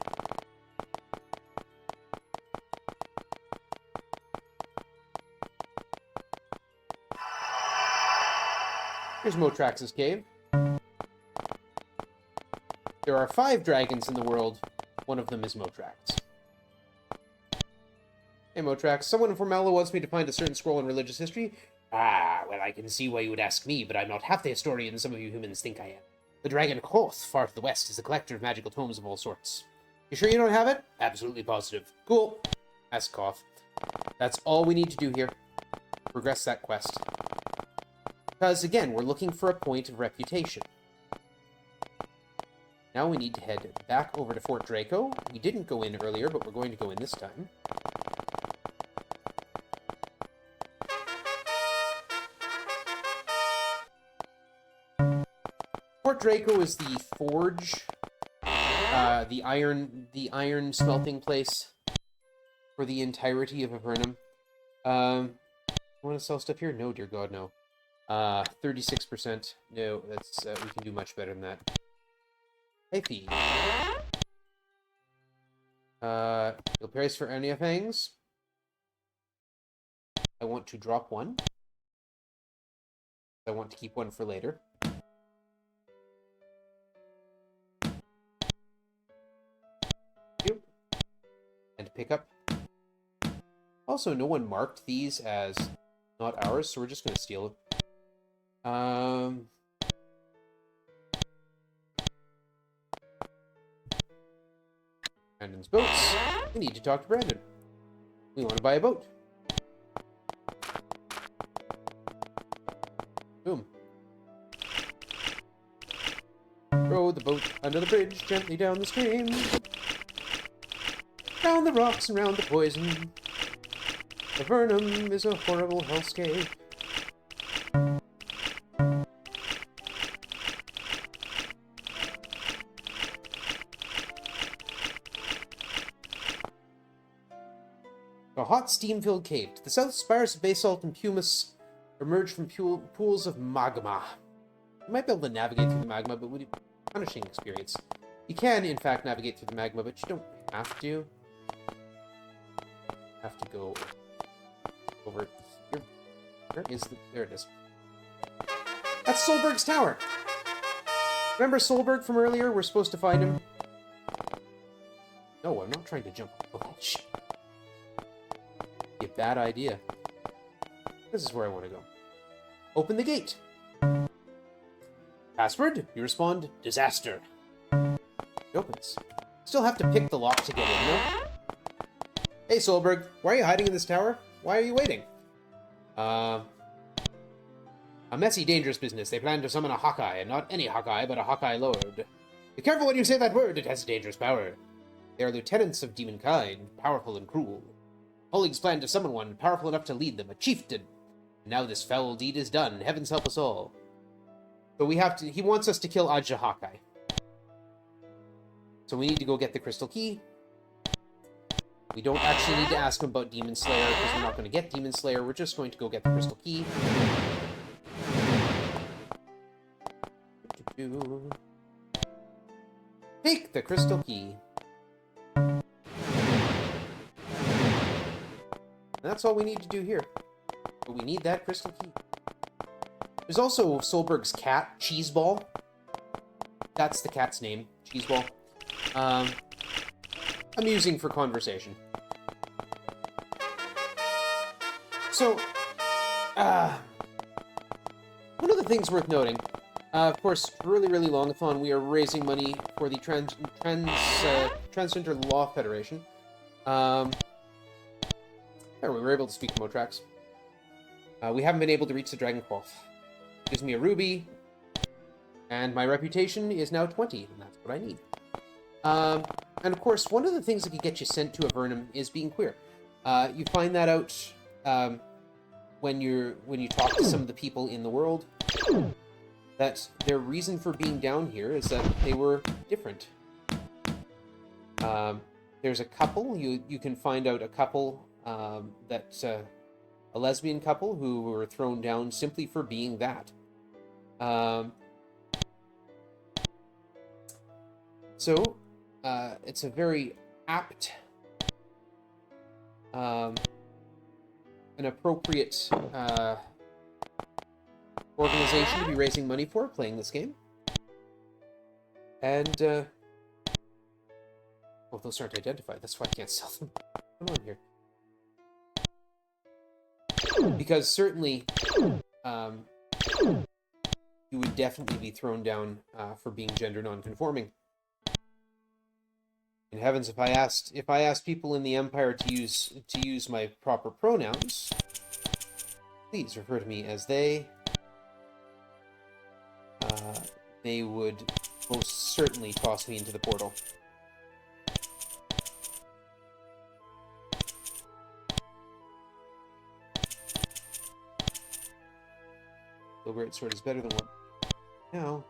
Here's Motrax's cave. There are 5 dragons in the world. One of them is Motrax. Hey, Motrax. Someone in Formello wants me to find a certain scroll in religious history. Ah, well, I can see why you would ask me, but I'm not half the historian some of you humans think I am. The dragon Koth, far to the west, is a collector of magical tomes of all sorts. You sure you don't have it? Absolutely positive. Cool. Ask Koth. That's all we need to do here. Progress that quest. Because, again, we're looking for a point of reputation. Now we need to head back over to Fort Draco. We didn't go in earlier, but we're going to go in this time. Fort Draco is the forge, the iron smelting place for the entirety of Avernum. Want to sell stuff here? No, dear God, no. 36%. No, that's we can do much better than that. Hey, fee. You'll price for any things. I want to drop one. I want to keep one for later. And pick up. Also, no one marked these as not ours, so we're just going to steal them. Brandon's boats. We need to talk to Brandon. We want to buy a boat. Boom. Row the boat under the bridge, gently down the stream. Round the rocks and round the poison. Avernum is a horrible hellscape. A hot, steam-filled cave. To the south, spires of basalt and pumice emerge from pools of magma. You might be able to navigate through the magma, but would be a punishing experience. You can, in fact, navigate through the magma, but you don't have to. Have to go over here. Where is the... There it is. That's Solberg's tower. Remember Solberg from earlier? We're supposed to find him. No, I'm not trying to jump off the ledge. Be a bad idea. This is where I want to go. Open the gate. Password? You respond, disaster. It opens. Still have to pick the lock to get in, though. Hey, Solberg. Why are you hiding in this tower? Why are you waiting? A messy, dangerous business. They plan to summon a Hawkeye, and not any Hawkeye, but a Hawkeye Lord. Be careful when you say that word. It has a dangerous power. They are lieutenants of demonkind, powerful and cruel. Colleagues plan to summon one, powerful enough to lead them, a chieftain. And now this foul deed is done. Heavens help us all. So we have to... He wants us to kill Ajah Hawkeye. So we need to go get the crystal key. We don't actually need to ask him about Demon Slayer, because we're not going to get Demon Slayer. We're just going to go get the crystal key. Take the crystal key. And that's all we need to do here. But we need that crystal key. There's also Solberg's cat, Cheeseball. That's the cat's name, Cheeseball. Amusing for conversation. So, one of the things worth noting, of course, really longathon, we are raising money for the Transgender Law Federation. There, we were able to speak to Motrax. We haven't been able to reach the Dragon Quoth. Gives me a ruby, and my reputation is now 20, and that's what I need. And of course, one of the things that could get you sent to Avernum is being queer. You find that out when you talk to some of the people in the world. that their reason for being down here is that they were different. There's a couple, you can find out a couple, that's a lesbian couple who were thrown down simply for being that. So, it's a very apt, an appropriate, organization to be raising money for playing this game. And, oh, those aren't identified. That's why I can't sell them. Come on here. Because certainly, you would definitely be thrown down for being gender non-conforming. In heavens, if I asked people in the Empire to use my proper pronouns, please refer to me as they. They would most certainly toss me into the portal. The great sword is better than what now.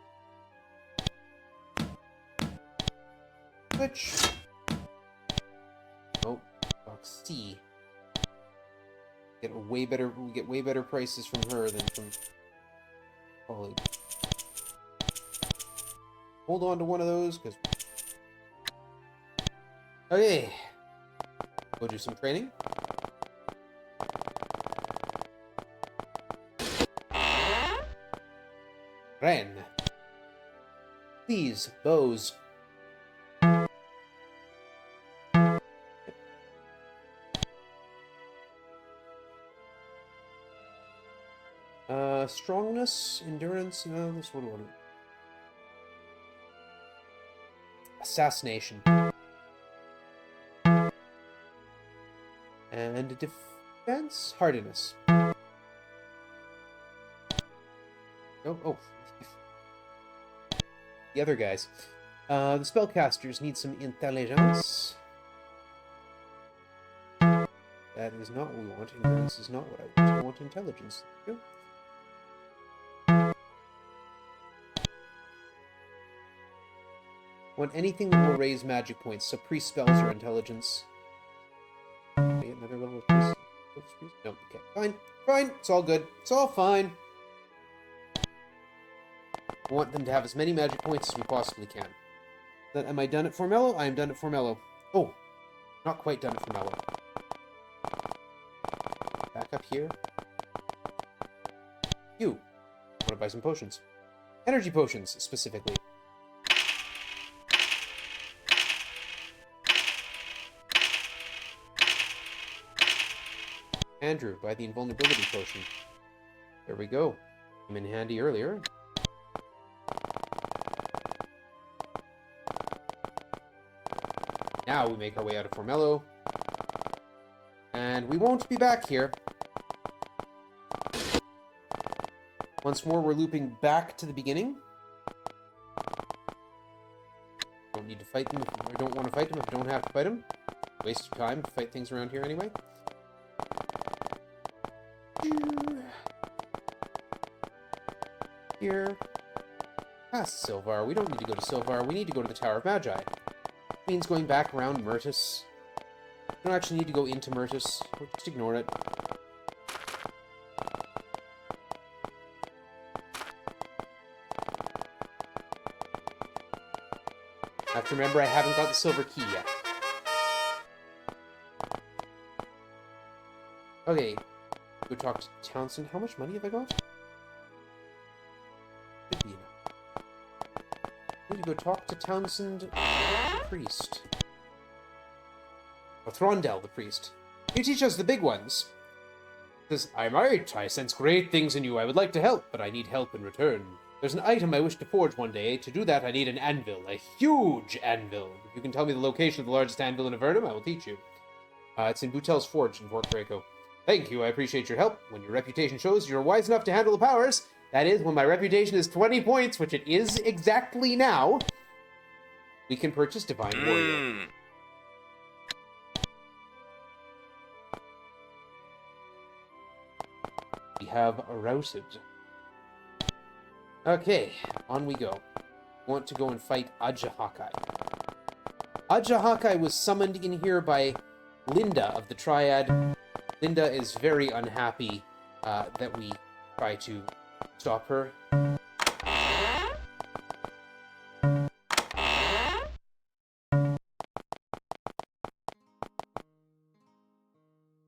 Which? Oh, box C. We get way better prices from her than from Holly. Hold on to one of those, because... Okay. Go do some training. Ren. Please, bows. Strongness, endurance, no, this one wouldn't. Assassination. And defense, hardiness. Oh. The other guys. The spellcasters need some intelligence. That is not what we want. Endurance is not what I want. I want intelligence. There you go. Want anything that will raise magic points, so priest spells or intelligence. Okay, another level of priest. No, okay, fine, it's all good, it's all fine. I want them to have as many magic points as we possibly can. Am I done at Formello? I am done at Formello. Oh, not quite done at Formello. Back up here. You. Want to buy some potions. Energy potions, specifically. Andrew, buy the invulnerability potion. There we go. Came in handy earlier. Now we make our way out of Formello. And we won't be back here. Once more, we're looping back to the beginning. Don't need to fight them, I don't want to fight them if I don't have to fight them. Waste of time to fight things around here anyway. Here. Past Silvar. We don't need to go to Silvar. We need to go to the Tower of Magi. It means going back around Myrtus. We don't actually need to go into Myrtus. We'll just ignore it. I have to remember I haven't got the silver key yet. Okay. Go talk to Townsend. How much money have I got? Should be enough. I need to go talk to Townsend, the priest. Or Throndell, the priest. You teach us the big ones. Says, I might. I sense great things in you. I would like to help, but I need help in return. There's an item I wish to forge one day. To do that, I need an anvil. A huge anvil. If you can tell me the location of the largest anvil in Avernum, I will teach you. It's in Butel's Forge in Fort Draco. Thank you, I appreciate your help. When your reputation shows you're wise enough to handle the powers, that is, when my reputation is 20 points, which it is exactly now, we can purchase Divine Warrior. We have routed. Okay, on we go. We want to go and fight Ajahakai. Ajahakai was summoned in here by Linda of the Triad. Linda is very unhappy that we try to stop her.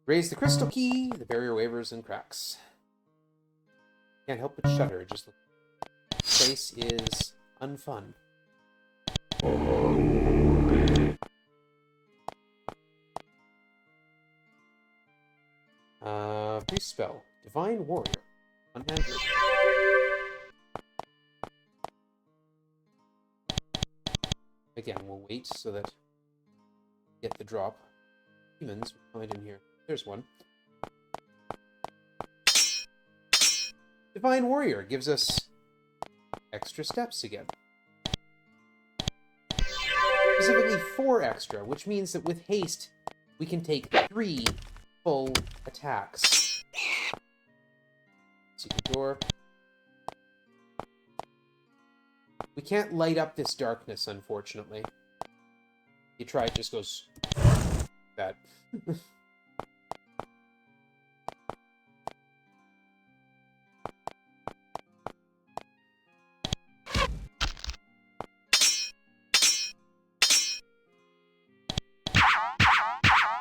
Raise the crystal key, the barrier wavers and cracks. Can't help but shudder, just look. This place is unfun. Priest spell. Divine Warrior. On Andrew. Again, we'll wait so that we get the drop. Demons, we'll find in here. There's one. Divine Warrior gives us extra steps again. Specifically 4 extra, which means that with haste, we can take 3 full attacks. Secret door. We can't light up this darkness, unfortunately. You try, it just goes bad.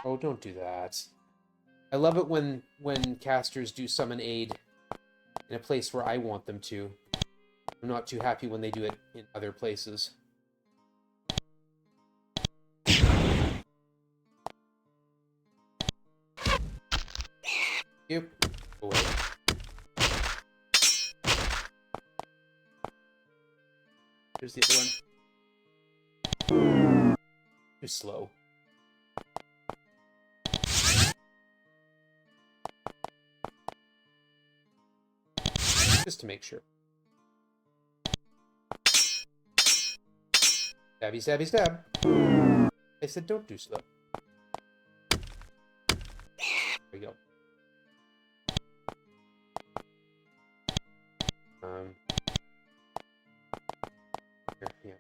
Oh, don't do that. I love it when casters do summon aid in a place where I want them to. I'm not too happy when they do it in other places. Yep. Go away. Here's the other one. Too slow. Just to make sure. Stabby, stabby, stab. I said don't do slow. There we go. Here, yeah.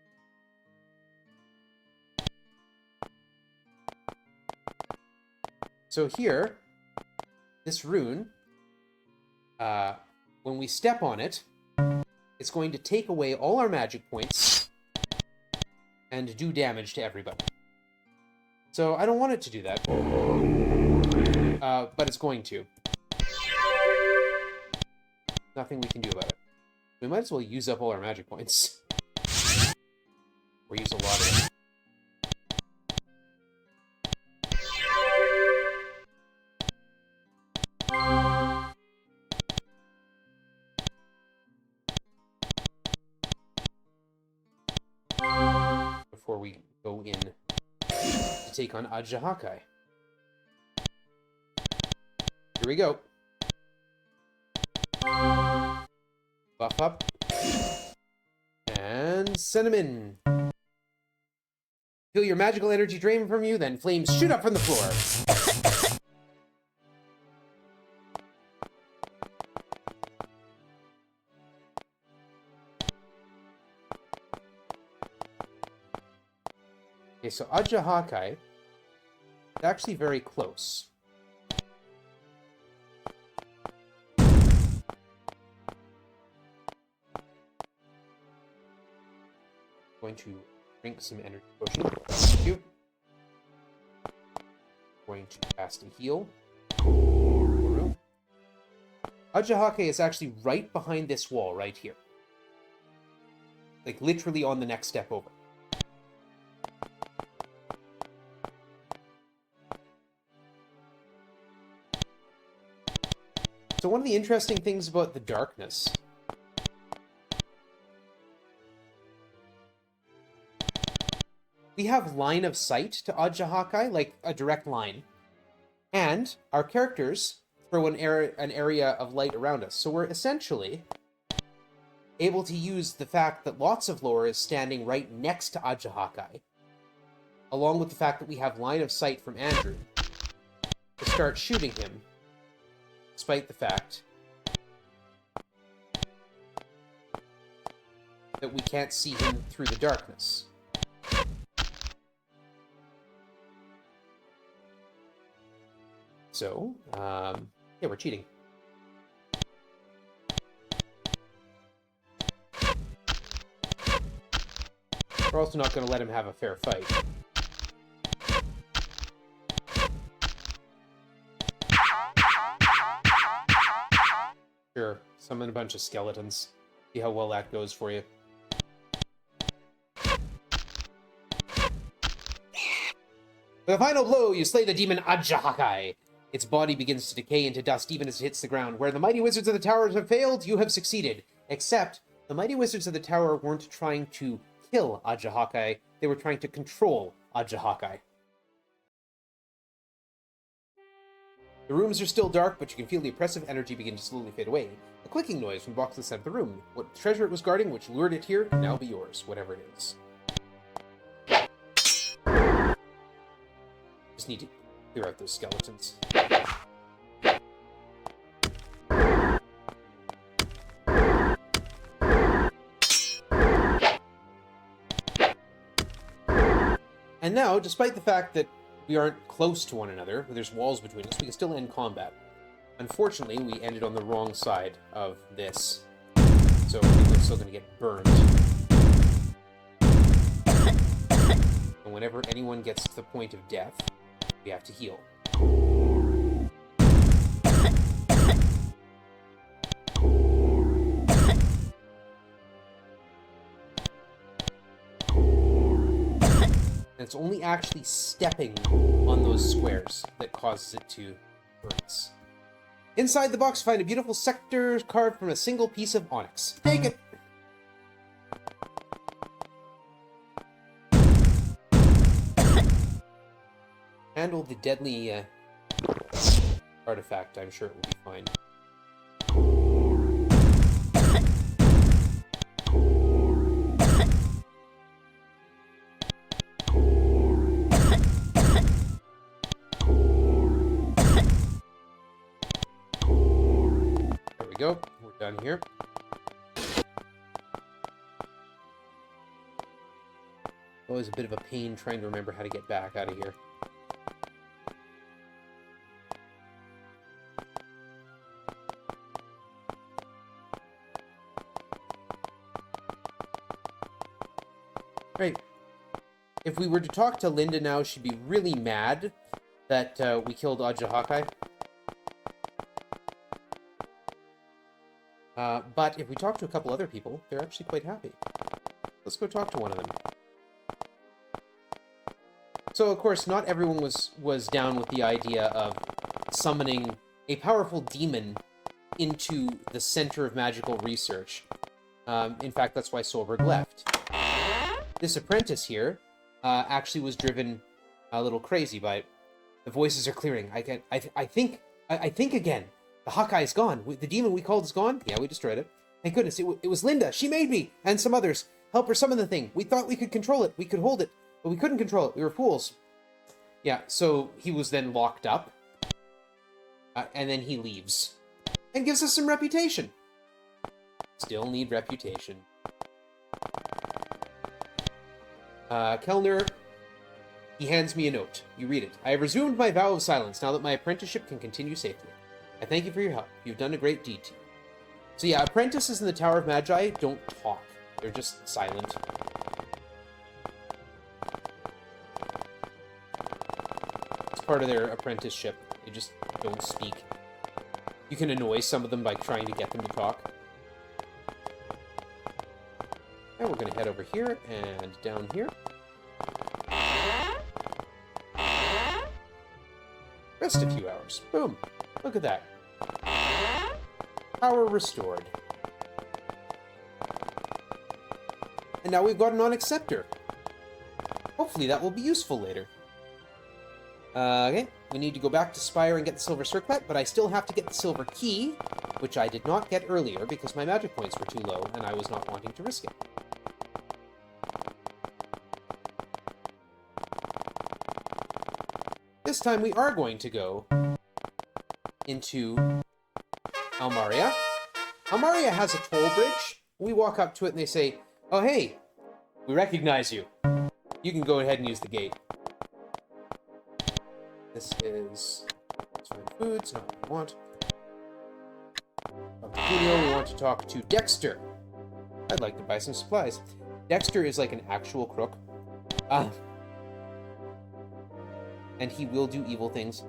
So here, this rune, when we step on it, it's going to take away all our magic points and do damage to everybody. So I don't want it to do that. But it's going to. Nothing we can do about it. We might as well use up all our magic points. Or use a lot of them. Before we go in to take on Ajahakai. Here we go. Buff up. And send him in. Feel your magical energy drain from you, then flames shoot up from the floor. Okay, so Ajahakai is actually very close. Going to drink some energy potion. Thank you. Going to cast a heal. Ajahakai is actually right behind this wall right here. Like literally on the next step over. So one of the interesting things about the darkness we have line of sight to Ajahakai, like a direct line. And our characters throw an area of light around us. So we're essentially able to use the fact that lots of lore is standing right next to Ajahakai, along with the fact that we have line of sight from Andrew, to start shooting him, despite the fact that we can't see him through the darkness. So, yeah, we're cheating. We're also not going to let him have a fair fight. Sure, summon a bunch of skeletons. See how well that goes for you. With a final blow, you slay the demon Ajahakai. Its body begins to decay into dust even as it hits the ground. Where the mighty wizards of the tower have failed, you have succeeded. Except, the mighty wizards of the tower weren't trying to kill Ajahakai, they were trying to control Ajahakai. The rooms are still dark, but you can feel the oppressive energy begin to slowly fade away. A clicking noise from the box at the center of the room. What treasure it was guarding, which lured it here, can now be yours, whatever it is. Just need to clear out those skeletons. And now, despite the fact that we aren't close to one another, there's walls between us, we can still end combat. Unfortunately, we ended on the wrong side of this, so we're still going to get burned. And whenever anyone gets to the point of death, we have to heal. And it's only actually stepping on those squares that causes it to burn us. Inside the box, find a beautiful sector carved from a single piece of onyx. Take it! Handle the deadly artifact. I'm sure it will be fine. There we go. We're done here. Always a bit of a pain trying to remember how to get back out of here. Right. If we were to talk to Linda now, she'd be really mad that we killed Ajahakai. But if we talk to a couple other people, they're actually quite happy. Let's go talk to one of them. So, of course, not everyone was down with the idea of summoning a powerful demon into the center of magical research. In fact, that's why Solberg left. This apprentice here actually was driven a little crazy by it. The voices are clearing. I think again. The Hawkeye's gone. The demon we called is gone. Yeah, we destroyed it. Thank goodness. It was Linda. She made me and some others help her summon the thing. We thought we could control it. We could hold it, but we couldn't control it. We were fools. Yeah. So he was then locked up, and then he leaves and gives us some reputation. Still need reputation. Kellner, he hands me a note. You read it. I have resumed my vow of silence now that my apprenticeship can continue safely. I thank you for your help. You've done a great deed to you. So yeah, apprentices in the Tower of Magi don't talk. They're just silent. It's part of their apprenticeship. They just don't speak. You can annoy some of them by trying to get them to talk. And we're going to head over here and down here. Rest a few hours. Boom. Look at that. Power restored. And now we've got an Onyx Scepter. Hopefully that will be useful later. Okay, we need to go back to Spire and get the Silver Circlet, but I still have to get the Silver Key, which I did not get earlier because my magic points were too low and I was not wanting to risk it. This time we are going to go into Almaria. Almaria has a toll bridge. We walk up to it and they say, Oh, hey! We recognize you. You can go ahead and use the gate. This is... food, it's not what we want. We want to talk to Dexter. I'd like to buy some supplies. Dexter is like an actual crook. And he will do evil things.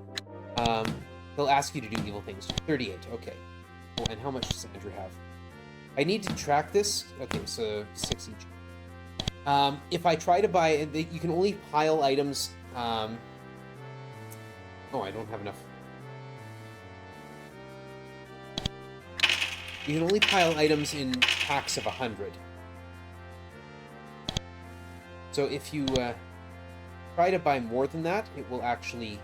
He'll ask you to do evil things. 38, okay. Oh, and how much does Andrew have? I need to track this. Okay, so 6 each. If I try to buy... You can only pile items... Oh, I don't have enough. You can only pile items in packs of 100. So if you try to buy more than that, it will actually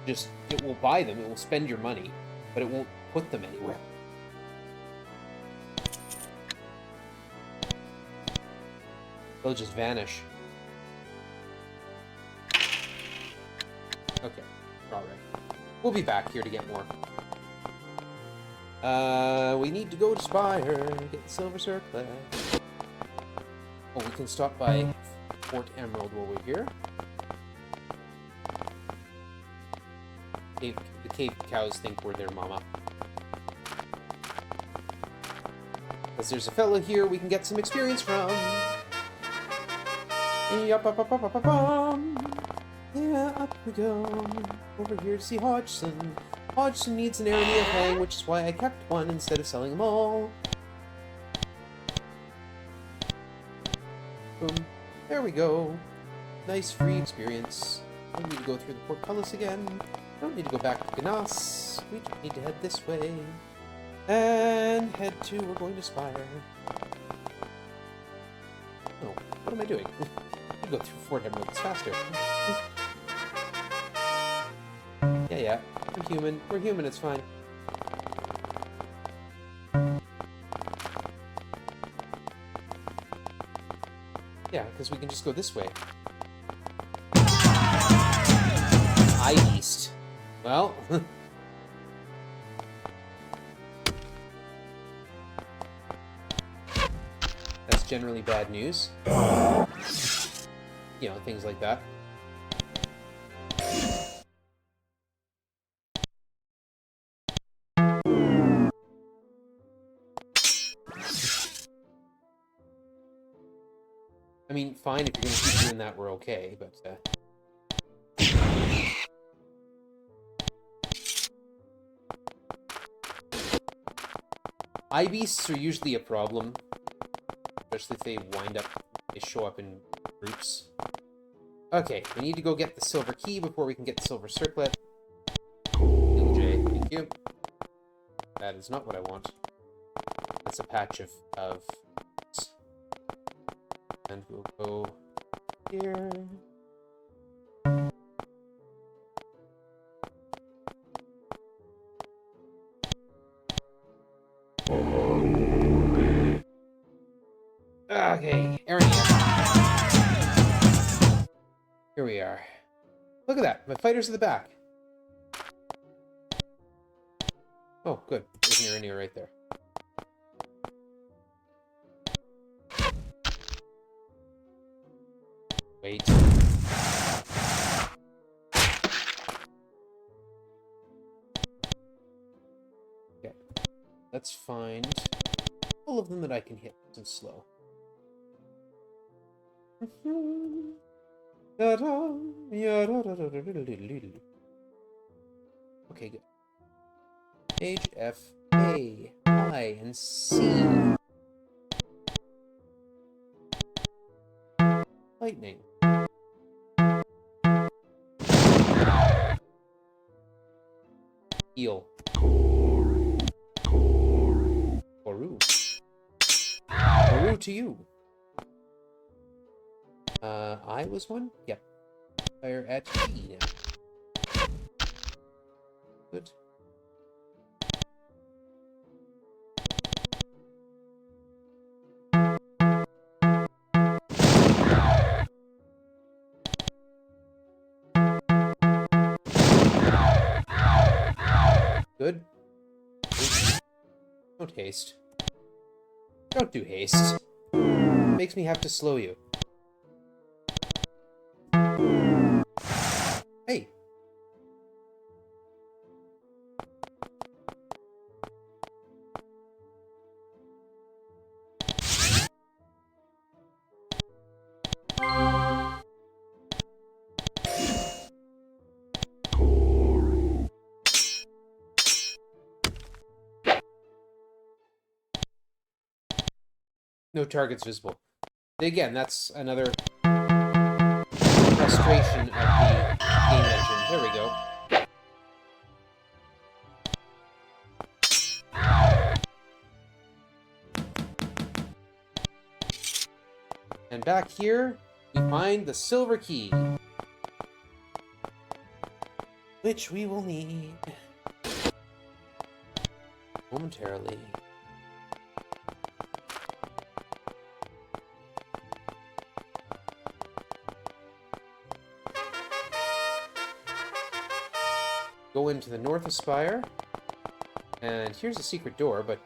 it will buy them, it will spend your money, but it won't put them anywhere. They'll just vanish. Okay, alright. We'll be back here to get more. We need to go to Spire and get the Silver Circlet. Oh, we can stop by Fort Emerald while we're here. The cave cows think we're their mama. Because there's a fellow here we can get some experience from. Yeah, up we go. Over here to see Hodgson. Hodgson needs an area of hang, which is why I kept one instead of selling them all. Boom. There we go. Nice free experience. Don't need to go through the portcullis again. Don't need to go back to Gnas. We just need to head this way. And head to... We're going to Spire. Oh, what am I doing? I go through Fort Emerald. It's faster. Yeah. We're human. We're human, it's fine. Yeah, because we can just go this way. East. Well... that's generally bad news. You know, things like that. I mean, fine, if you're gonna keep doing that, we're okay, but, Eye-beasts are usually a problem. Especially if they show up in groups. Okay, we need to go get the silver key before we can get the silver circlet. Little J, thank you. That is not what I want. That's a patch of... And we'll go here. Okay, area. Here we are. Look at that, my fighters at the back. Oh, good. There's an Area right there. Wait. Okay. Let's find all of them that I can hit and slow. Okay, good. H, F, A, I, and C. Lightning. Heal. Koru. Koru to you. I was one? Yep. Fire at G now. Good. Good. No taste. Don't do haste. Makes me have to slow you. Hey. No targets visible. Again, that's another frustration of the game engine. There we go. And back here, we find the silver key, which we will need momentarily. Go into the north spire, and here's a secret door, but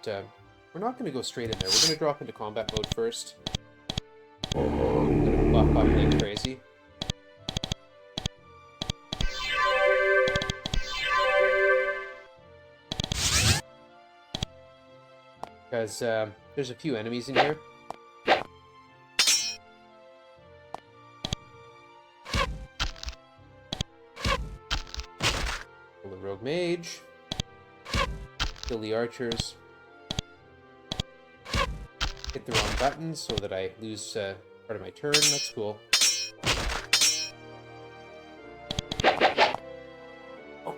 we're not going to go straight in there. We're going to drop into combat mode first. I'm going to buff up like crazy. Because there's a few enemies in here. Rogue Mage, kill the archers, hit the wrong button so that I lose part of my turn. That's cool. Oh.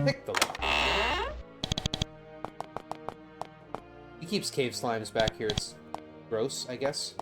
Pick the lock. He keeps cave slimes back here. It's gross, I guess.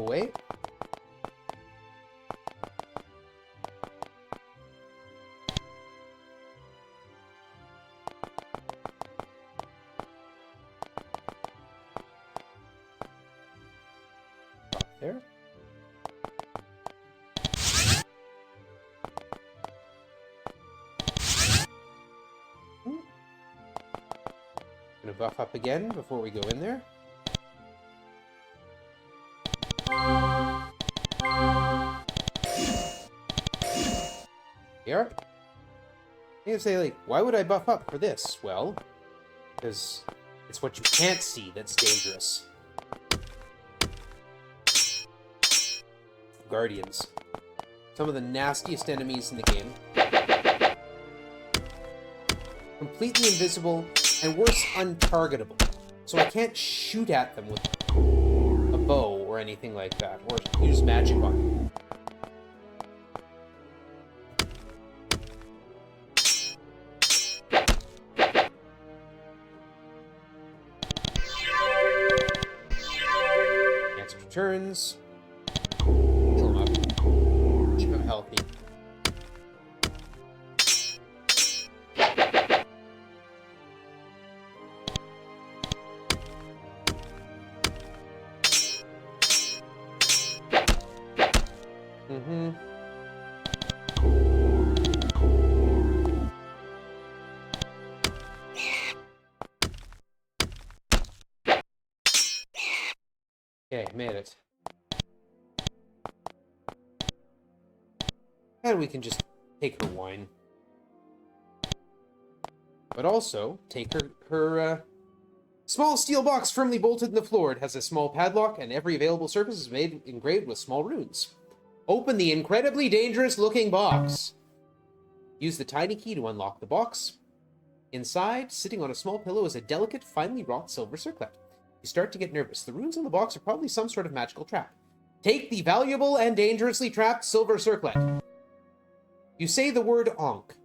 Wait. Up there. Gonna buff up again before we go in there. Here. You can say, like, why would I buff up for this? Well, because it's what you can't see that's dangerous. Guardians. Some of the nastiest enemies in the game. Completely invisible, and worse, untargetable. So I can't shoot at them with a bow or anything like that, or use magic on them. Turns. Heal him up. Keep him healthy. Okay, made it. And we can just take her wine. But also, take her small steel box firmly bolted in the floor. It has a small padlock, and every available surface is engraved with small runes. Open the incredibly dangerous-looking box. Use the tiny key to unlock the box. Inside, sitting on a small pillow, is a delicate, finely wrought silver circlet. You start to get nervous. The runes on the box are probably some sort of magical trap. Take the valuable and dangerously trapped silver circlet. You say the word Ankh.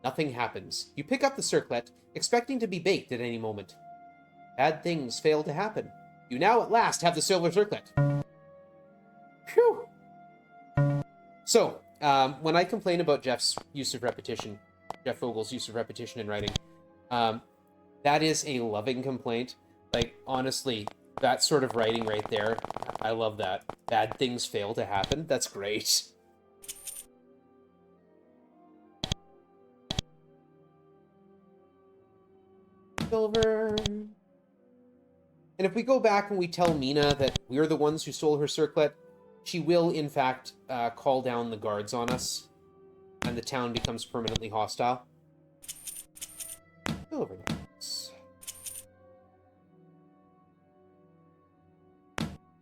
Nothing happens. You pick up the circlet, expecting to be baked at any moment. Bad things fail to happen. You now at last have the silver circlet. Phew! So, when I complain about Jeff Vogel's use of repetition in writing, that is a loving complaint. Like, honestly, that sort of writing right there, I love that. Bad things fail to happen. That's great. Silver. And if we go back and we tell Mina that we're the ones who stole her circlet, she will, in fact, call down the guards on us, and the town becomes permanently hostile. Silver nuggets.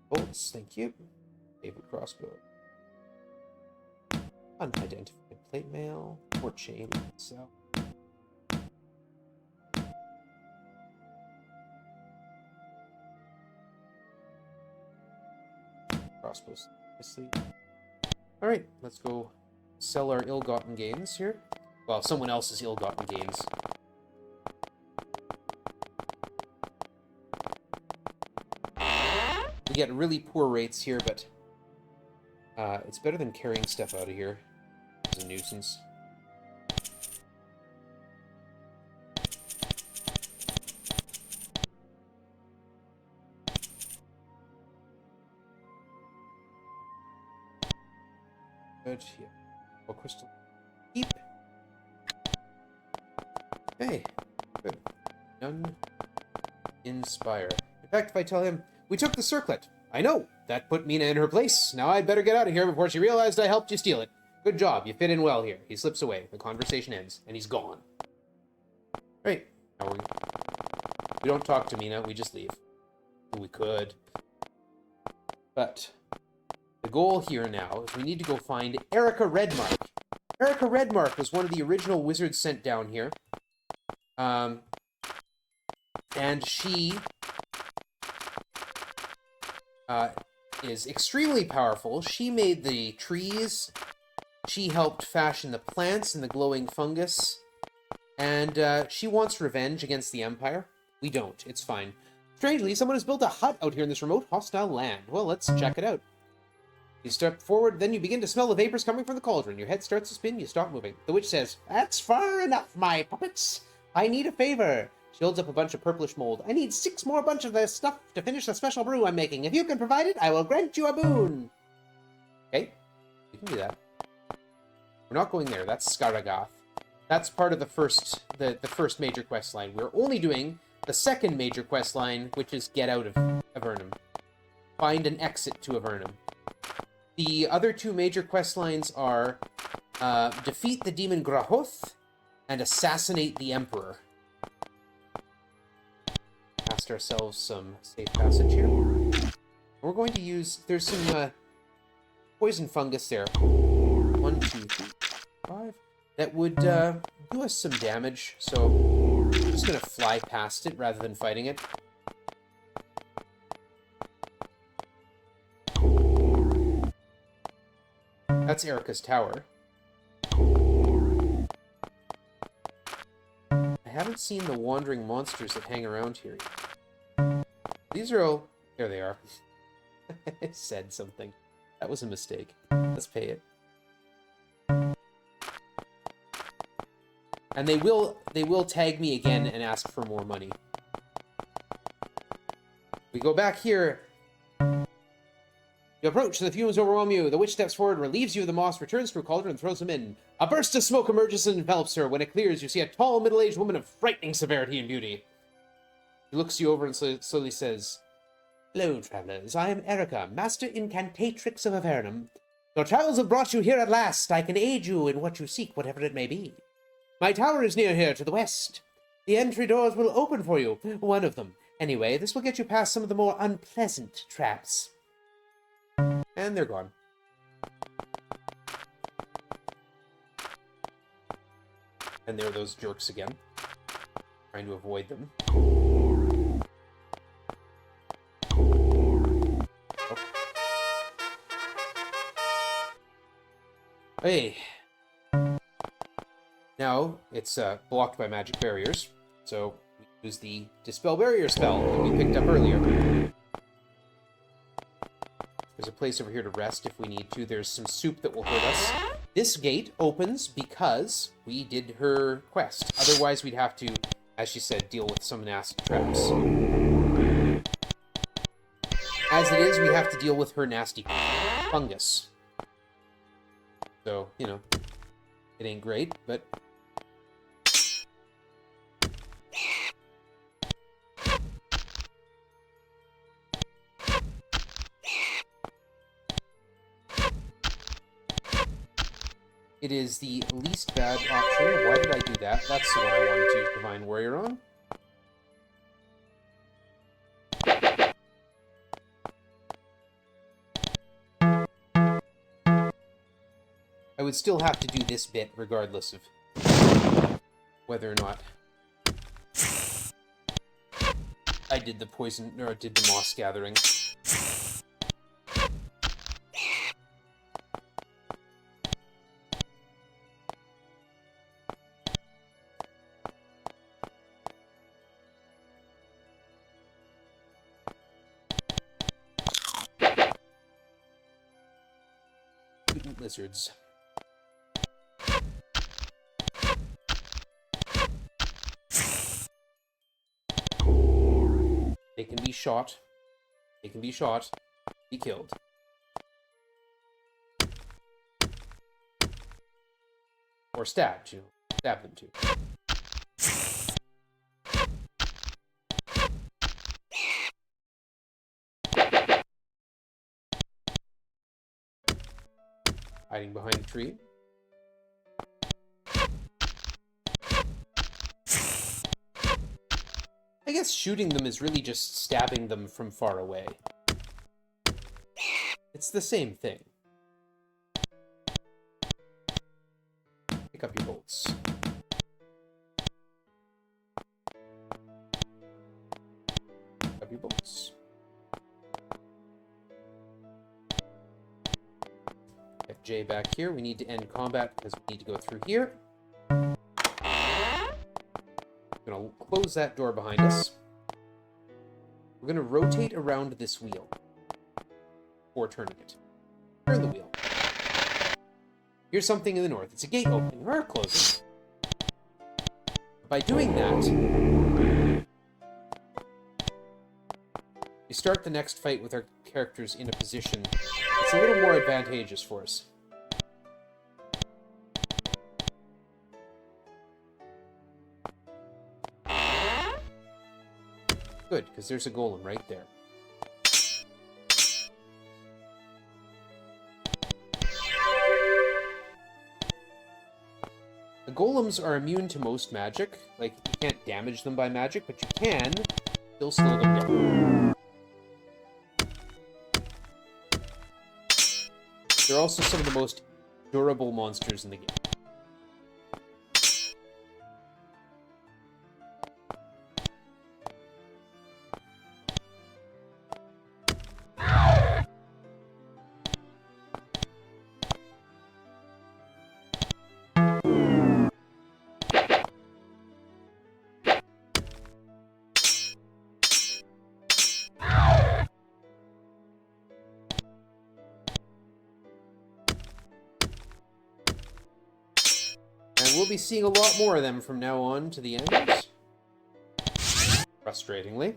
Bolts, thank you. Favorite crossbow. Unidentified plate mail. Or chain. So. Crossbows. Alright, let's go sell our ill-gotten gains here. Well, someone else's ill-gotten gains. We get really poor rates here, but it's better than carrying stuff out of here. It's a nuisance. Good, yeah. Oh, crystal. Keep. Okay, good. None. Inspire. In fact, if I tell him, we took the circlet. I know. That put Mina in her place. Now I'd better get out of here before she realized I helped you steal it. Good job. You fit in well here. He slips away. The conversation ends, and he's gone. Right. Now we don't talk to Mina. We just leave. We could. But the goal here now is we need to go find Erica Redmark. Erica Redmark was one of the original wizards sent down here. And she is extremely powerful. She made the trees. She helped fashion the plants and the glowing fungus. And she wants revenge against the Empire. We don't. It's fine. Strangely, someone has built a hut out here in this remote, hostile land. Well, let's check it out. You step forward, then you begin to smell the vapors coming from the cauldron. Your head starts to spin, you stop moving. The witch says, "That's far enough, my puppets. I need a favor." She holds up a bunch of purplish mold. "I need 6 more bunch of this stuff to finish the special brew I'm making. If you can provide it, I will grant you a boon." Okay, you can do that. We're not going there. That's Skaragath. That's part of the first major quest line. We're only doing the second major quest line, which is get out of Avernum. Find an exit to Avernum. The other 2 major quest lines are defeat the demon Grahoth and assassinate the Emperor. Ask ourselves some safe passage here. We're going to use... There's some poison fungus there. 1, 2, 3, 5. That would do us some damage, so I'm just going to fly past it rather than fighting it. That's Erica's tower. I haven't seen the wandering monsters that hang around here yet. These are all... There they are. I said something. That was a mistake. Let's pay it. And they will tag me again and ask for more money. We go back here. You approach, the fumes overwhelm you. The witch steps forward, relieves you of the moss, returns to her cauldron, and throws him in. A burst of smoke emerges and envelops her. When it clears, you see a tall, middle-aged woman of frightening severity and beauty. She looks you over and slowly says, "Hello, travelers. I am Erica, Master Incantatrix of Avernum. Your travels have brought you here at last. I can aid you in what you seek, whatever it may be. My tower is near here to the west. The entry doors will open for you. One of them. Anyway, this will get you past some of the more unpleasant traps." And they're gone. And there are those jerks again. Trying to avoid them. Oh. Hey. Now, it's blocked by magic barriers, so we use the Dispel Barrier spell that we picked up earlier. There's a place over here to rest if we need to. There's some soup that will hurt us. This gate opens because we did her quest. Otherwise, we'd have to, as she said, deal with some nasty traps. As it is, we have to deal with her nasty fungus. So, you know, it ain't great, but... It is the least bad option. Why did I do that? That's the one I wanted to use Divine Warrior on. I would still have to do this bit regardless of whether or not I did the poison, or did the moss gathering. Lizards. They can be shot. They can be shot. Be killed. Or stabbed, you know. Stab them too. Hiding behind a tree. I guess shooting them is really just stabbing them from far away. It's the same thing. Pick up your bolts. Pick up your bolts. J back here. We need to end combat because we need to go through here. I'm going to close that door behind us. We're going to rotate around this wheel. Or turning it. Turn the wheel. Here's something in the north. It's a gate opening or closing. By doing that, we start the next fight with our characters in a position that's a little more advantageous for us. Good, because there's a golem right there. The golems are immune to most magic. Like, you can't damage them by magic, but you can still slow them down. They're also some of the most durable monsters in the game. We'll be seeing a lot more of them from now on to the end. Frustratingly.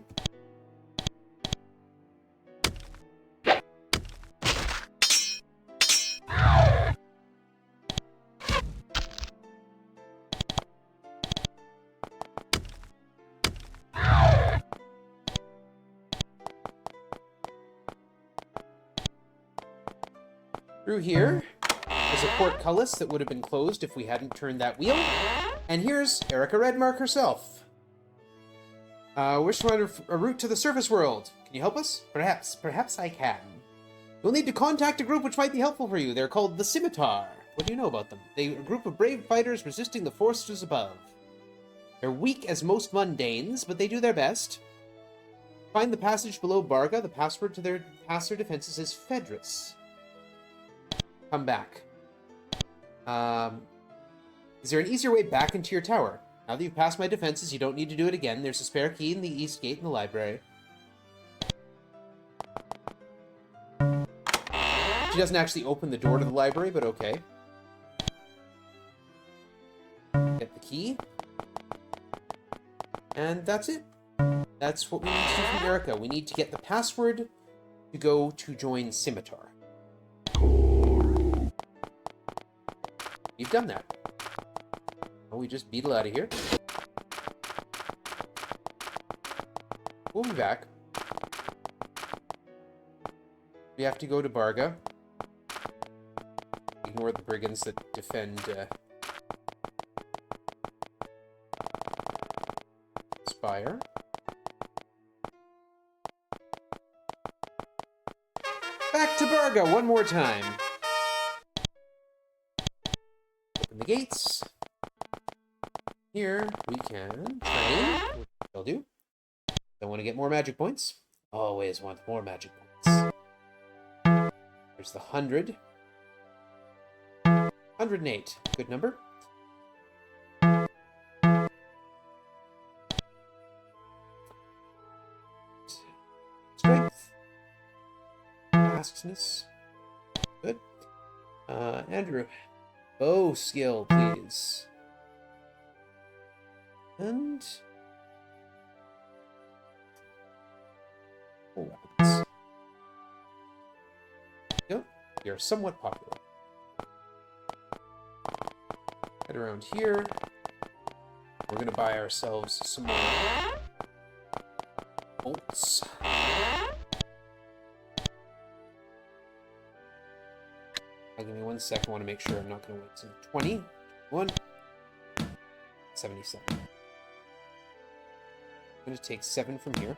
Through here. There's a portcullis that would have been closed if we hadn't turned that wheel. And here's Erica Redmark herself. Wish to find a route to the surface world. Can you help us? Perhaps I can. You'll need to contact a group which might be helpful for you. They're called the Scimitar. What do you know about them? They are a group of brave fighters resisting the forces above. They're weak as most mundanes, but they do their best. Find the passage below Barga. The password to their defenses is Fedrus. Come back. Is there an easier way back into your tower? Now that you've passed my defenses, you don't need to do it again. There's a spare key in the east gate in the library. She doesn't actually open the door to the library, but okay. Get the key. And that's it. That's what we need to do from Erica. We need to get the password to go to join Scimitar. You've done that. Oh, we just beetle out of here. We'll be back. We have to go to Barga. Ignore the brigands that defend Spire. Back to Barga one more time. Open the gates. Here we can train, which I'll do. I want to get more magic points. Always want more magic points. There's the 100. 108. Good number. Strength. Fastness. Good. Andrew. Bow skill, please. And... oh, weapons. Yep, we are somewhat popular. Head around here. We're gonna buy ourselves some more bolts. Give me 1 second. I want to make sure I'm not going to wait. So 20, 1, 77. I'm going to take 7 from here.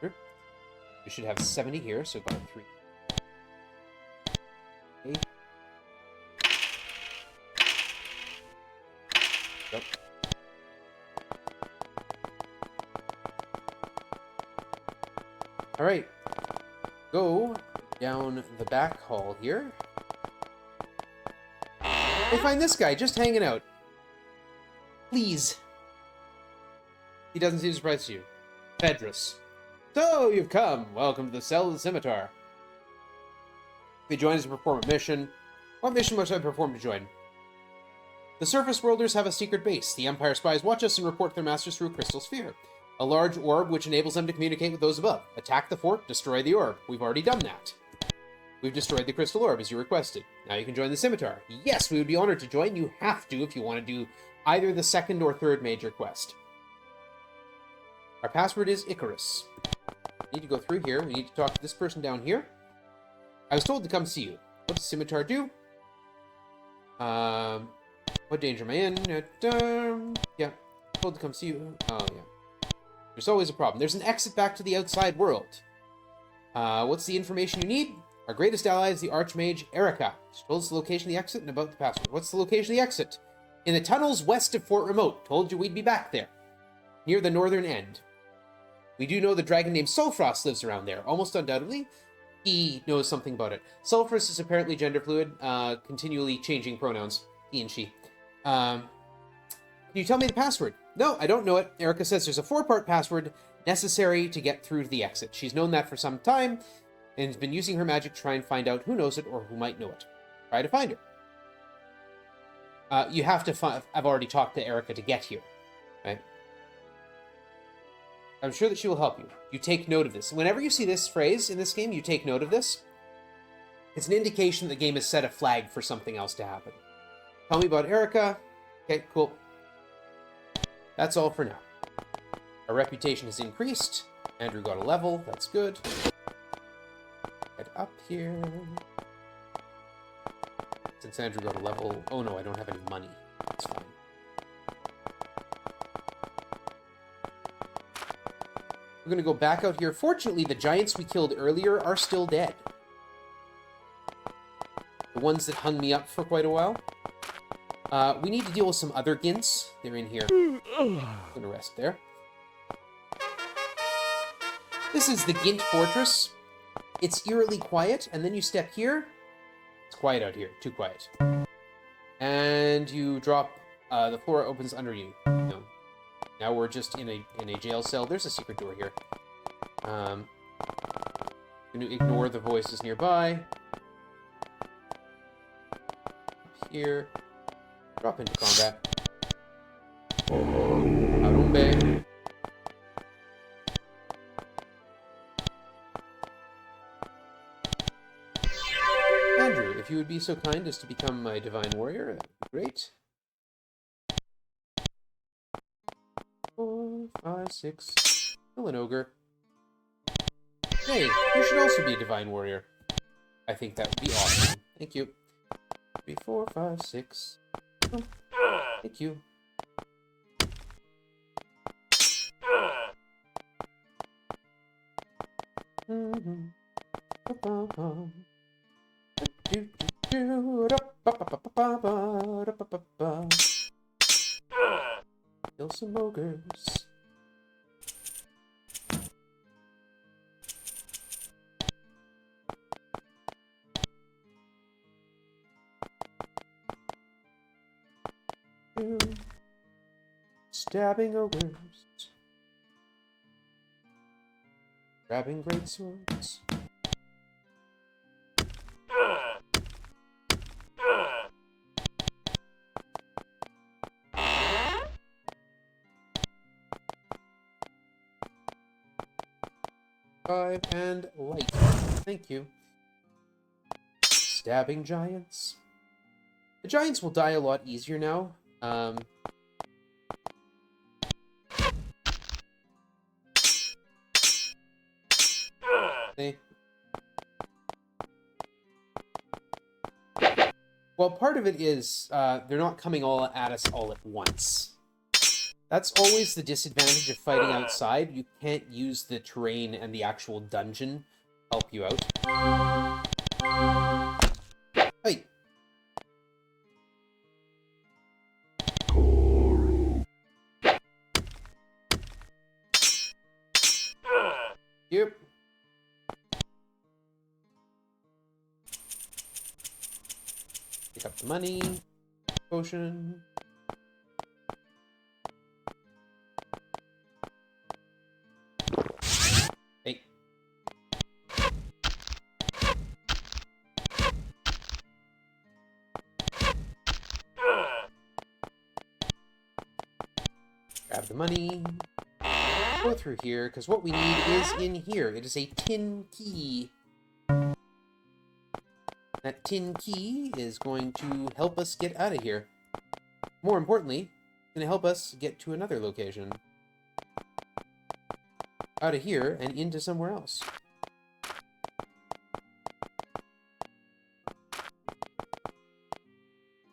We should have 70 here, so about 3. Okay. Yep. All right. Go down the back hall here. Hey, find this guy just hanging out. Please. He doesn't seem surprised to you. Fedrus. So, you've come. Welcome to the cell of the Scimitar. They join us to perform a mission. What mission must I perform to join? The surface worlders have a secret base. The Empire spies watch us and report to their masters through a crystal sphere. A large orb which enables them to communicate with those above. Attack the fort, destroy the orb. We've already done that. We've destroyed the crystal orb as you requested. Now you can join the Scimitar. Yes, we would be honored to join. You have to if you want to do either the second or third major quest. Our password is Icarus. We need to go through here. We need to talk to this person down here. I was told to come see you. What does Scimitar do? What danger am I in? Yeah, told to come see you. Oh, yeah. There's always a problem. There's an exit back to the outside world. What's the information you need? Our greatest ally is the Archmage Erica. She told us the location of the exit and about the password. What's the location of the exit? In the tunnels west of Fort Remote. Told you we'd be back there. Near the northern end. We do know the dragon named Sulfrost lives around there. Almost undoubtedly, he knows something about it. Sulfrost is apparently gender fluid, continually changing pronouns. He and she. Can you tell me the password? No, I don't know it. Erica says there's a 4-part password necessary to get through to the exit. She's known that for some time, and has been using her magic to try and find out who knows it or who might know it. Try to find her. You have to I've already talked to Erica to get here, right? I'm sure that she will help you. You take note of this. Whenever you see this phrase in this game, you take note of this. It's an indication the game has set a flag for something else to happen. Tell me about Erica. Okay, cool. That's all for now. Our reputation has increased. Andrew got a level. That's good. Head up here. Since Andrew got a level... oh no, I don't have any money. That's fine. We're going to go back out here. Fortunately, the giants we killed earlier are still dead. The ones that hung me up for quite a while. We need to deal with some other gints. They're in here. I'm gonna rest there. This is the Gint Fortress. It's eerily quiet, and then you step here. It's quiet out here. Too quiet. And you drop... the floor opens under you. No. Now we're just in a jail cell. There's a secret door here. I'm going to ignore the voices nearby. Up here. Drop into combat. Arumbe. Andrew, if you would be so kind as to become my divine warrior, that would be great. 4, 5, 6. Kill an ogre. Hey, you should also be a divine warrior. I think that would be awesome. Thank you. 3, 4, 5, 6. Oh, thank you. Kill some ogres. Stabbing ogres. Grabbing great swords. And light. Thank you. Stabbing giants. The giants will die a lot easier now. Well, part of it is they're not coming all at us all at once. That's always the disadvantage of fighting outside. You can't use the terrain and the actual dungeon to help you out. Hey. Yep. Pick up the money. Potion. Hey. Grab the money. Go through here, because what we need is in here. It is a tin key. That tin key is going to help us get out of here. More importantly, it's going to help us get to another location. Out of here and into somewhere else.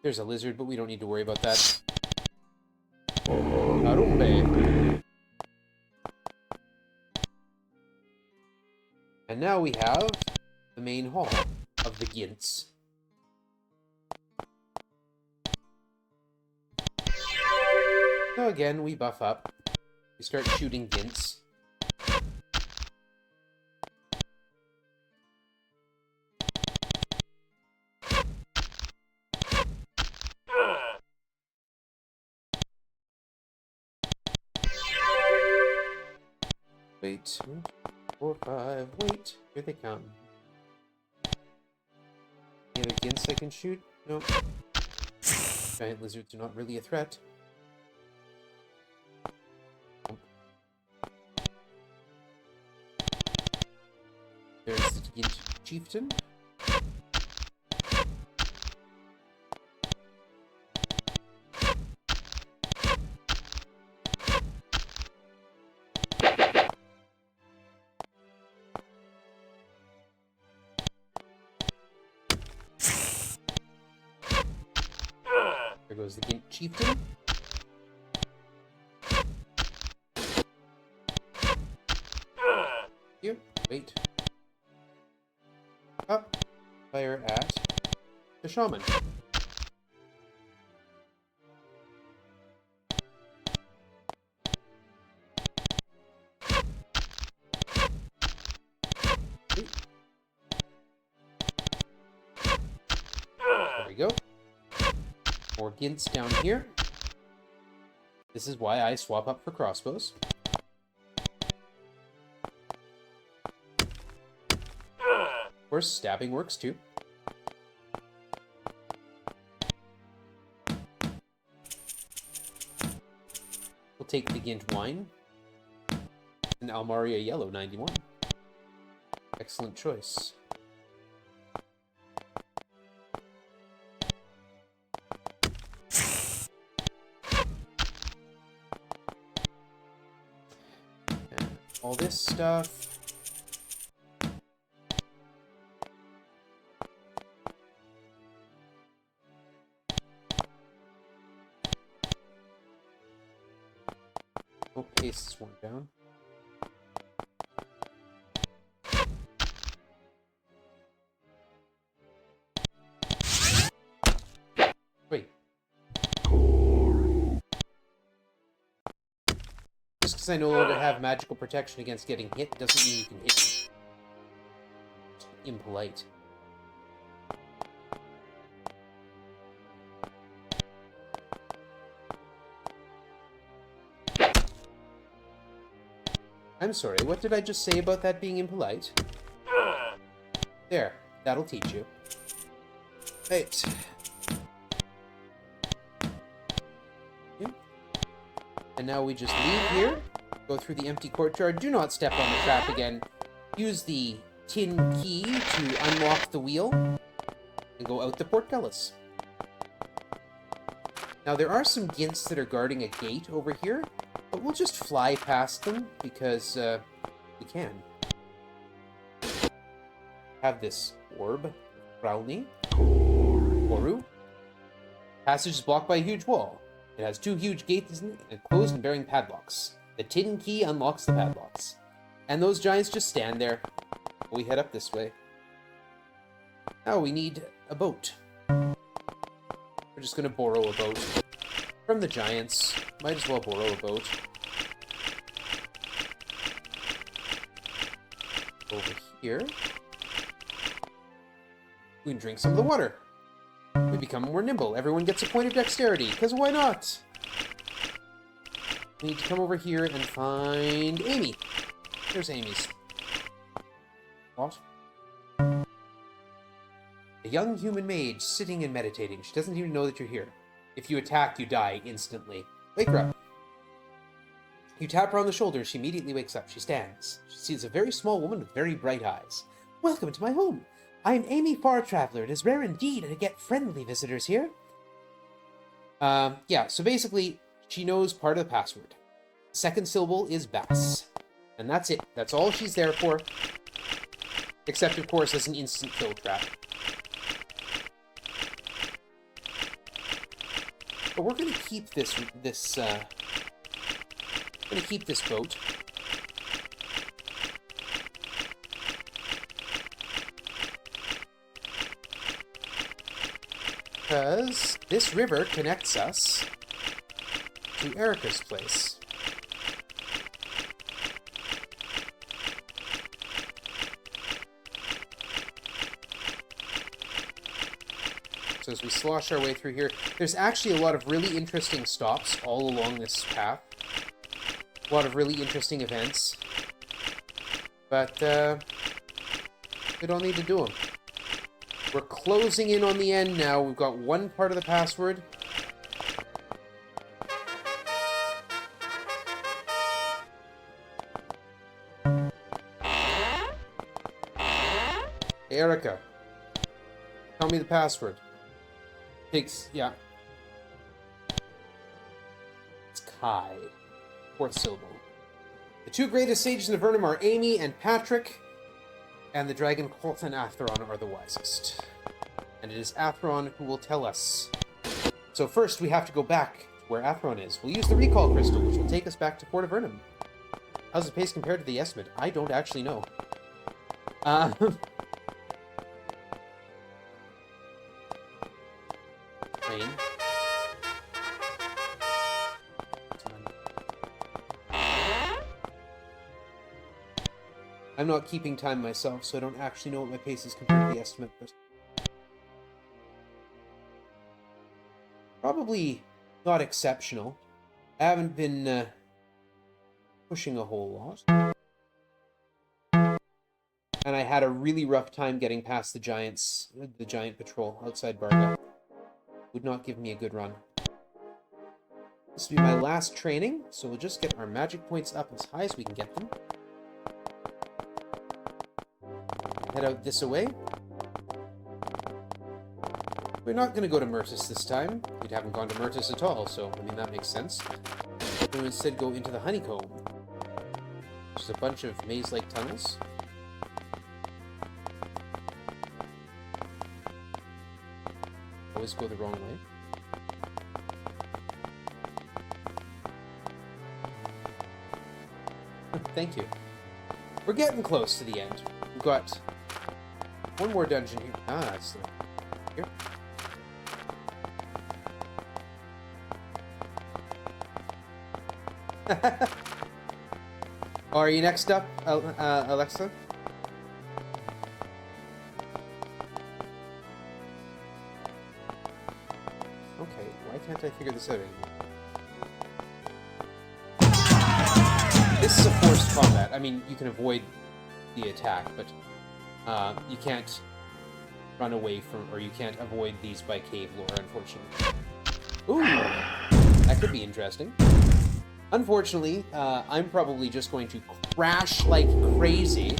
There's a lizard, but we don't need to worry about that. Arumbe. And now we have the main hall of the Gints. So again, we buff up. We start shooting Gints. Wait. 4, 5. Wait. Here they come. Any other Gints I can shoot? Nope. Giant lizards are not really a threat. There's the Gint chieftain. There goes the Gint chieftain. Here, wait. Up, fire at the the shaman. There we go. More gints down here. This is why I swap up for crossbows. Of course, stabbing works too. We'll take the Gint Wine. An Almaria Yellow 91. Excellent choice. And all this stuff. We'll paste this one down. Wait. Just because I no longer have magical protection against getting hit doesn't mean you can hit me. It's impolite. I'm sorry, what did I just say about that being impolite? There, that'll teach you. Right. Okay. And now we just leave here, go through the empty courtyard, do not step on the trap again, use the tin key to unlock the wheel, and go out the portcullis. Now there are some gints that are guarding a gate over here, but we'll just fly past them, because, we can. Have this orb, Brownie, Oru. Passage is blocked by a huge wall. It has 2 huge gates in it, and closed and bearing padlocks. The tin key unlocks the padlocks. And those giants just stand there. We head up this way. Now we need a boat. We're just gonna borrow a boat. From the giants. Might as well borrow a boat. Over here. We can drink some of the water. We become more nimble. Everyone gets a point of dexterity, because why not? We need to come over here and find Amy. There's Amy's. What? A young human mage sitting and meditating. She doesn't even know that you're here. If you attack, you die instantly. Wake her up. You tap her on the shoulder. She immediately wakes up. She stands. She sees a very small woman with very bright eyes. Welcome to my home. I am Amy Far Traveler. It is rare indeed to get friendly visitors here. Yeah, so basically, she knows part of the password. Second syllable is Bass. And that's it. That's all she's there for. Except, of course, as an instant kill trap. But we're gonna keep this boat. Because this river connects us to Erica's place. So as we slosh our way through here, there's actually a lot of really interesting stops all along this path. A lot of really interesting events. But, we don't need to do them. We're closing in on the end now. We've got one part of the password. Hey, Erica. Tell me the password. Takes, yeah. It's Kai. 4th syllable. The 2 greatest sages in Avernum are Amy and Patrick. And the dragon Colt and Atheron are the wisest. And it is Atheron who will tell us. So first, we have to go back to where Atheron is. We'll use the recall crystal, which will take us back to Port Avernum. How's the pace compared to the estimate? I don't actually know. train. I'm not keeping time myself, so I don't actually know what my pace is compared to the estimate. But probably not exceptional. I haven't been pushing a whole lot. And I had a really rough time getting past the giant patrol outside Barga. Would not give me a good run. This will be my last training, so we'll just get our magic points up as high as we can get them. Head out this way. We're not going to go to Myrtis this time. We haven't gone to Myrtis at all, so, I mean, that makes sense. We'll instead go into the Honeycomb. Which is a bunch of maze-like tunnels. Always go the wrong way. Thank you. We're getting close to the end. We've got one more dungeon here. Ah, it's here. Are you next up, Alexa? Okay, why can't I figure this out anymore? This is a forced combat. I mean, you can avoid the attack, but you can't run away from, or you can't avoid these by cave lore, unfortunately. Ooh, that could be interesting. Unfortunately, I'm probably just going to crash like crazy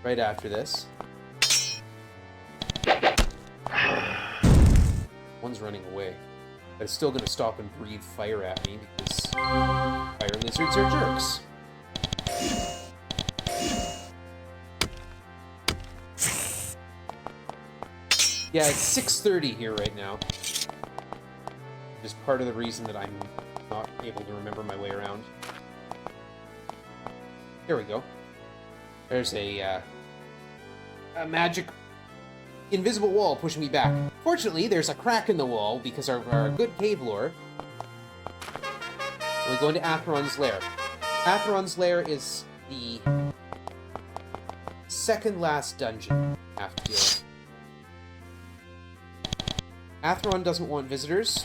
right after this. One's running away, but it's still going to stop and breathe fire at me because fire lizards are jerks. Yeah, it's 6:30 here right now. Which is part of the reason that I'm not able to remember my way around. There we go. There's a magic invisible wall pushing me back. Fortunately, there's a crack in the wall because our good cave lore. We go into Atheron's Lair. Atheron's Lair is the second last dungeon after the Atheron doesn't want visitors.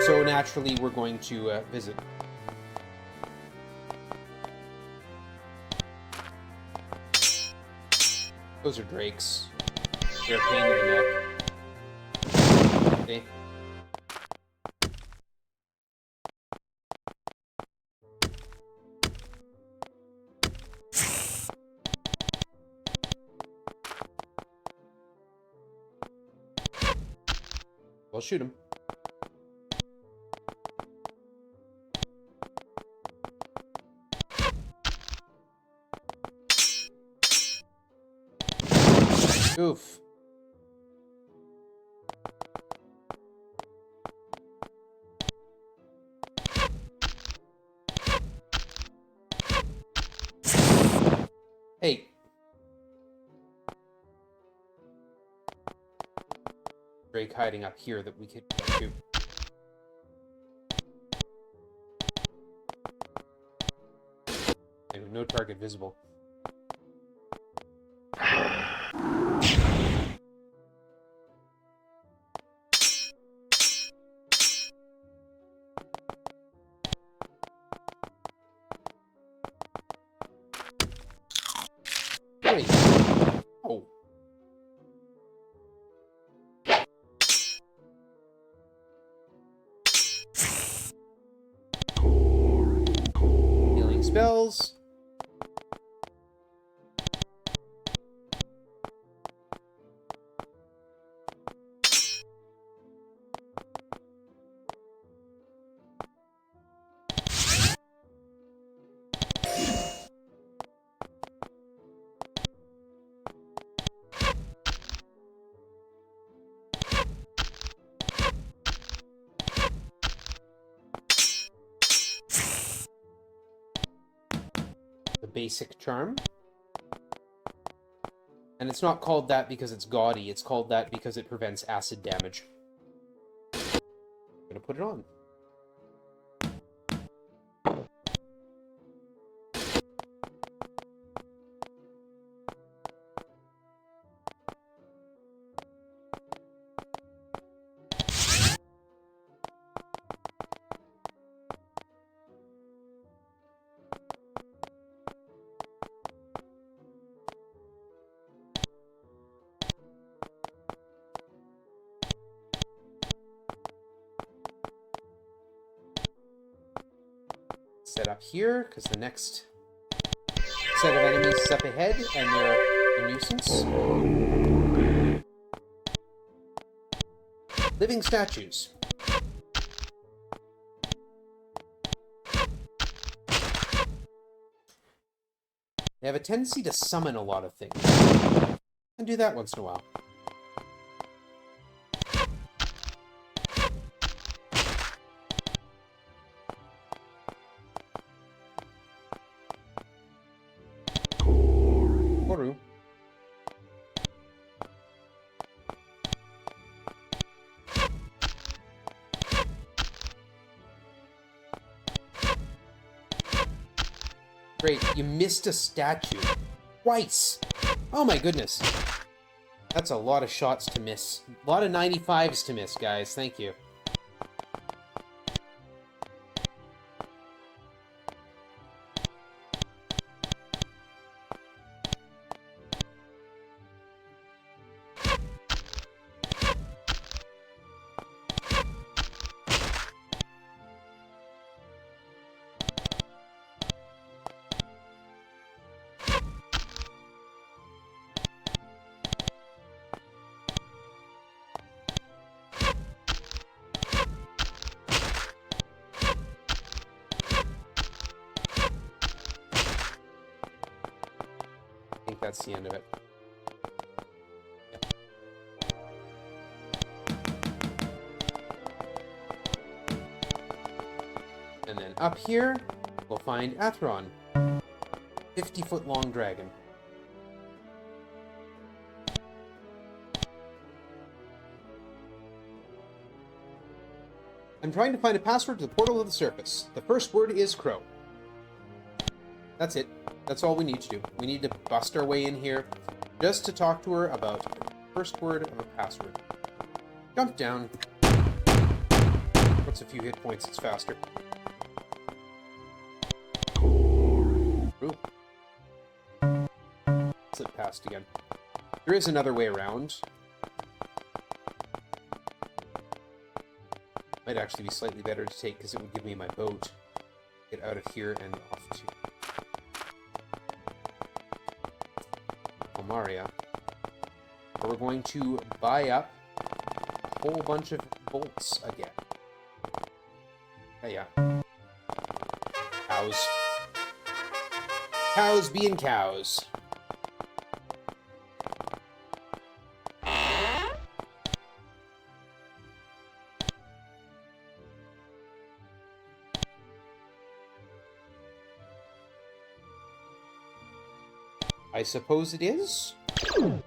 So naturally, we're going to visit. Those are drakes. They're a pain in the neck. Okay. I'll shoot him. Oof. Hey. Drake hiding up here that we could do. Anyway, no target visible. Wait. Oh. Healing spells. The basic charm. And it's not called that because it's gaudy, it's called that because it prevents acid damage. I'm gonna put it on. Set up here, because the next set of enemies is up ahead, and they're a nuisance. Living statues. They have a tendency to summon a lot of things. And do that once in a while. Koru. Great, you missed a statue. Twice! Oh my goodness. That's a lot of shots to miss. A lot of 95s to miss, guys. Thank you. I think that's the end of it. Yep. And then up here, we'll find Atheron. 50-foot-long dragon. I'm trying to find a password to the portal of the surface. The first word is crow. That's it. That's all we need to do. We need to bust our way in here just to talk to her about the first word of a password. Jump down. Once a few hit points, it's faster. Ooh. Slip past again. There is another way around. Might actually be slightly better to take because it would give me my boat. Get out of here and off to Maria. We're going to buy up a whole bunch of bolts again. Hey, yeah. Cows. Cows being cows. I suppose it is? No?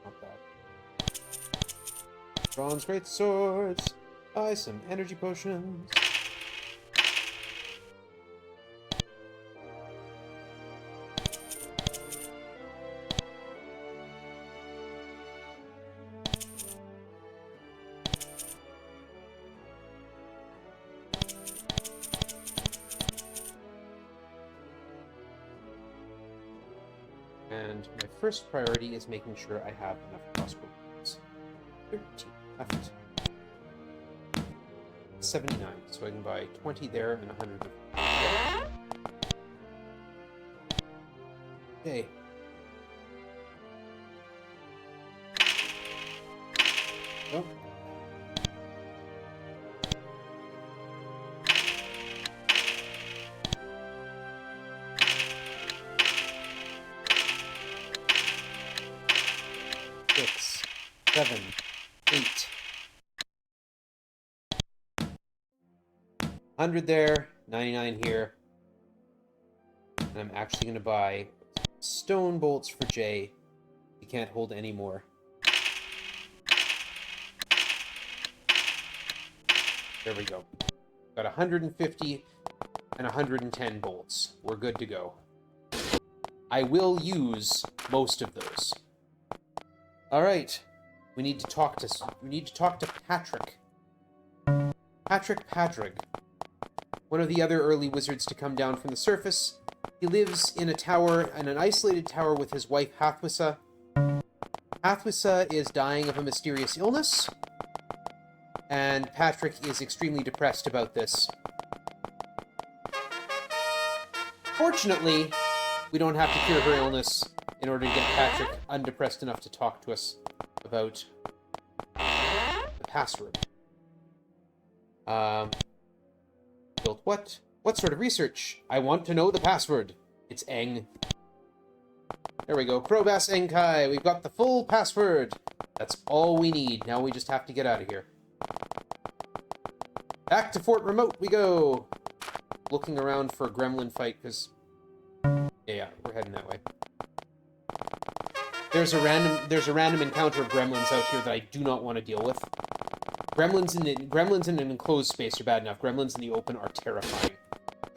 Not bad. Bronze great swords. Buy some energy potions. And my first priority is making sure I have enough crossbow points. 13 left. 79, so I can buy 20 there and 100 there. Okay. Oh. 6, 7, 8. 100 there, 99 here. And I'm actually going to buy stone bolts for Jay. He can't hold any more. There we go. Got 150 and 110 bolts. We're good to go. I will use most of those. All right. We need to talk to Patrick. Patrick Padrig. One of the other early wizards to come down from the surface. He lives in a tower, in an isolated tower with his wife Hathwissa. Hathwissa is dying of a mysterious illness, and Patrick is extremely depressed about this. Fortunately, we don't have to cure her illness in order to get Patrick undepressed enough to talk to us about the password. Built what? What sort of research? I want to know the password. It's Eng. There we go. Krobas Enkai. We've got the full password. That's all we need. Now we just have to get out of here. Back to Fort Remote we go. Looking around for a gremlin fight, because... Yeah, we're heading that way. There's a random encounter of gremlins out here that I do not want to deal with. Gremlins in an enclosed space are bad enough. Gremlins in the open are terrifying.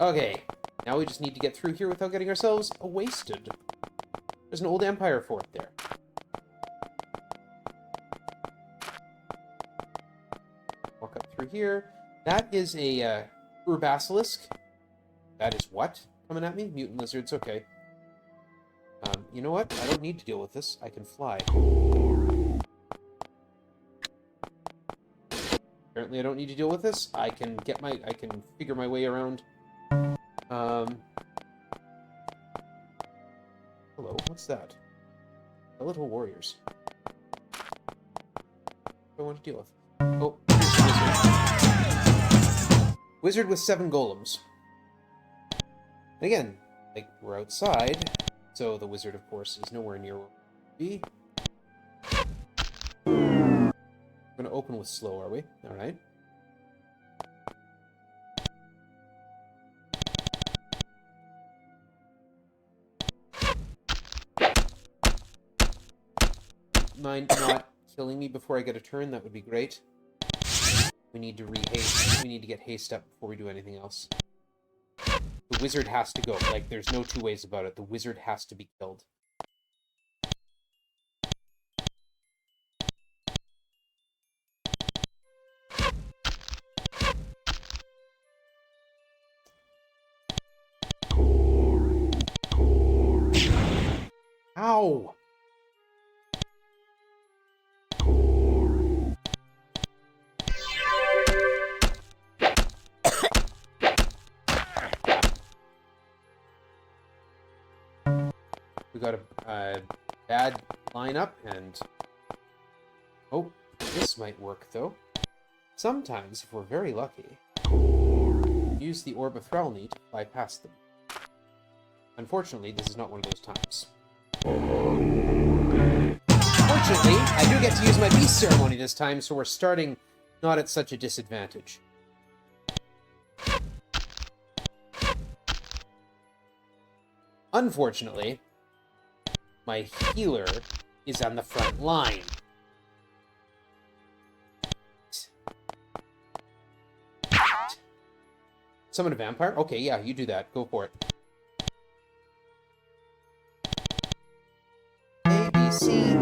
Okay, now we just need to get through here without getting ourselves wasted. There's an old Empire fort there. Walk up through here. That is a Urbasilisk. That is what? Coming at me? Mutant lizards, okay. You know what? I don't need to deal with this. I can fly. Apparently I don't need to deal with this. I can figure my way around. Hello, what's that? The little warriors. What do I want to deal with? Oh, wizard with 7 golems. And again, like, we're outside, so the wizard, of course, is nowhere near where we be. We're gonna open with slow, are we? Alright. Mind not killing me before I get a turn? That would be great. We need to re-haste. We need to get haste up before we do anything else. The wizard has to go. Like, there's no two ways about it. The wizard has to be killed. Ow! We got a bad lineup, and... Oh, this might work, though. Sometimes, if we're very lucky, use the Orb of Thralny to bypass them. Unfortunately, this is not one of those times. Fortunately, I do get to use my Beast Ceremony this time, so we're starting not at such a disadvantage. Unfortunately, my healer is on the front line. Summon a vampire? Okay, yeah, you do that. Go for it. A, B, C.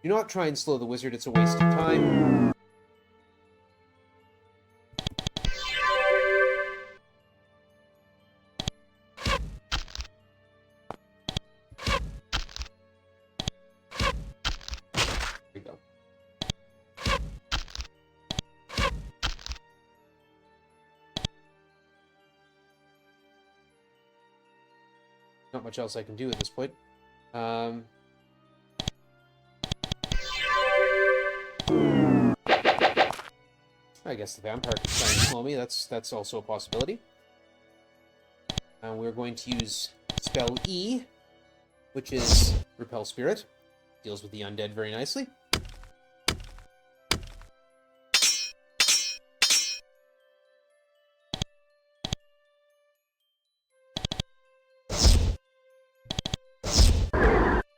Do not try and slow the wizard. It's a waste of time. Not much else I can do at this point. I guess the vampire can try and slow me. That's also a possibility. We're going to use spell E, which is Repel Spirit. deals with the undead very nicely.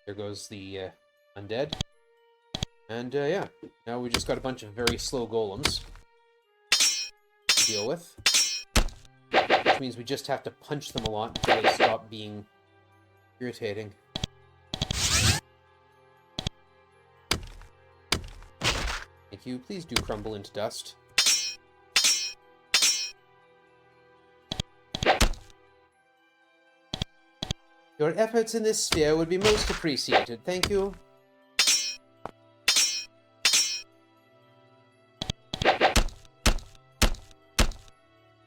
There goes the undead. And yeah, now we just got a bunch of very slow golems to deal with. Which means we just have to punch them a lot until they stop being irritating. Thank you. Please do crumble into dust. Your efforts in this sphere would be most appreciated. Thank you.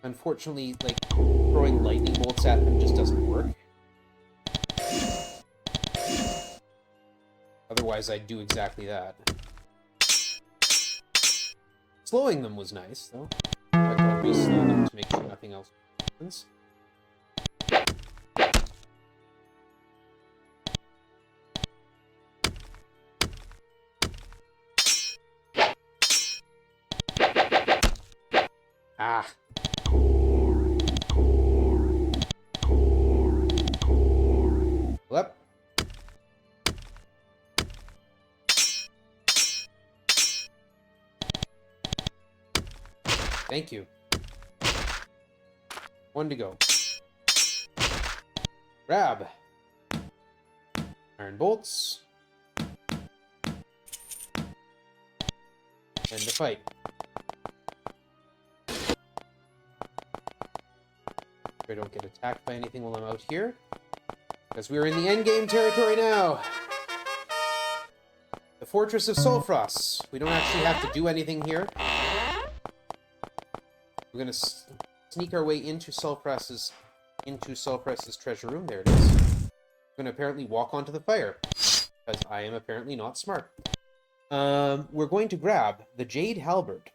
Unfortunately, like, throwing lightning bolts at them just doesn't work. Otherwise, I'd do exactly that. Slowing them was nice, though. I'd always slow them to make sure nothing else happens. Ah. Up. Thank you. One to go. Grab. Iron bolts. And the fight. I don't get attacked by anything while I'm out here. Because we're in the endgame territory now. The Fortress of Sulfros. We don't actually have to do anything here. We're gonna sneak our way into Sulfros's treasure room. There it is. We're gonna apparently walk onto the fire. Because I am apparently not smart. We're going to grab the Jade Halberd.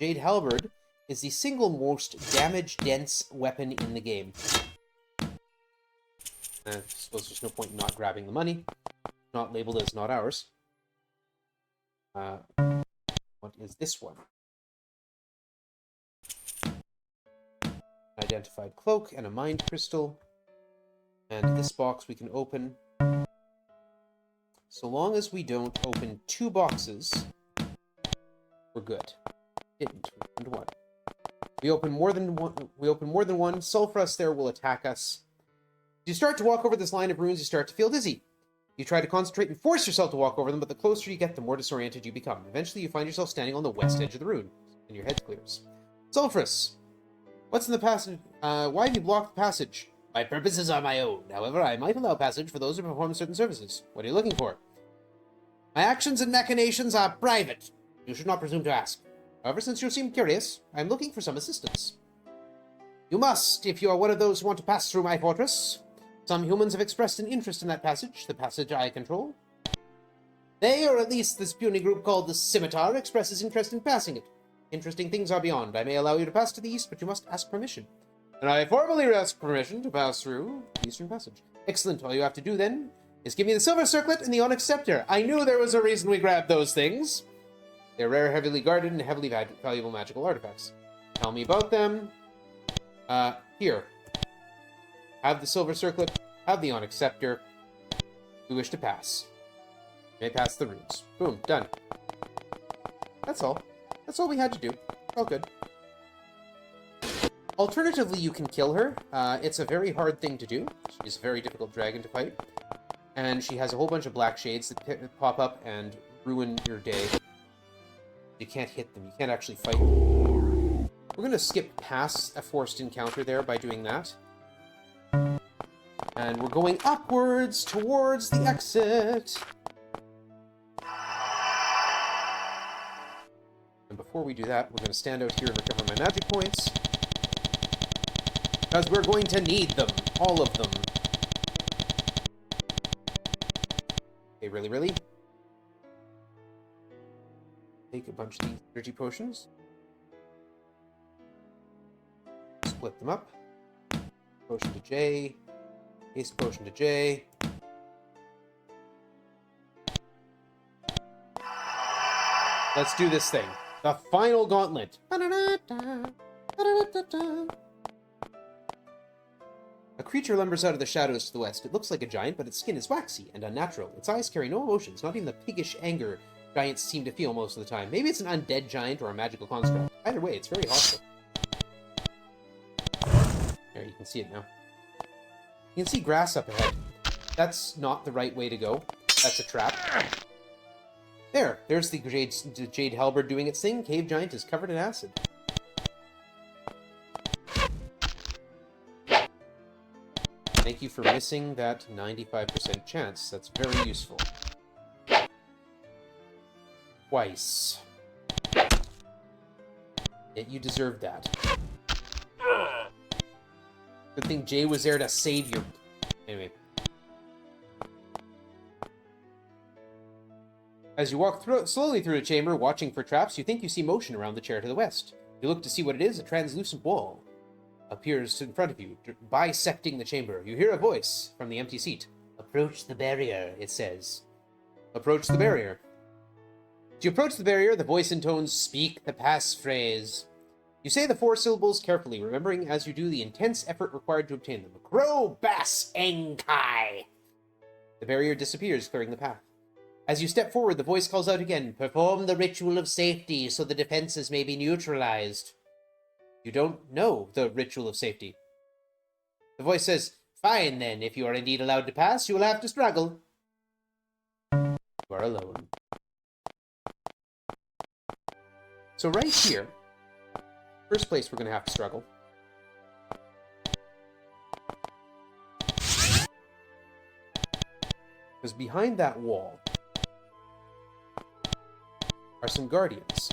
Jade Halberd is the single most damage-dense weapon in the game. I suppose there's no point in not grabbing the money. Not labeled as not ours. What is this one? Identified cloak and a mind crystal. And this box we can open. So long as we don't open 2 boxes, we're good. Didn't. We opened 1. We open more than one. Sulfros there will attack us. As you start to walk over this line of runes, you start to feel dizzy. You try to concentrate and force yourself to walk over them, but the closer you get, the more disoriented you become. Eventually, you find yourself standing on the west edge of the rune, and your head clears. Sulfros, what's in the passage? Why have you blocked the passage? My purposes are my own. However, I might allow passage for those who perform certain services. What are you looking for? My actions and machinations are private. You should not presume to ask. However, since you seem curious, I am looking for some assistance. You must, if you are one of those who want to pass through my fortress. Some humans have expressed an interest in that passage, the passage I control. They, or at least this puny group called the Scimitar, expresses interest in passing it. Interesting things are beyond. I may allow you to pass to the east, but you must ask permission. And I formally ask permission to pass through the eastern passage. Excellent. All you have to do, then, is give me the silver circlet and the onyx scepter. I knew there was a reason we grabbed those things. They're rare, heavily guarded, and heavily valuable magical artifacts. Tell me about them. Here. Have the silver circlet. Have the onyx scepter. We wish to pass. You may pass the runes. Boom. Done. That's all. That's all we had to do. All good. Alternatively, you can kill her. It's a very hard thing to do. She's a very difficult dragon to fight. And she has a whole bunch of black shades that pop up and ruin your day. You can't hit them. You can't actually fight them. We're going to skip past a forced encounter there by doing that. And we're going upwards towards the exit. And before we do that, we're going to stand out here and recover my magic points. Because we're going to need them. All of them. Okay, really? Take a bunch of these energy potions. Split them up. Potion to J. Haste potion to J. Let's do this thing. The final gauntlet. A creature lumbers out of the shadows to the west. It looks like a giant, but its skin is waxy and unnatural. Its eyes carry no emotions, not even the piggish anger giants seem to feel most of the time. Maybe it's an undead giant or a magical construct. Either way, it's very hostile. There, you can see it now. You can see grass up ahead. That's not the right way to go. That's a trap. There's the Jade Halberd doing its thing. Cave Giant is covered in acid. Thank you for missing that 95% chance. That's very useful. Twice. Yet you deserved that. Good thing Jay was there to save you. Anyway. As you walk slowly through the chamber, watching for traps, you think you see motion around the chair to the west. You look to see what it is. A translucent wall appears in front of you, bisecting the chamber. You hear a voice from the empty seat. Approach the barrier, it says. Approach the barrier. As you approach the barrier, the voice intones, speak the passphrase. You say the 4 syllables carefully, remembering as you do the intense effort required to obtain them. Grow Bass Enkai! The barrier disappears, clearing the path. As you step forward, the voice calls out again, perform the ritual of safety so the defenses may be neutralized. You don't know the ritual of safety. The voice says, fine then, if you are indeed allowed to pass, you will have to struggle. You are alone. So right here, first place we're going to have to struggle. Because behind that wall are some guardians.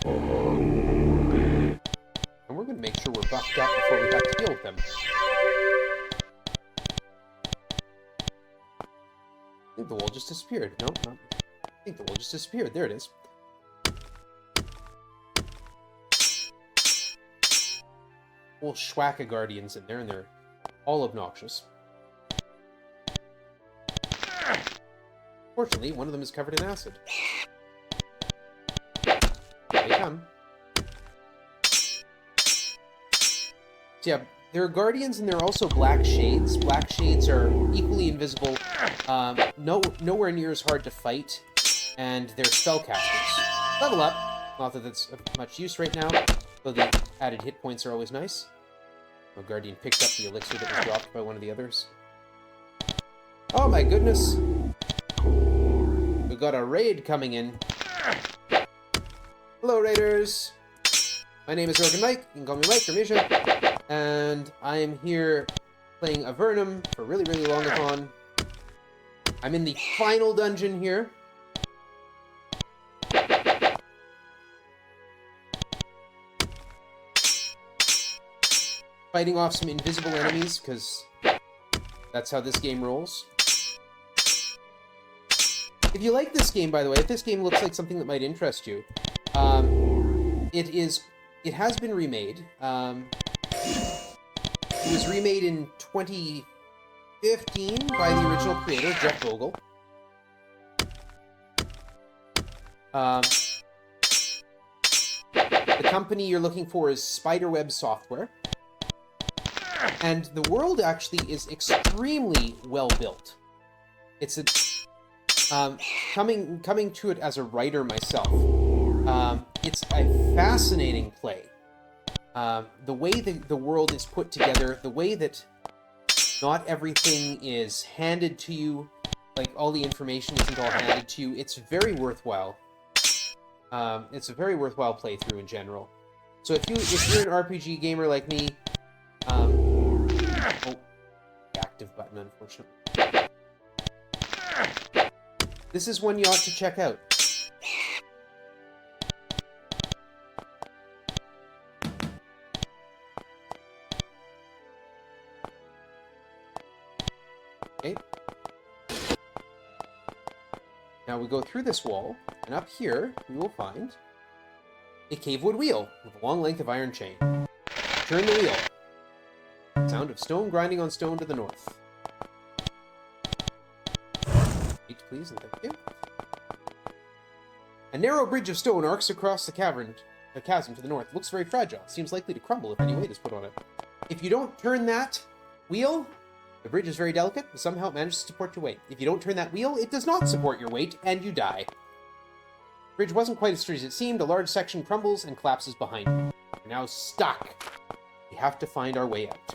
And we're going to make sure we're buffed up before we have to deal with them. I think the wall just disappeared. No, I think the wall just disappeared. There it is. Whole schwack of guardians in there, and they're all obnoxious. Fortunately, one of them is covered in acid. Here they come. So yeah, there are guardians and there are also black shades. Black shades are equally invisible, nowhere near as hard to fight, and they're spellcasters. Level up. Not that that's of much use right now, though the added hit points are always nice. A guardian picked up the elixir that was dropped by one of the others. Oh my goodness! We've got a raid coming in. Hello, raiders! My name is organmike. You can call me Mike or Misha. And I am here playing Avernum for really, really long-a-thon. I'm in the final dungeon here. Fighting off some invisible enemies, because that's how this game rolls. If you like this game, by the way, if this game looks like something that might interest you, it has been remade. It was remade in 2015 by the original creator, Jeff Vogel. The company you're looking for is Spiderweb Software. And the world actually is extremely well built. It's a coming to it as a writer myself. It's a fascinating play. The way that the world is put together, the way that not everything is handed to you, like all the information isn't all handed to you, it's very worthwhile. It's a very worthwhile playthrough in general. So if you're an RPG gamer like me, the active button, unfortunately. This is one you ought to check out. Okay. Now we go through this wall, and up here we will find a cavewood wheel with a long length of iron chain. Turn the wheel. Sound of stone grinding on stone to the north. please, and thank you. A narrow bridge of stone arcs across the chasm to the north. Looks very fragile. Seems likely to crumble if any weight is put on it. If you don't turn that wheel, the bridge is very delicate, but somehow it manages to support your weight. If you don't turn that wheel, it does not support your weight, and you die. The bridge wasn't quite as straight as it seemed. A large section crumbles and collapses behind you. You're now stuck. We have to find our way out.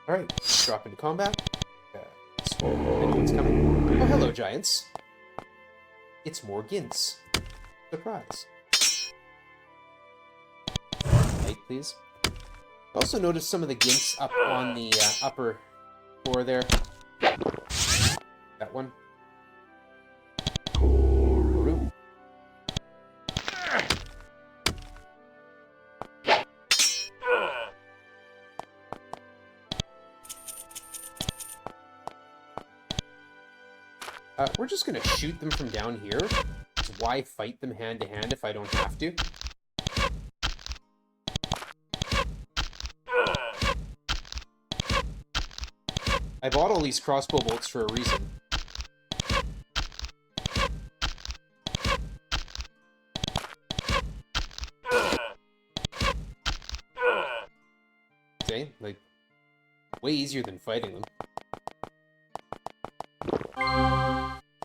Alright, let's drop into combat. Anyone's coming. Oh, hello, giants. It's more gints. Surprise. Light, please. Also notice some of the gints up on the upper floor there. That one. Room. We're just gonna shoot them from down here. Why fight them hand to hand if I don't have to? I bought all these crossbow bolts for a reason. Okay, like, way easier than fighting them.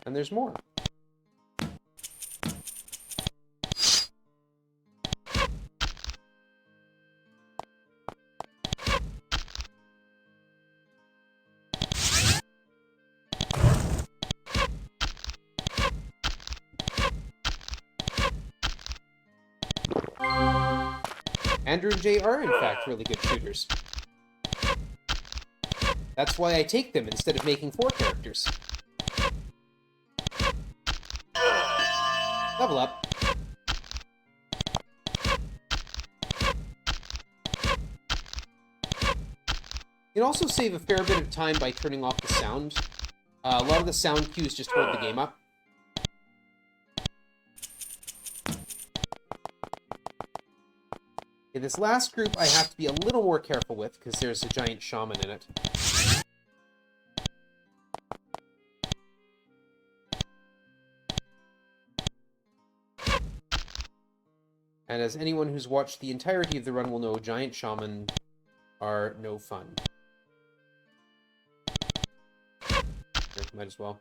And there's more. Andrew and Jay are, in fact, really good shooters. That's why I take them instead of making 4 characters. Level up. You can also save a fair bit of time by turning off the sound. A lot of the sound cues just hold the game up. Okay, this last group I have to be a little more careful with because there's a giant shaman in it. And as anyone who's watched the entirety of the run will know, giant shaman are no fun. Here, might as well.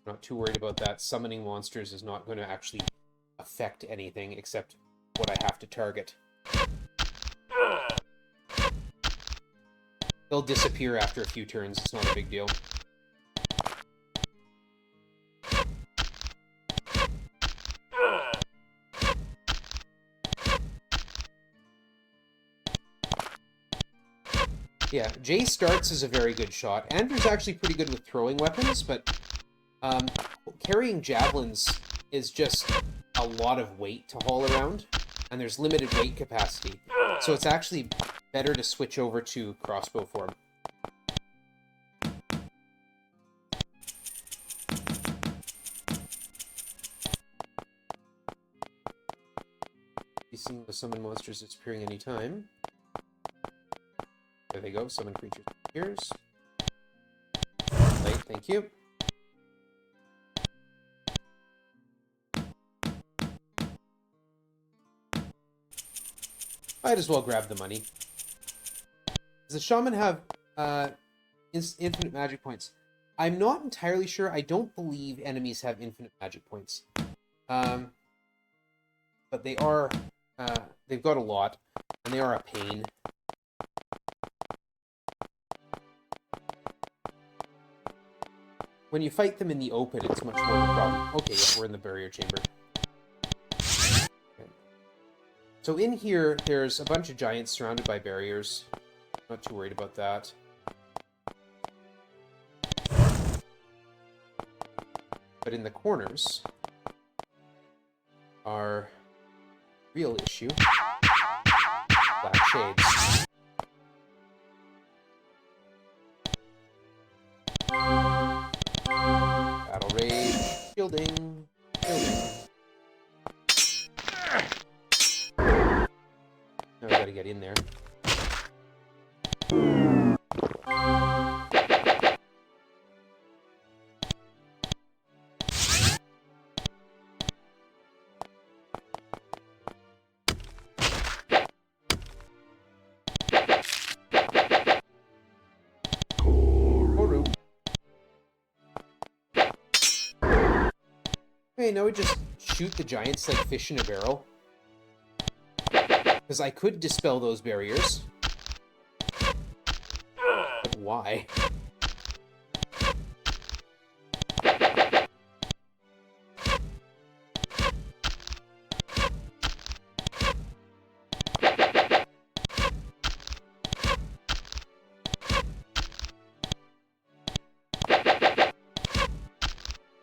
Not too worried about that. Summoning monsters is not going to actually affect anything except what I have to target. They'll disappear after a few turns. It's not a big deal. Yeah, Jay starts as a very good shot. Andrew's actually pretty good with throwing weapons, but carrying javelins is just a lot of weight to haul around, and there's limited weight capacity. So it's actually better to switch over to crossbow form. You see the summon monsters disappearing anytime. There they go, summon creatures appears. Light, thank you. Might as well grab the money. Does the shaman have infinite magic points? I'm not entirely sure. I don't believe enemies have infinite magic points. But they are, they've got a lot, and they are a pain. When you fight them in the open, it's much more of a problem. Okay, yeah, we're in the barrier chamber. Okay. So in here, there's a bunch of giants surrounded by barriers. Not too worried about that. But in the corners are real issue. Black shades. Battle rage. Shielding. Shielding. Now we gotta get in there. Okay, now we just shoot the giants like fish in a barrel. Because I could dispel those barriers. But why?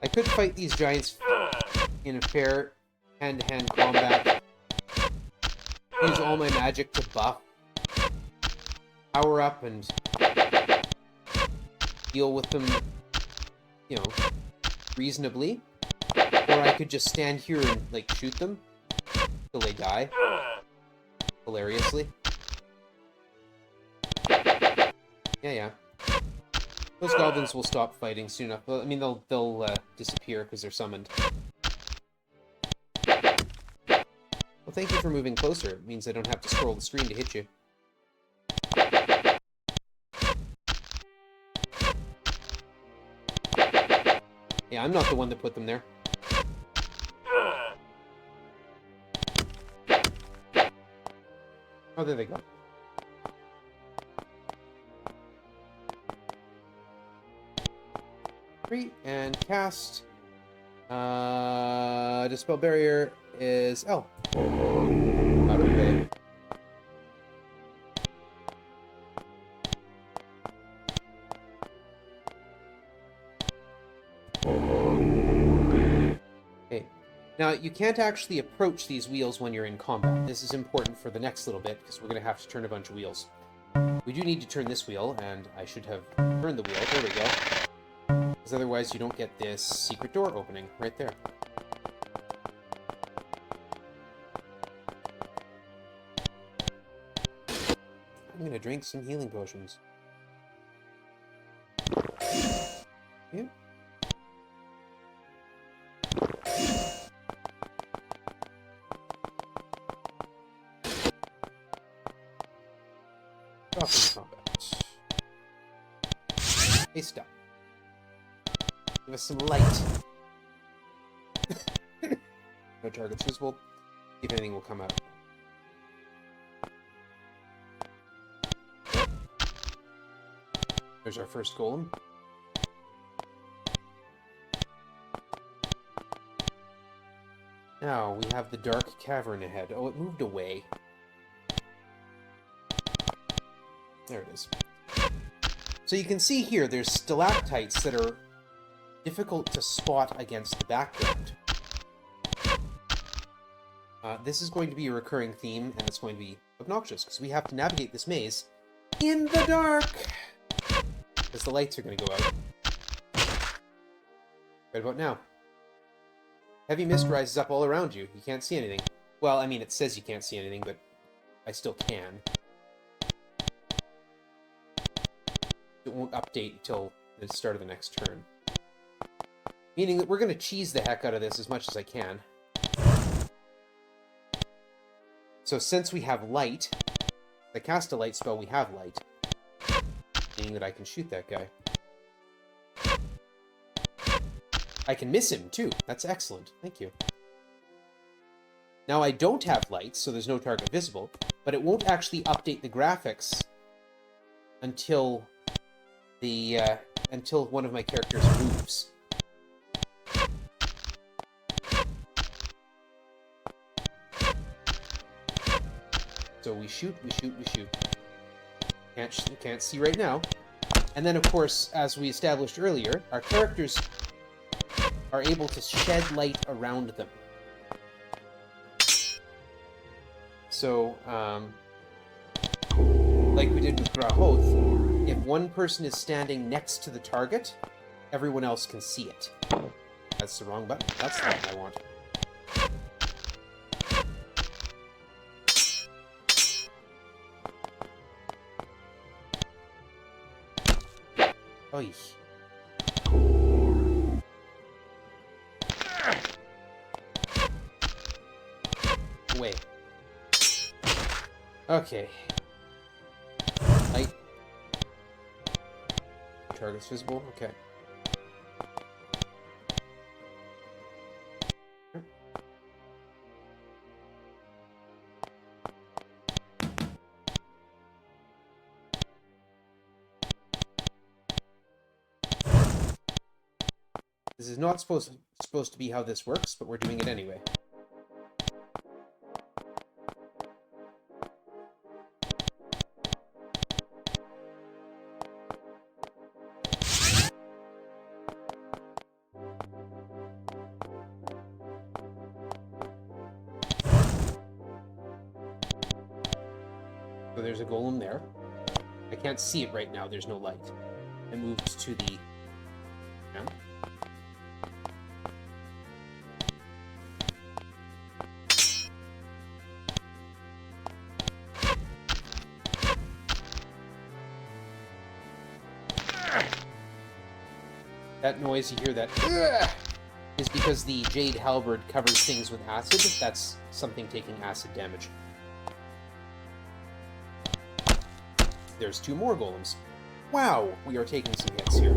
I could fight these giants in a fair hand-to-hand combat. Use all my magic to buff, power up, and deal with them, you know, reasonably. Or I could just stand here and, like, shoot them till they die. Hilariously. Yeah. Those goblins will stop fighting soon enough. Well, I mean, they'll disappear because they're summoned. Well, thank you for moving closer. It means I don't have to scroll the screen to hit you. Yeah, I'm not the one that put them there. Oh, there they go. And cast. Dispel barrier is L. Out of the way. Okay. Now, you can't actually approach these wheels when you're in combat. This is important for the next little bit, because we're going to have to turn a bunch of wheels. We do need to turn this wheel, and I should have turned the wheel. There we go. Because otherwise you don't get this secret door opening right there. I'm gonna drink some healing potions. Yeah. Drop in combat. Hey, stop. Give us some light. No targets visible. See if anything will come out. There's our first golem. Now we have the dark cavern ahead. Oh, it moved away. There it is. So you can see here, there's stalactites that are difficult to spot against the background. This is going to be a recurring theme, and it's going to be obnoxious, because we have to navigate this maze in the dark! Because the lights are going to go out. Right about now. Heavy mist rises up all around you. You can't see anything. Well, I mean, it says you can't see anything, but I still can. It won't update until the start of the next turn. Meaning that we're going to cheese the heck out of this as much as I can. So since we have light, if I cast a light spell, we have light. Meaning that I can shoot that guy. I can miss him, too. That's excellent. Thank you. Now, I don't have light, so there's no target visible, but it won't actually update the graphics until until one of my characters moves. So we shoot, we shoot, we shoot. Can't see right now. And then, of course, as we established earlier, our characters are able to shed light around them. So, like we did with Grahoth, if one person is standing next to the target, everyone else can see it. That's the wrong button. That's the one I want. Oy. Wait. Okay. Light. Target's visible. Okay. This is not supposed to be how this works, but we're doing it anyway. So there's a golem there. I can't see it right now, there's no light. I moved to the ground. That noise you hear, that is because the Jade Halberd covers things with acid. That's something taking acid damage. There's 2 more golems. Wow, we are taking some hits here.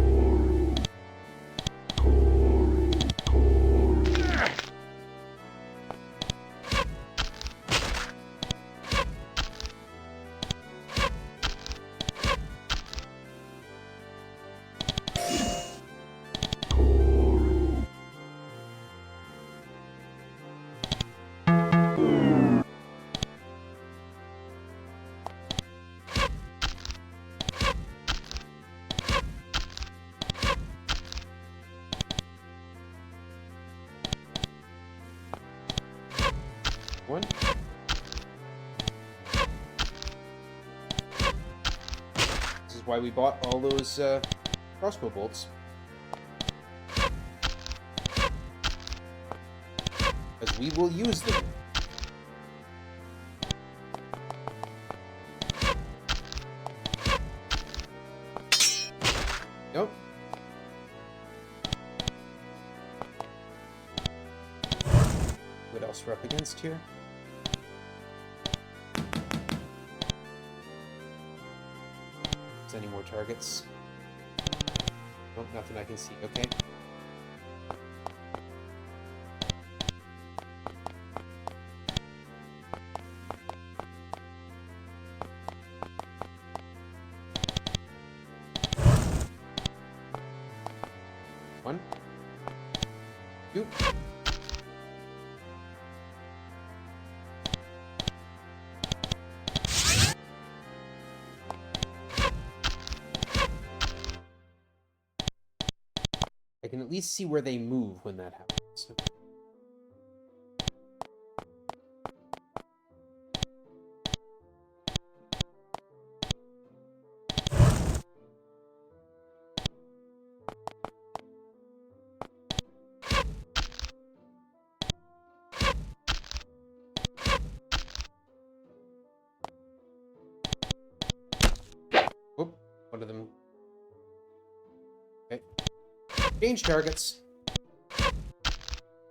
One. This is why we bought all those crossbow bolts. Because we will use them. Nope. What else we're up against here? Any more targets? Nope, nothing I can see. Okay. One. 2. I can at least see where they move when that happens. Whoop, one of them. Okay. Change targets.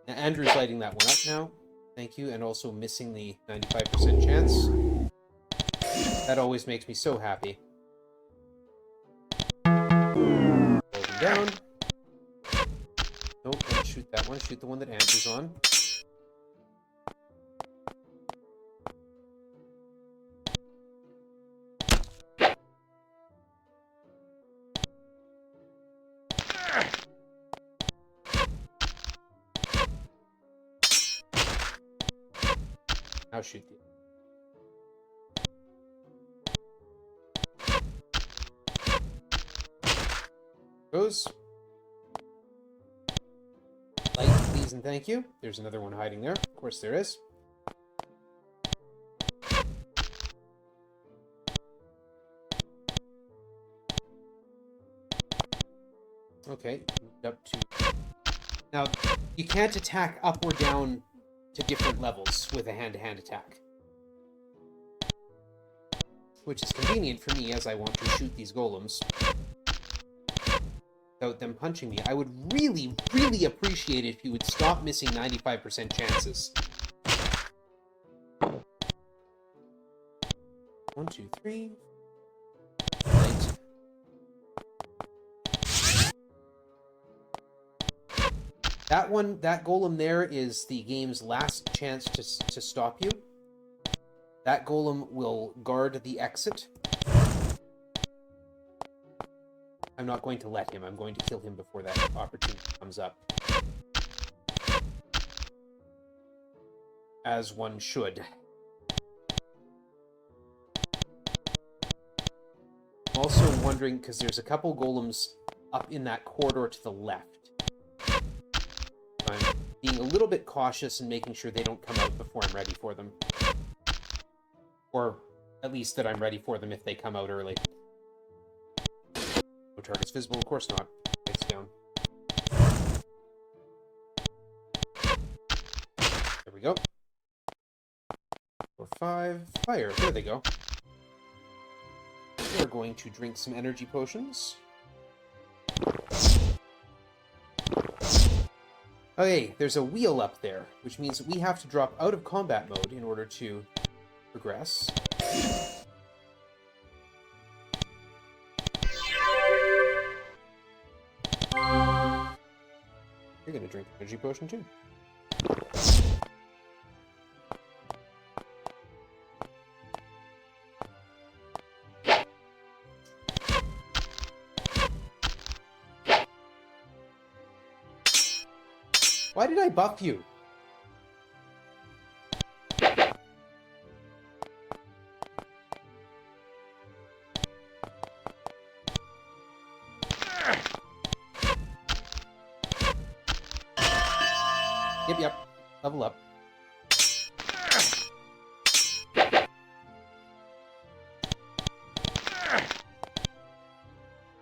Now, Andrew's lighting that one up now. Thank you. And also missing the 95% chance. That always makes me so happy. Hold him down. Nope, don't shoot that one. Shoot the one that Andrew's on. Now shoot the... Goes. Light, please and thank you. There's another one hiding there. Of course there is. Okay, moved up to Now, you can't attack up or down to different levels with a hand-to-hand attack. Which is convenient for me, as I want to shoot these golems without them punching me. I would really, really appreciate it if you would stop missing 95% chances. 1, 2, 3. Right. That golem there is the game's last chance to stop you. That golem will guard the exit. I'm not going to let him. I'm going to kill him before that opportunity comes up. As one should. I'm also wondering, because there's a couple golems up in that corridor to the left. I'm being a little bit cautious and making sure they don't come out before I'm ready for them. Or at least that I'm ready for them if they come out early. No targets visible, of course not. It's down. There we go. 4, 5, fire. There they go. We're going to drink some energy potions. Okay, there's a wheel up there, which means that we have to drop out of combat mode in order to progress. You're gonna drink an energy potion too. Why did I buff you? Yep. Level up.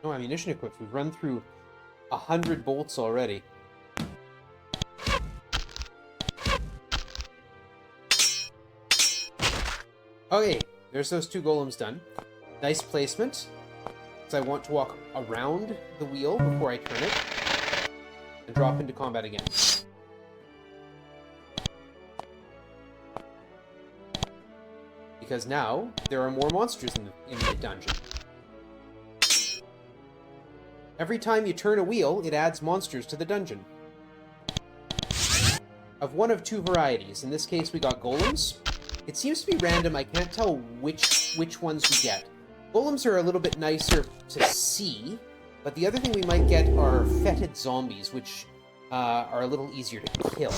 No ammunition equipped. We've run through 100 bolts already. Okay, there's those 2 golems done. Nice placement. Because I want to walk around the wheel before I turn it. And drop into combat again. Because now, there are more monsters in the dungeon. Every time you turn a wheel, it adds monsters to the dungeon. Of one of 2 varieties. In this case, we got golems. It seems to be random. I can't tell which ones we get. Golems are a little bit nicer to see, but the other thing we might get are fetid zombies, which are a little easier to kill.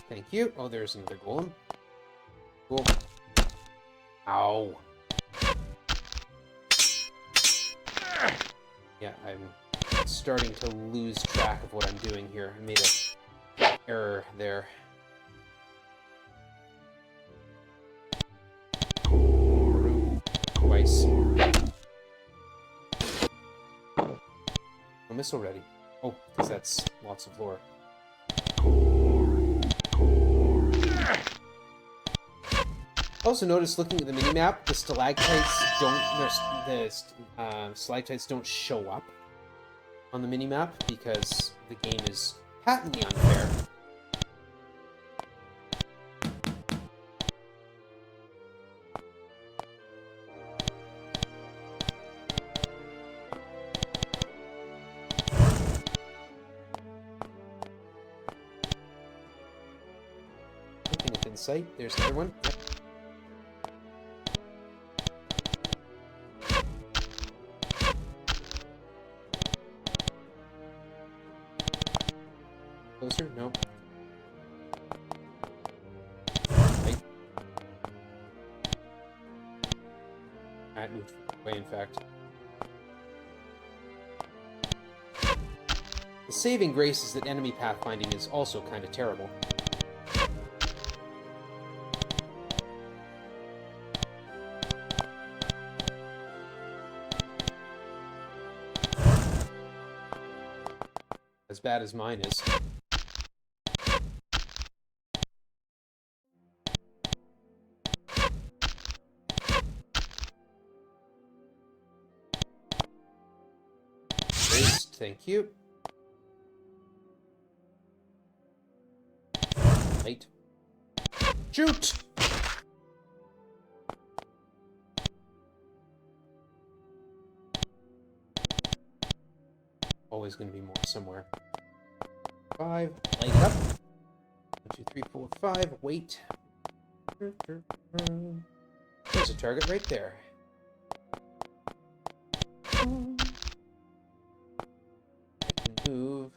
Thank you. Oh, there's another golem. Cool. Ow. Yeah, I'm starting to lose track of what I'm doing here. I made an error there. Twice. A missile ready. Oh, because that's lots of lore. Also notice, looking at the minimap, the stalactites don't show up on the minimap because the game is patently unfair. Looking within sight, there's another one. Yep. Closer? No. Right. That moved away, in fact. The saving grace is that enemy pathfinding is also kind of terrible. As bad as mine is. Waste, thank you. Light. Shoot! Always going to be more somewhere. 5. Light it up. 1, 2, 3, 4, 5. Wait. There's a target right there. I can move.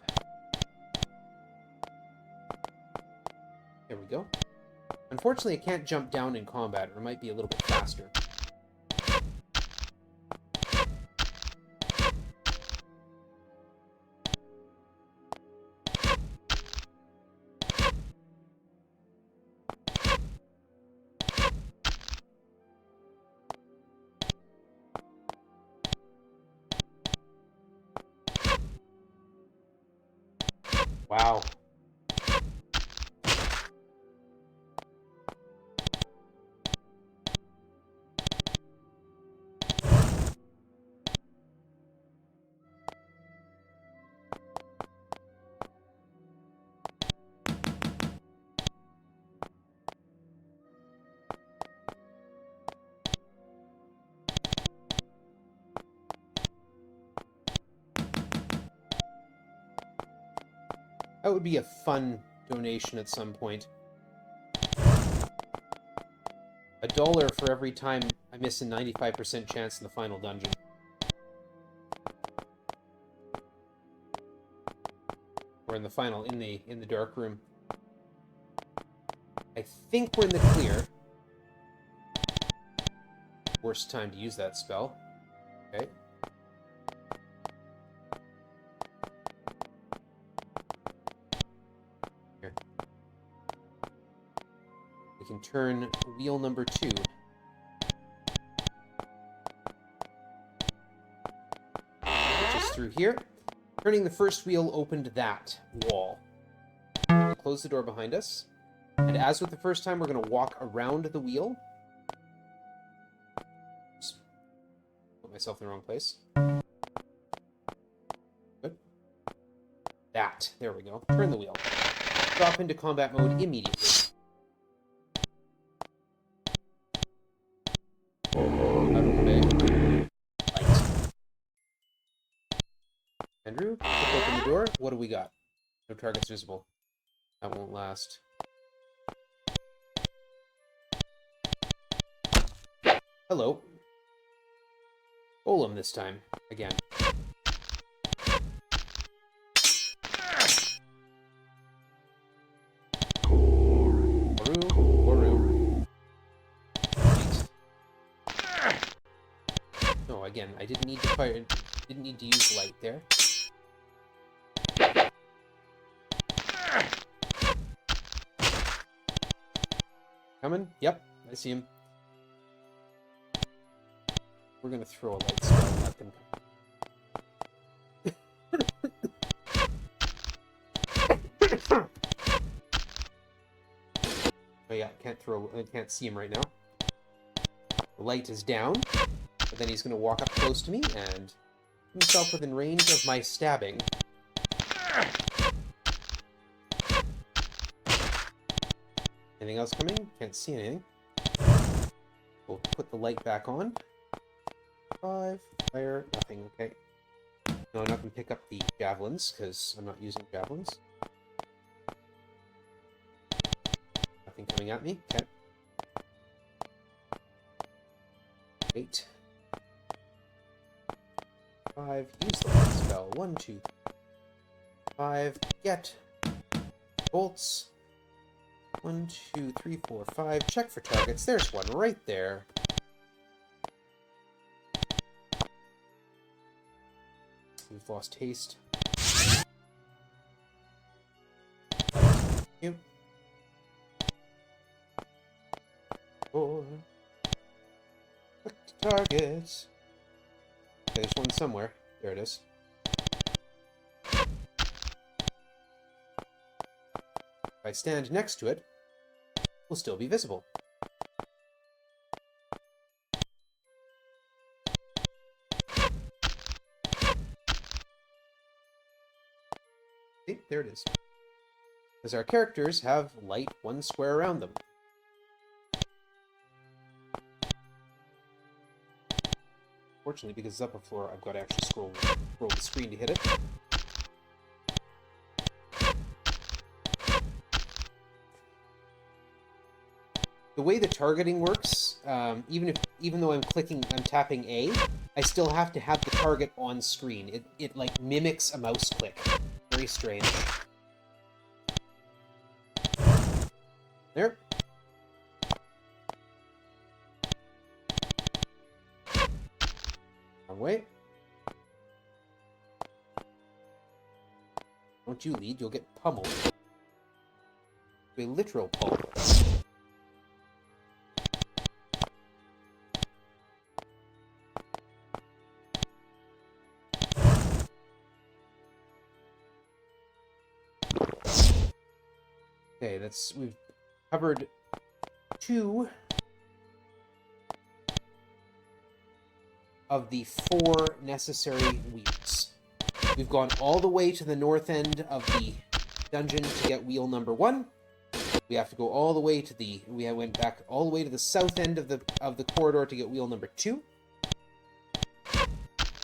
There we go. Unfortunately, I can't jump down in combat, or it might be a little bit faster. Wow. That would be a fun donation at some point. $1 for every time I miss a 95% chance in the final dungeon. Or in the final, in the dark room. I think we're in the clear. Worst time to use that spell. Okay. We can turn wheel number 2. Which is through here. Turning the first wheel opened that wall. We'll close the door behind us. And as with the first time, we're going to walk around the wheel. Oops. Put myself in the wrong place. Good. That. There we go. Turn the wheel. Drop into combat mode immediately. Andrew, open the door. What do we got? No targets visible. That won't last. Hello. Golem this time. Again. No, again, I didn't need to fire. Didn't need to use light there. Coming? Yep, I see him. We're gonna throw a light spell and let them come. Oh yeah, I can't see him right now. The light is down, but then he's gonna walk up close to me and put himself within range of my stabbing. Anything else coming? Can't see anything. We'll put the light back on. 5, fire, nothing, okay. No, I'm not going to pick up the javelins, because I'm not using javelins. Nothing coming at me, okay. 8. 5, use the light spell. 1, 2, 5, get. Bolts. 1, 2, 3, 4, 5. Check for targets. There's one right there. we've lost haste. You. Four. Select targets. Okay, there's one somewhere. There it is. If I stand next to it, it will still be visible. See, there it is. Because our characters have light one square around them. Fortunately, because it's up a floor, I've got to actually scroll the screen to hit it. The way the targeting works, even though I'm tapping A, I still have to have the target on screen. It like mimics a mouse click. Very strange. There. Wrong way. Don't you lead, you'll get pummeled. A literal pummel. Okay, we've covered 2 of the 4 necessary wheels. We've gone all the way to the north end of the dungeon to get wheel number 1. We have to go all the way to we went back all the way to the south end of the corridor to get wheel number 2.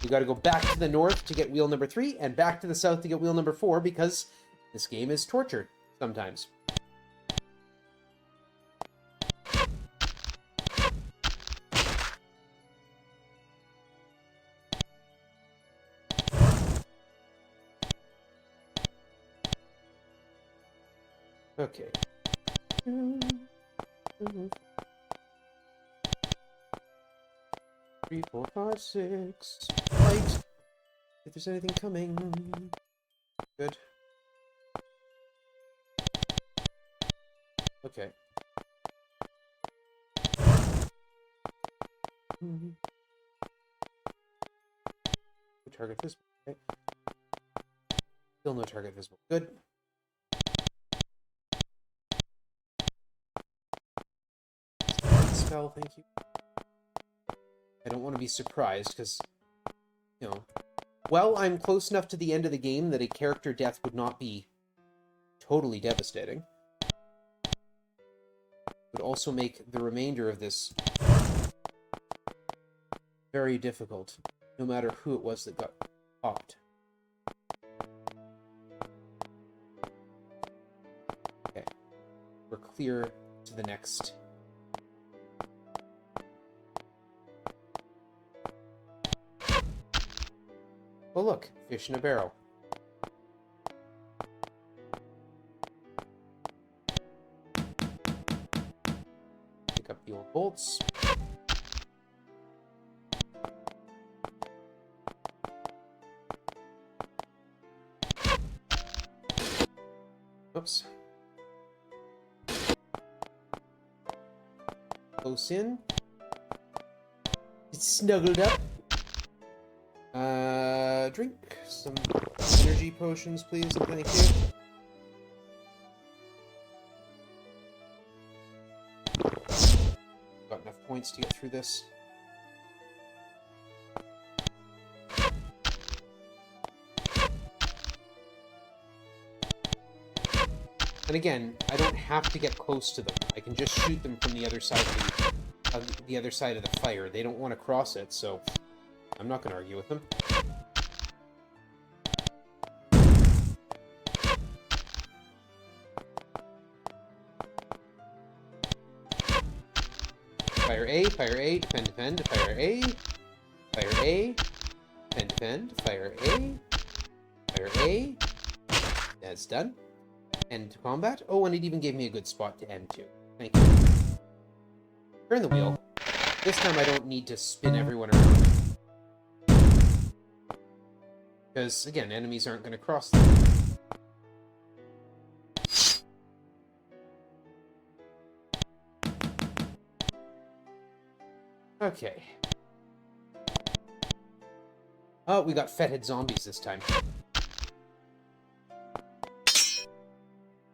We got to go back to the north to get wheel number 3, and back to the south to get wheel number 4, because this game is tortured sometimes. Okay. 3, 4, 5, 6. Light. If there's anything coming. Good. Okay. No target visible. Okay. Still no target visible. Good. Spell, thank you. I don't want to be surprised, because, you know, well, I'm close enough to the end of the game that a character death would not be totally devastating. Would also make the remainder of this very difficult, no matter who it was that got popped. Okay. We're clear to the next. Oh look, fish in a barrel. Pick up the old bolts. Oops. Close in. It's snuggled up. Drink some energy potions, please, and thank you. Got enough points to get through this. And again, I don't have to get close to them. I can just shoot them from the other side of the other side of the fire. They don't want to cross it, so I'm not going to argue with them. Fire A, defend, defend, fire A, defend, defend, fire A. That's done. End to combat. Oh, and it even gave me a good spot to end to. Thank you. Turn the wheel. This time I don't need to spin everyone around. Because, again, enemies aren't going to cross them. Okay. Oh, we got fetid zombies this time.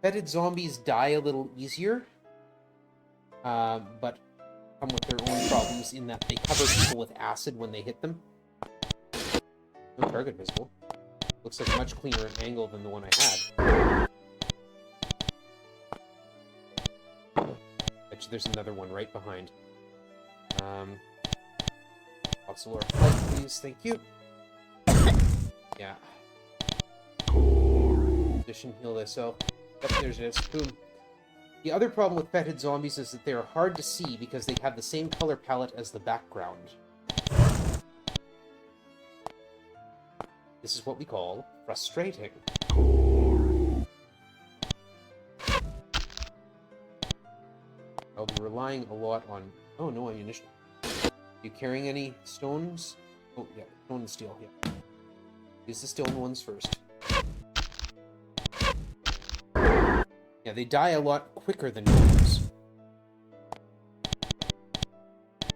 Fetid zombies die a little easier, but come with their own problems in that they cover people with acid when they hit them. No target visible. Looks like a much cleaner angle than the one I had. Bet you there's another one right behind. Oxalor flight, please. Thank you. Yeah. Addition, heal this. So, yep, there's this. Boom. The other problem with fetid zombies is that they are hard to see because they have the same color palette as the background. This is what we call frustrating. I'll be relying a lot on... Oh, no ammunition. You carrying any stones? Oh, yeah, stone and steel, yeah. Use the stone ones first. Yeah, they die a lot quicker than gnomes.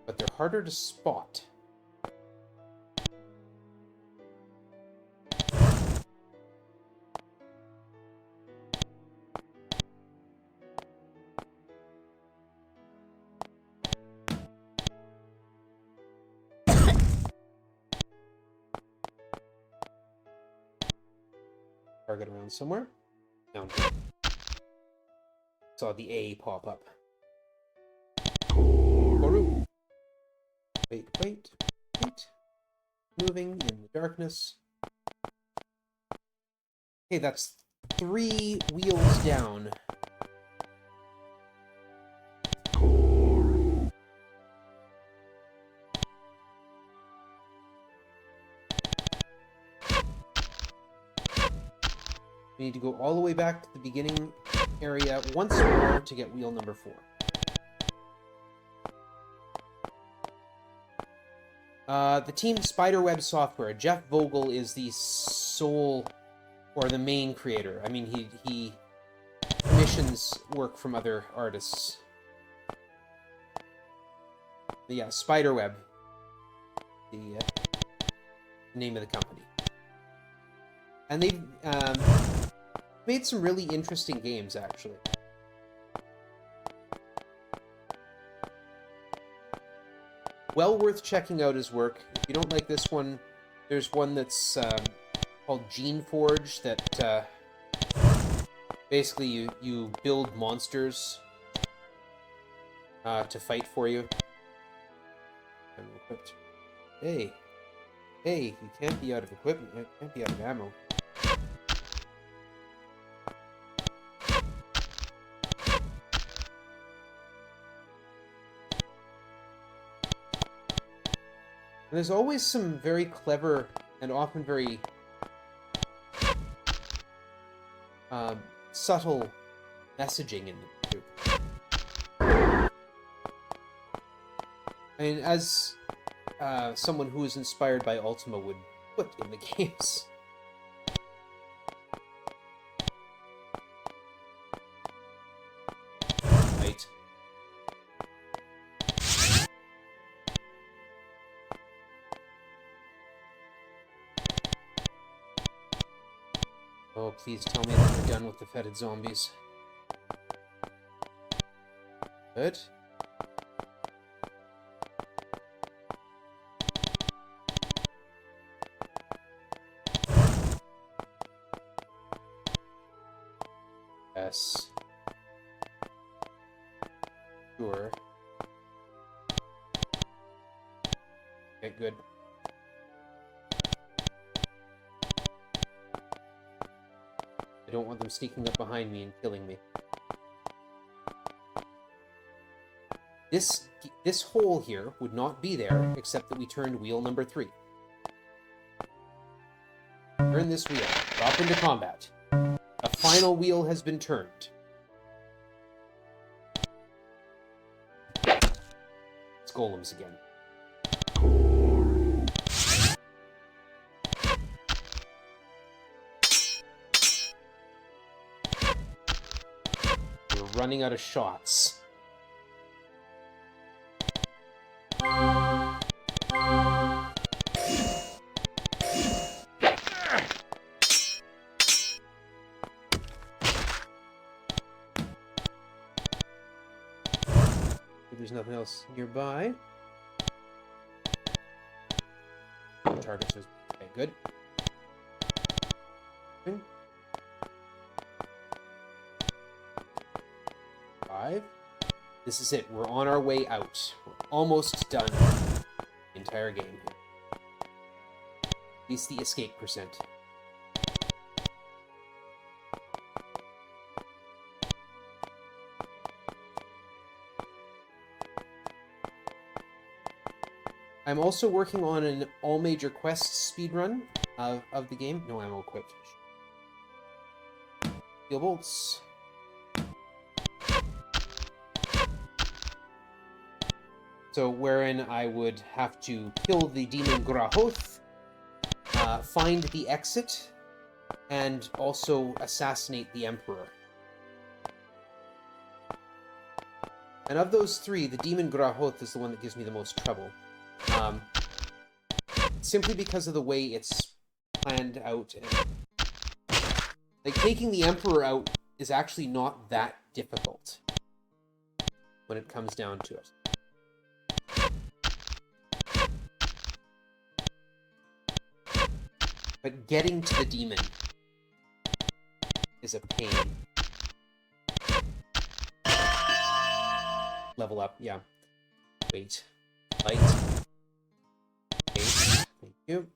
But they're harder to spot. Target around somewhere. Down here. Saw the A pop up. Boru. Wait. Moving in the darkness. Okay, that's 3 wheels down. We need to go all the way back to the beginning area once more to get wheel number 4. The team Spiderweb Software. Jeff Vogel is the sole, or the main creator. I mean, he commissions work from other artists. But yeah, Spiderweb, the name of the company. And they've made some really interesting games, actually. Well worth checking out his work. If you don't like this one, there's one that's called Gene Forge that basically you build monsters to fight for you. I'm equipped. Hey, you can't be out of equipment. You can't be out of ammo. And there's always some very clever and often very subtle messaging in them, too. I mean, as someone who is inspired by Ultima would put in the games. Right. Oh, please tell me that we're done with the fetid zombies. Good. Yes. Sure. Okay, good. I don't want them sneaking up behind me and killing me. This hole here would not be there except that we turned wheel number 3. Turn this wheel. Drop into combat. A final wheel has been turned. It's golems again. running out of shots. There's nothing else nearby. Target says, okay, good. 5. This is it. We're on our way out. We're almost done. The entire game. At least the escape percent. I'm also working on an all major quests speedrun of the game. No ammo equipped. Steel bolts. So wherein I would have to kill the demon Grahoth, find the exit, and also assassinate the Emperor. And of those 3, the demon Grahoth is the one that gives me the most trouble. Simply because of the way it's planned out. Like, taking the Emperor out is actually not that difficult when it comes down to it. But getting to the demon is a pain. Level up, yeah. Wait. Light. Okay. Thank you.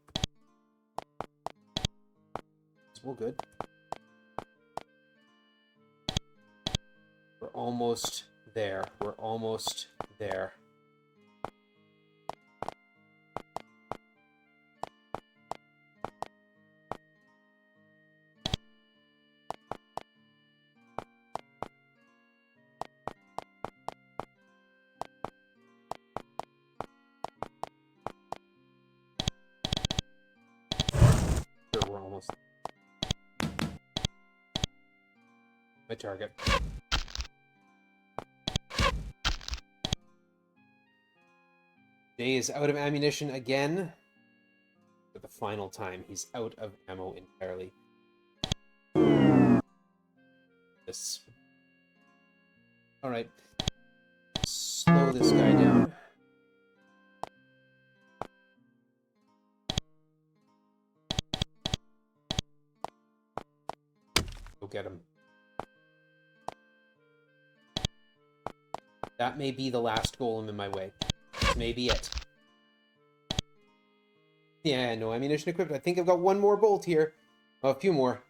It's all good. We're almost there. We're almost there. My target. Jay is out of ammunition again. For the final time, he's out of ammo entirely. This. Alright. Slow this guy down. Go get him. That may be the last golem in my way. This may be it. Yeah, no ammunition equipped. I think I've got one more bolt here. Oh, a few more.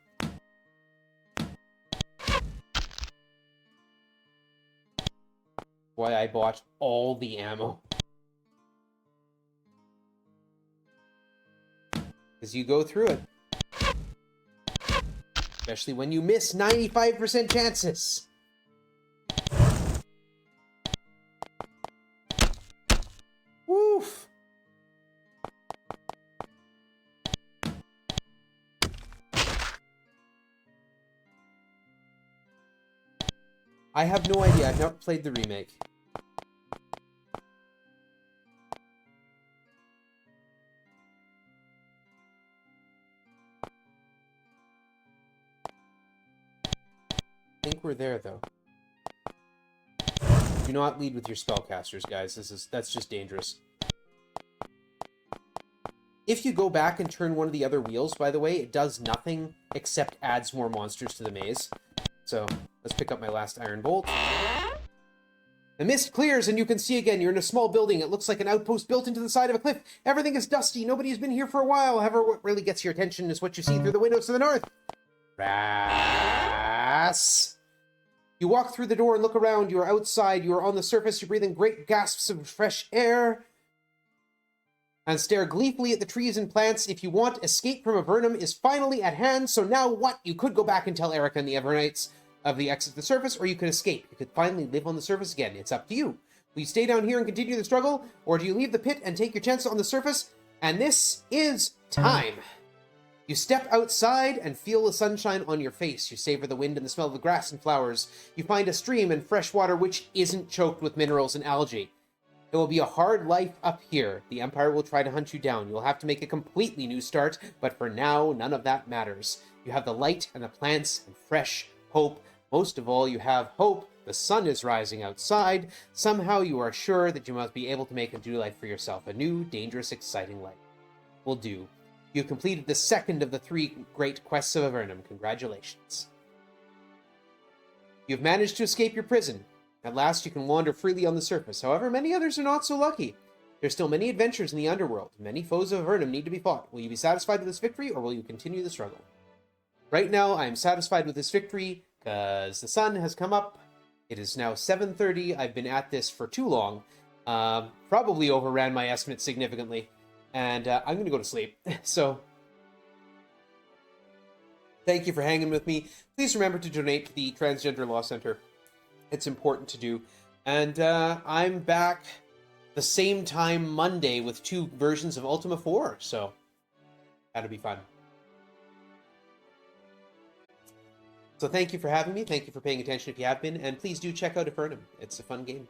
Why I bought all the ammo. As you go through it. Especially when you miss 95% chances. Woof. I have no idea. I've not played the remake. I think we're there, though. Do not lead with your spellcasters, guys. That's just dangerous. If you go back and turn one of the other wheels, by the way, it does nothing except adds more monsters to the maze. So, let's pick up my last iron bolt. The mist clears and you can see again. You're in a small building. It looks like an outpost built into the side of a cliff. Everything is dusty. Nobody has been here for a while. However, what really gets your attention is what you see through the windows to the north. Brass. You walk through the door and look around. You are outside. You are on the surface. You breathe in great gasps of fresh air and stare gleefully at the trees and plants. If you want, escape from Avernum is finally at hand. So now what? You could go back and tell Erica and the Evernites of the exit to the surface, or you could escape. You could finally live on the surface again. It's up to you. Will you stay down here and continue the struggle, or do you leave the pit and take your chance on the surface? And this is time. You step outside and feel the sunshine on your face. You savor the wind and the smell of the grass and flowers. You find a stream and fresh water which isn't choked with minerals and algae. It will be a hard life up here. The Empire will try to hunt you down. You'll have to make a completely new start, but for now, none of that matters. You have the light and the plants and fresh hope. Most of all, you have hope. The sun is rising outside. Somehow you are sure that you must be able to make a new life for yourself. A new, dangerous, exciting life. Will do. You completed the second of the 3 great quests of Avernum. Congratulations. You've managed to escape your prison. At last you can wander freely on the surface. However, many others are not so lucky. There's still many adventures in the underworld. Many foes of Avernum need to be fought. Will you be satisfied with this victory, or will you continue the struggle? Right now, I am satisfied with this victory, because the sun has come up. It is now 7:30. I've been at this for too long. Probably overran my estimate significantly. And I'm going to go to sleep. So, thank you for hanging with me. Please remember to donate to the Transgender Law Center. It's important to do. And I'm back the same time Monday with 2 versions of Ultima 4. So, that'll be fun. So thank you for having me. Thank you for paying attention if you have been. And please do check out Avernum. It's a fun game.